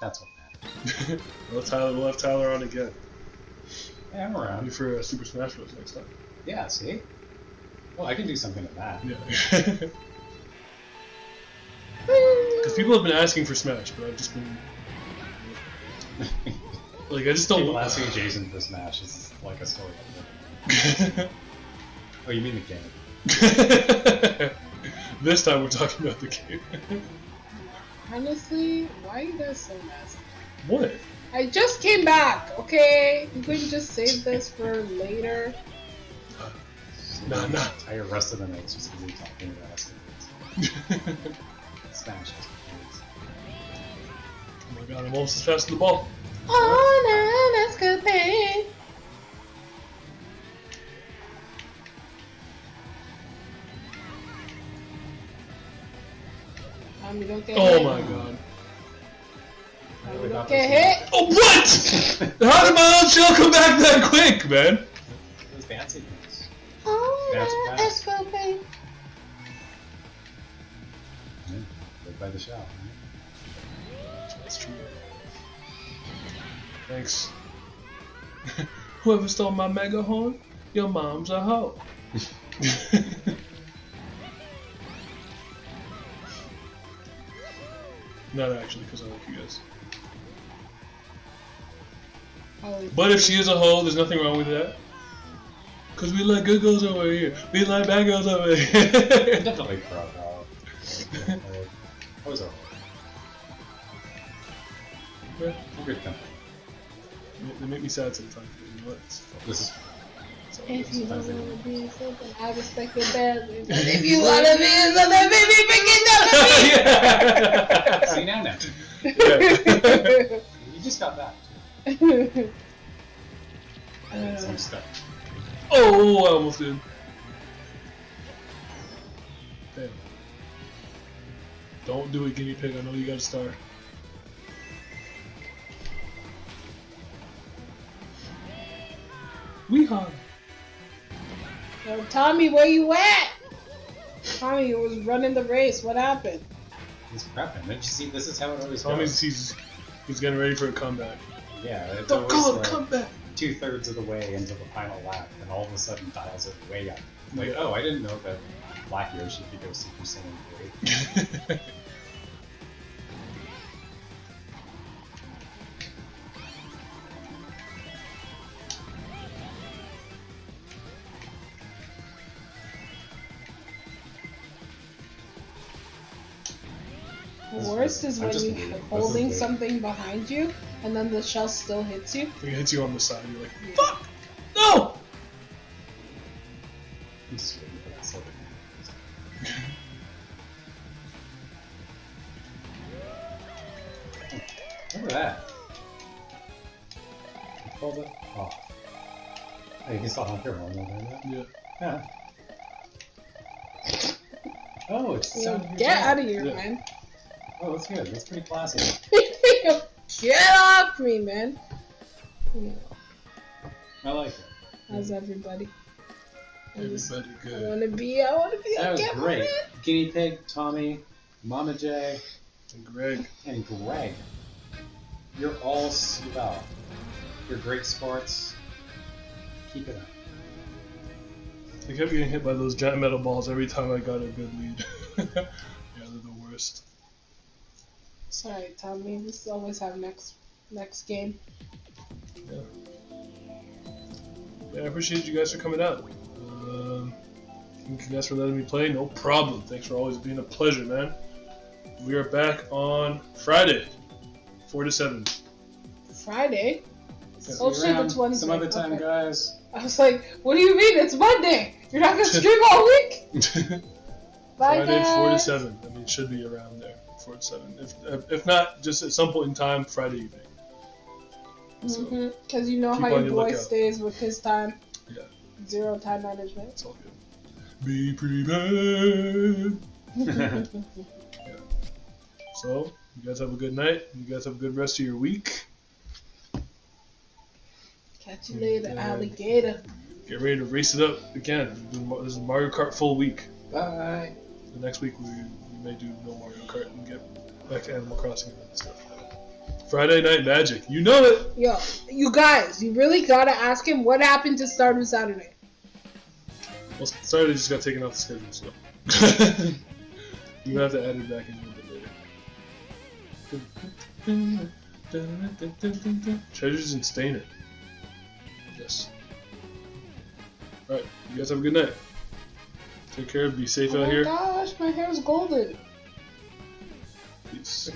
That's what matters. We'll have Tyler on again. Yeah, I'm around. Maybe for Super Smash Bros. Next time. Yeah, see? Well, I can do something to that. Yeah. Because people have been asking for Smash, but I've just been like, I just don't. People asking Jason for Smash is like a story. Oh, you mean the game? This time we're talking about the game. Honestly, why are you guys so nasty? What? I just came back, okay? You couldn't just save this for later. Nah. Entire rest of the night's just gonna be talking about us. Smash. Oh my god, I'm almost as fast as the ball. Oh, no, that's good pain. You don't get Oh hit. my god. You don't get hit. Oh, what? How did my own shell come back that quick, man? It was fancy things. Oh, That's no, that's good pain. Live by the shell. That's true. Thanks. Whoever stole my mega horn, your mom's a hoe. Not actually, because I like you guys. But if she is a hoe, there's nothing wrong with that. Because we like good girls over here. We like bad girls over here. Definitely proud of. I was a Yeah. good company. They make me sad sometimes. You know what? It's fun. This is If you don't want to be something, I respect it badly. But if you want to be something, baby, bring it down. see now. Yeah. You just got that. Some stuff. Oh, I almost did. Damn. Don't do it, guinea pig. I know you got a star. Weehaw. Yo, Tommy, where you at? Tommy, you was running the race. What happened? He's prepping. Didn't you see? This is how it always Tommy, goes. he's getting ready for a comeback. Yeah, it's Don't always call it like a comeback. 2/3 of the way into the final lap, and all of a sudden dials it way up. Like, Yeah. oh, I didn't know that Black Yoshi could go Super Saiyan 3. The worst is I'm when just you're waiting. holding This is something behind you, and then the shell still hits you. It hits you on the side. You're like, fuck! No! I'm just waiting for that silver. Look at that. Hold it. Oh. Oh, you can still hunt your one over there. Yeah. Yeah. Oh, it's Sound of Your Get Jam. out of here, Yeah. man. Oh, that's good. That's pretty classic. Get off me, man. You know, I like it. how's everybody? Everybody I good. wanna be That was a great. cameraman. Guinea Pig, Tommy, Mama J, And Greg. and Greg. You're all swell. You're great sports. Keep it up. I kept getting hit by those giant metal balls every time I got a good lead. Yeah, they're the worst. Sorry, Tommy. This always have next game. Yeah, I appreciate you guys for coming out. Thank you guys for letting me play. No problem. Thanks for always being a pleasure, man. We are back on Friday, 4 to 7. Friday. See Oh, you shit, around it's Wednesday. some other time, Okay. guys. I was like, what do you mean? It's Monday. You're not gonna stream all week. Bye, Friday, 4 to guys. 7. I mean, it should be around there, 4 to 7. If not, just at some point in time, Friday evening. So, Because you know keep how on your your boy lookout. stays with his time. Yeah. 0 time management. it's all good. Be prepared. So, you guys have a good night. You guys have a good rest of your week. Catch you later, And, alligator. Get ready to race it up again. This is Mario Kart full week. Bye. The next week we may do no Mario Kart and get back to Animal Crossing and stuff. Friday Night Magic. You know it! Yo, you guys, you really gotta ask him what happened to Stardom Saturday. Well, Saturday just got taken off the schedule, so. You're gonna have to add it back in a little bit later. Treasures in Stainer. Yes. Alright, you guys have a good night. Take care, be safe Oh out my here. gosh, my hair's golden. Peace.